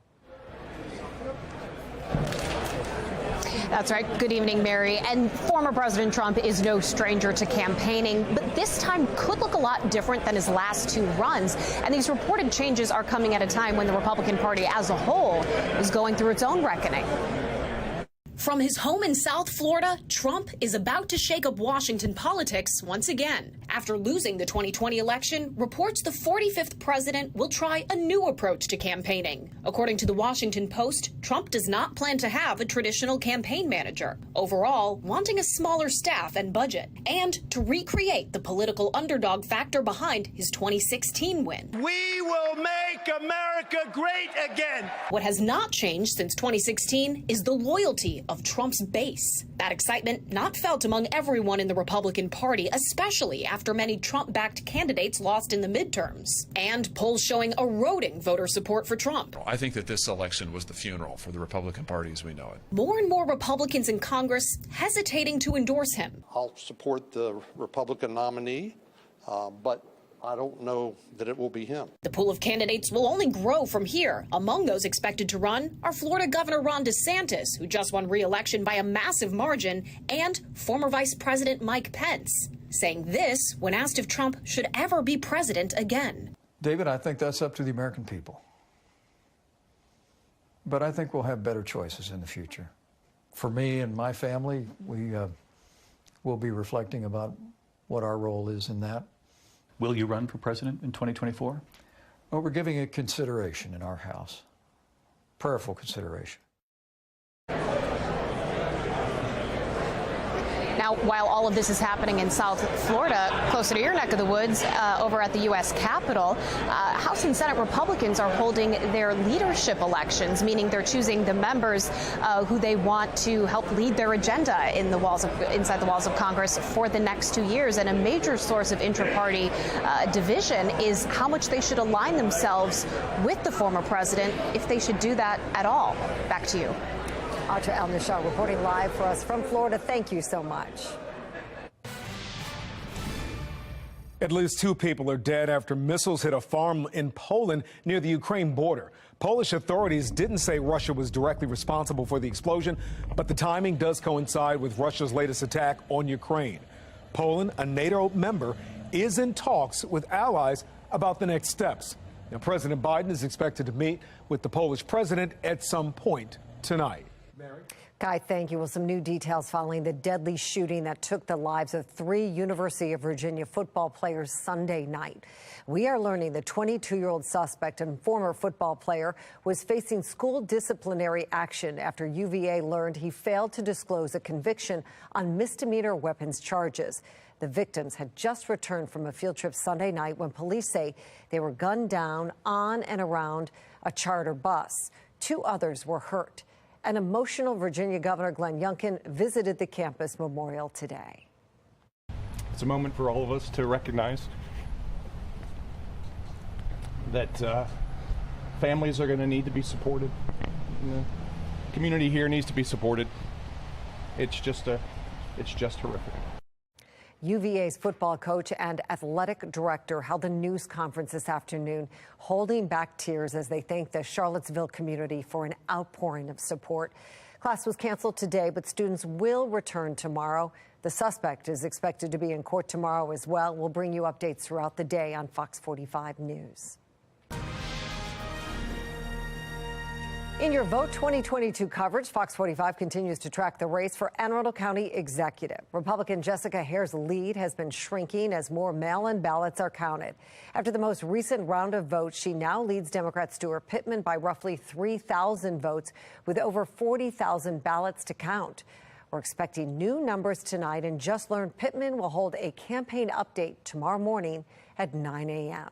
That's right. Good evening, Mary. And former President Trump is no stranger to campaigning, but this time could look a lot different than his last two runs. And these reported changes are coming at a time when the Republican Party as a whole is going through its own reckoning. From his home in South Florida, Trump is about to shake up Washington politics once again. After losing the 2020 election, reports the 45th president will try a new approach to campaigning. According to the Washington Post, Trump does not plan to have a traditional campaign manager, overall wanting a smaller staff and budget, and to recreate the political underdog factor behind his 2016 win. We will make America great again. What has not changed since 2016 is the loyalty of Trump's base. That excitement not felt among everyone in the Republican Party, especially after many Trump-backed candidates lost in the midterms, and polls showing eroding voter support for Trump. I think that this election was the funeral for the Republican Party as we know it. More and more Republicans in Congress hesitating to endorse him. I'll support the Republican nominee, but I don't know that it will be him. The pool of candidates will only grow from here. Among those expected to run are Florida Governor Ron DeSantis, who just won re-election by a massive margin, and former Vice President Mike Pence, saying this when asked if Trump should ever be president again. David, I think that's up to the American people. But I think we'll have better choices in the future. For me and my family, we will be reflecting about what our role is in that. Will you run for president in 2024? Well, we're giving it consideration in our House. Prayerful consideration. Now, while all of this is happening in South Florida, closer to your neck of the woods, over at the U.S. Capitol, House and Senate Republicans are holding their leadership elections, meaning they're choosing the members who they want to help lead their agenda in the inside the walls of Congress for the next 2 years. And a major source of intra-party division is how much they should align themselves with the former president, if they should do that at all. Back to you. Atra El-Nashar reporting live for us from Florida. Thank you so much. At least 2 people are dead after missiles hit a farm in Poland near the Ukraine border. Polish authorities didn't say Russia was directly responsible for the explosion, but the timing does coincide with Russia's latest attack on Ukraine. Poland, a NATO member, is in talks with allies about the next steps. Now, President Biden is expected to meet with the Polish president at some point tonight. Mary? Guy, thank you. Well, some new details following the deadly shooting that took the lives of 3 University of Virginia football players Sunday night. We are learning the 22-year-old suspect and former football player was facing school disciplinary action after UVA learned he failed to disclose a conviction on misdemeanor weapons charges. The victims had just returned from a field trip Sunday night when police say they were gunned down on and around a charter bus. 2 others were hurt. An emotional Virginia Governor Glenn Youngkin visited the campus memorial today. It's a moment for all of us to recognize that families are going to need to be supported. The community here needs to be supported. It's just horrific. UVA's football coach and athletic director held a news conference this afternoon, holding back tears as they thanked the Charlottesville community for an outpouring of support. Class was canceled today, but students will return tomorrow. The suspect is expected to be in court tomorrow as well. We'll bring you updates throughout the day on Fox 45 News. In your Vote 2022 coverage, Fox 45 continues to track the race for Anne Arundel County Executive. Republican Jessica Hare's lead has been shrinking as more mail-in ballots are counted. After the most recent round of votes, she now leads Democrat Stuart Pittman by roughly 3,000 votes with over 40,000 ballots to count. We're expecting new numbers tonight and just learned Pittman will hold a campaign update tomorrow morning at 9 a.m.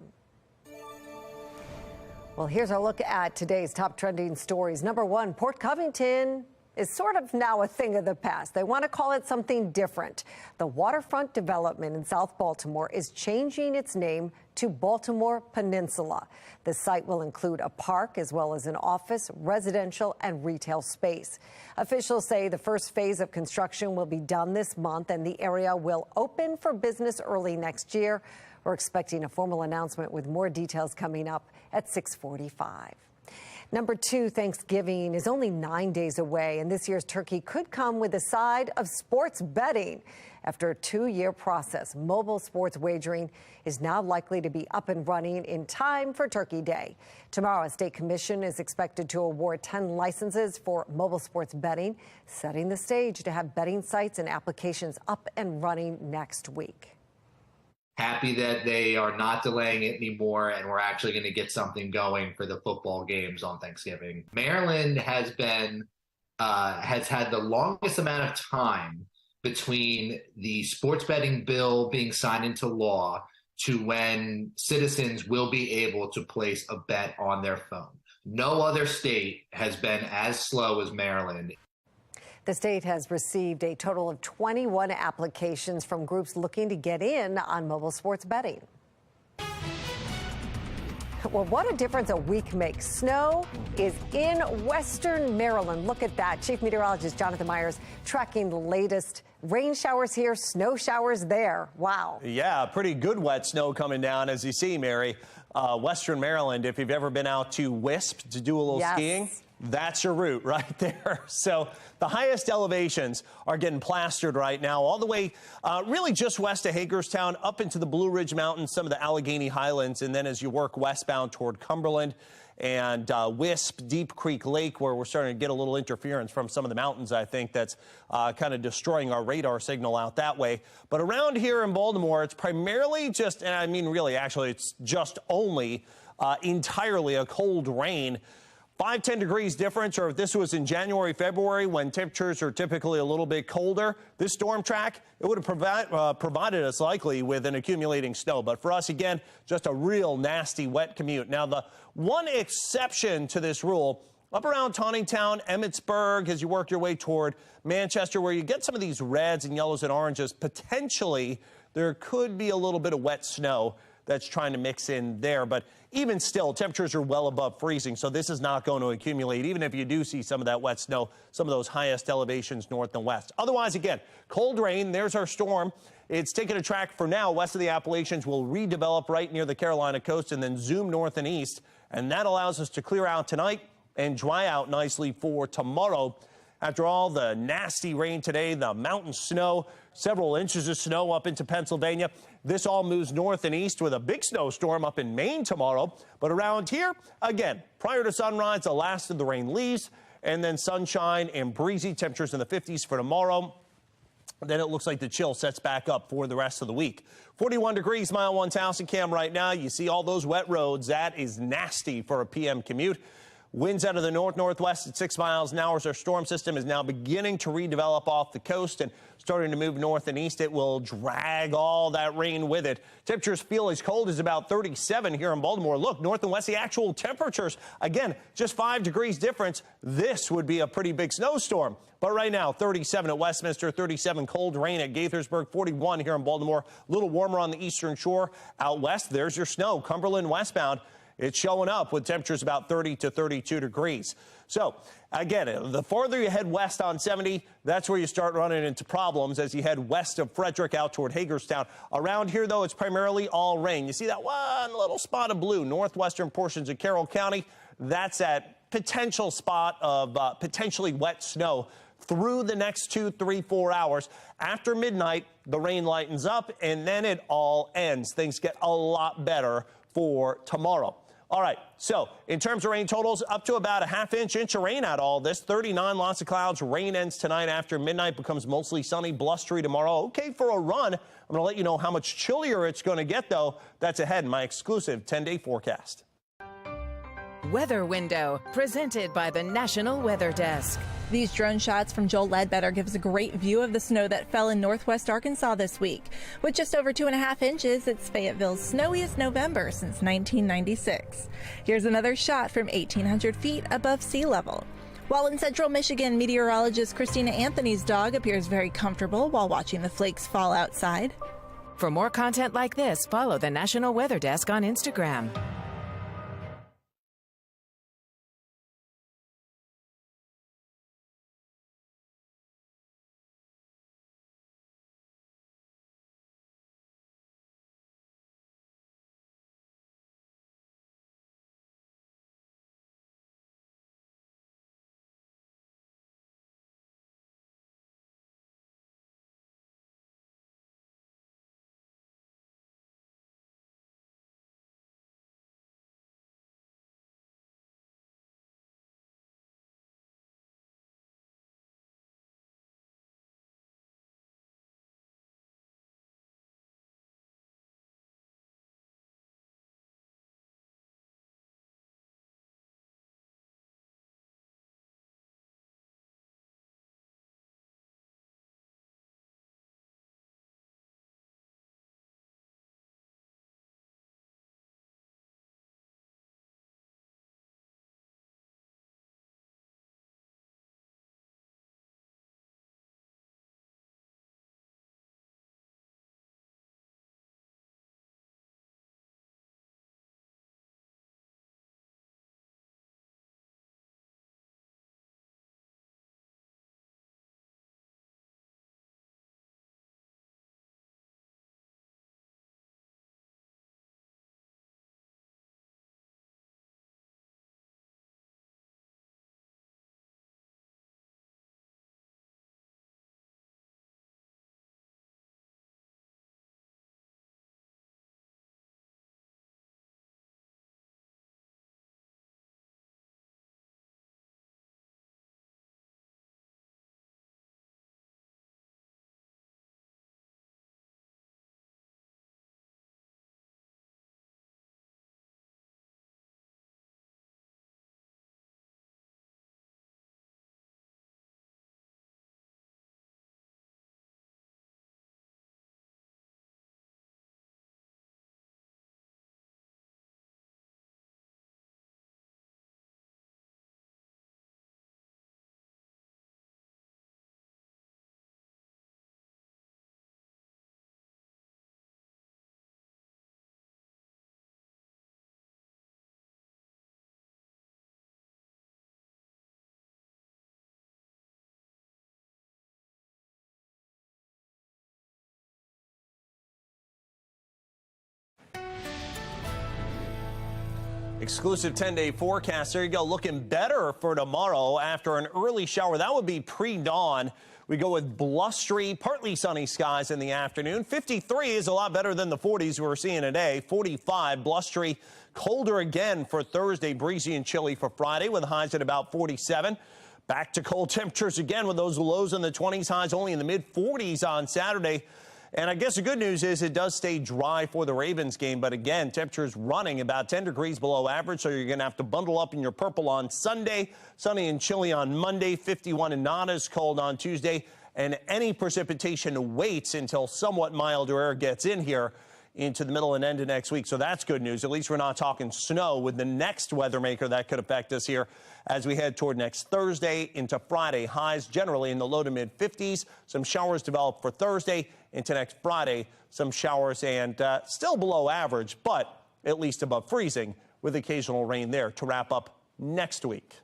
Well, here's our look at today's top trending stories. Number 1, Port Covington is sort of now a thing of the past. They want to call it something different. The waterfront development in South Baltimore is changing its name to Baltimore Peninsula. The site will include a park as well as an office, residential, and retail space. Officials say the first phase of construction will be done this month and the area will open for business early next year. We're expecting a formal announcement with more details coming up at 6:45. Number 2, Thanksgiving is only 9 days away, and this year's turkey could come with a side of sports betting. After a 2-year process, mobile sports wagering is now likely to be up and running in time for Turkey Day. Tomorrow, a state commission is expected to award 10 licenses for mobile sports betting, setting the stage to have betting sites and applications up and running next week. Happy that they are not delaying it anymore, and we're actually going to get something going for the football games on Thanksgiving. Maryland has had the longest amount of time between the sports betting bill being signed into law to when citizens will be able to place a bet on their phone. No other state has been as slow as Maryland. The state has received a total of 21 applications from groups looking to get in on mobile sports betting. Well, what a difference a week makes. Snow is in western Maryland. Look at that. Chief Meteorologist Jonathan Myers tracking the latest rain showers here, snow showers there. Wow. Yeah, pretty good wet snow coming down, as you see, Mary. Western Maryland, if you've ever been out to Wisp to do a little skiing, that's your route right there. So the highest elevations are getting plastered right now, all the way really just west of Hagerstown up into the Blue Ridge Mountains, some of the Allegheny Highlands, and then as you work westbound toward Cumberland and Wisp, Deep Creek Lake, where we're starting to get a little interference from some of the mountains, I think that's kind of destroying our radar signal out that way. But around here in Baltimore, it's primarily just, and I mean really, actually, it's just only entirely a cold rain. 5-10 degrees difference, or if this was in January, February, when temperatures are typically a little bit colder, this storm track, it would have provided us likely with an accumulating snow. But for us, again, just a real nasty wet commute. Now, the one exception to this rule, up around Tawningtown, Emmitsburg, as you work your way toward Manchester, where you get some of these reds and yellows and oranges, potentially there could be a little bit of wet snow that's trying to mix in there. But even still, temperatures are well above freezing, so this is not going to accumulate, even if you do see some of that wet snow, some of those highest elevations north and west. Otherwise, again, cold rain. There's our storm. It's taking a track for now west of the Appalachians. Will redevelop right near the Carolina coast and then zoom north and east. And that allows us to clear out tonight and dry out nicely for tomorrow. After all the nasty rain today, the mountain snow, several inches of snow up into Pennsylvania. This all moves north and east with a big snowstorm up in Maine tomorrow. But around here, again, prior to sunrise, the last of the rain leaves, and then sunshine and breezy temperatures in the 50s for tomorrow. Then it looks like the chill sets back up for the rest of the week. 41 degrees, mile 1000 cam right now. You see all those wet roads. That is nasty for a PM commute. Winds out of the north-northwest at 6 miles an hour as our storm system is now beginning to redevelop off the coast and starting to move north and east. It will drag all that rain with it. Temperatures feel as cold as about 37 here in Baltimore. Look, north and west, the actual temperatures, again, just 5 degrees difference. This would be a pretty big snowstorm. But right now, 37 at Westminster, 37 cold rain at Gaithersburg, 41 here in Baltimore. A little warmer on the eastern shore. Out west, there's your snow, Cumberland westbound. It's showing up with temperatures about 30 to 32 degrees. So, again, the farther you head west on 70, that's where you start running into problems as you head west of Frederick out toward Hagerstown. Around here, though, it's primarily all rain. You see that one little spot of blue, northwestern portions of Carroll County. That's that potential spot of potentially wet snow through the next 2, 3, 4 hours. After midnight, the rain lightens up, and then it all ends. Things get a lot better for tomorrow. All right, so in terms of rain totals, up to about a half-inch of rain out of all this. 39, lots of clouds. Rain ends tonight after midnight, becomes mostly sunny, blustery tomorrow. Okay for a run. I'm going to let you know how much chillier it's going to get, though. That's ahead in my exclusive 10-day forecast. Weather Window, presented by the National Weather Desk. These drone shots from Joel Ledbetter give us a great view of the snow that fell in northwest Arkansas this week. With just over 2.5 inches, it's Fayetteville's snowiest November since 1996. Here's another shot from 1,800 feet above sea level. While in central Michigan, meteorologist Christina Anthony's dog appears very comfortable while watching the flakes fall outside. For more content like this, follow the National Weather Desk on Instagram. Exclusive 10-day forecast. There you go. Looking better for tomorrow after an early shower. That would be pre-dawn. We go with blustery, partly sunny skies in the afternoon. 53 is a lot better than the 40s we're seeing today. 45, blustery, colder again for Thursday. Breezy and chilly for Friday with highs at about 47. Back to cold temperatures again with those lows in the 20s, highs only in the mid-40s on Saturday. And I guess the good news is it does stay dry for the Ravens game. But again, temperatures running about 10 degrees below average. So you're going to have to bundle up in your purple on Sunday. Sunny and chilly on Monday. 51 and not as cold on Tuesday. And any precipitation waits until somewhat milder air gets in here into the middle and end of next week. So that's good news. At least we're not talking snow with the next weather maker that could affect us here as we head toward next Thursday into Friday. Highs generally in the low to mid 50s. Some showers develop for Thursday into next Friday. Some showers and still below average, but at least above freezing with occasional rain there to wrap up next week.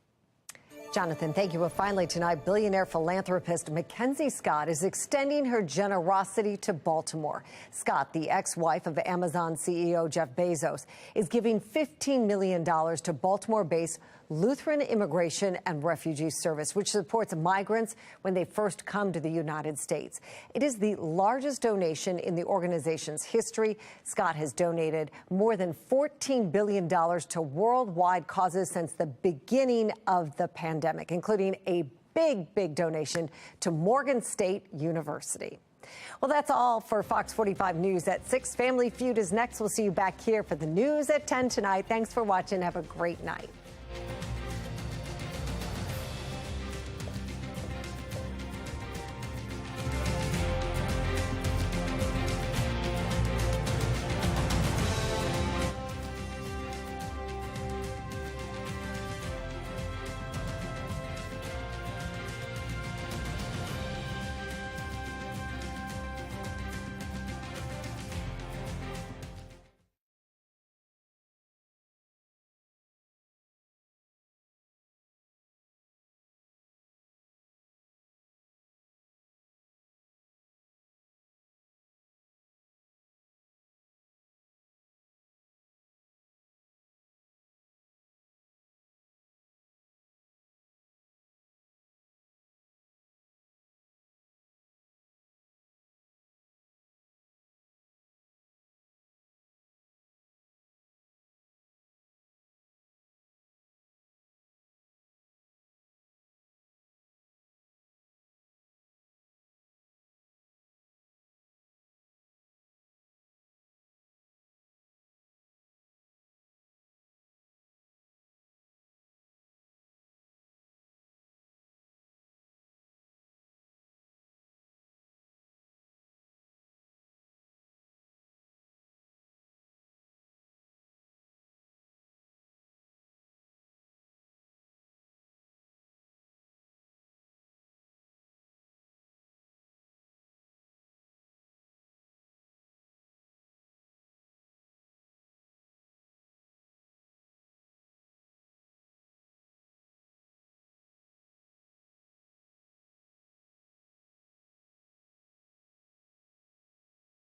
Jonathan, thank you. Well, finally tonight, billionaire philanthropist Mackenzie Scott is extending her generosity to Baltimore. Scott, the ex-wife of Amazon CEO Jeff Bezos, is giving $15 million to Baltimore-based Lutheran Immigration and Refugee Service, which supports migrants when they first come to the United States. It is the largest donation in the organization's history. Scott has donated more than $14 billion to worldwide causes since the beginning of the pandemic, including a big donation to Morgan State University. Well, that's all for Fox 45 News at 6. Family Feud is next. We'll see you back here for the news at 10 tonight. Thanks for watching. Have a great night.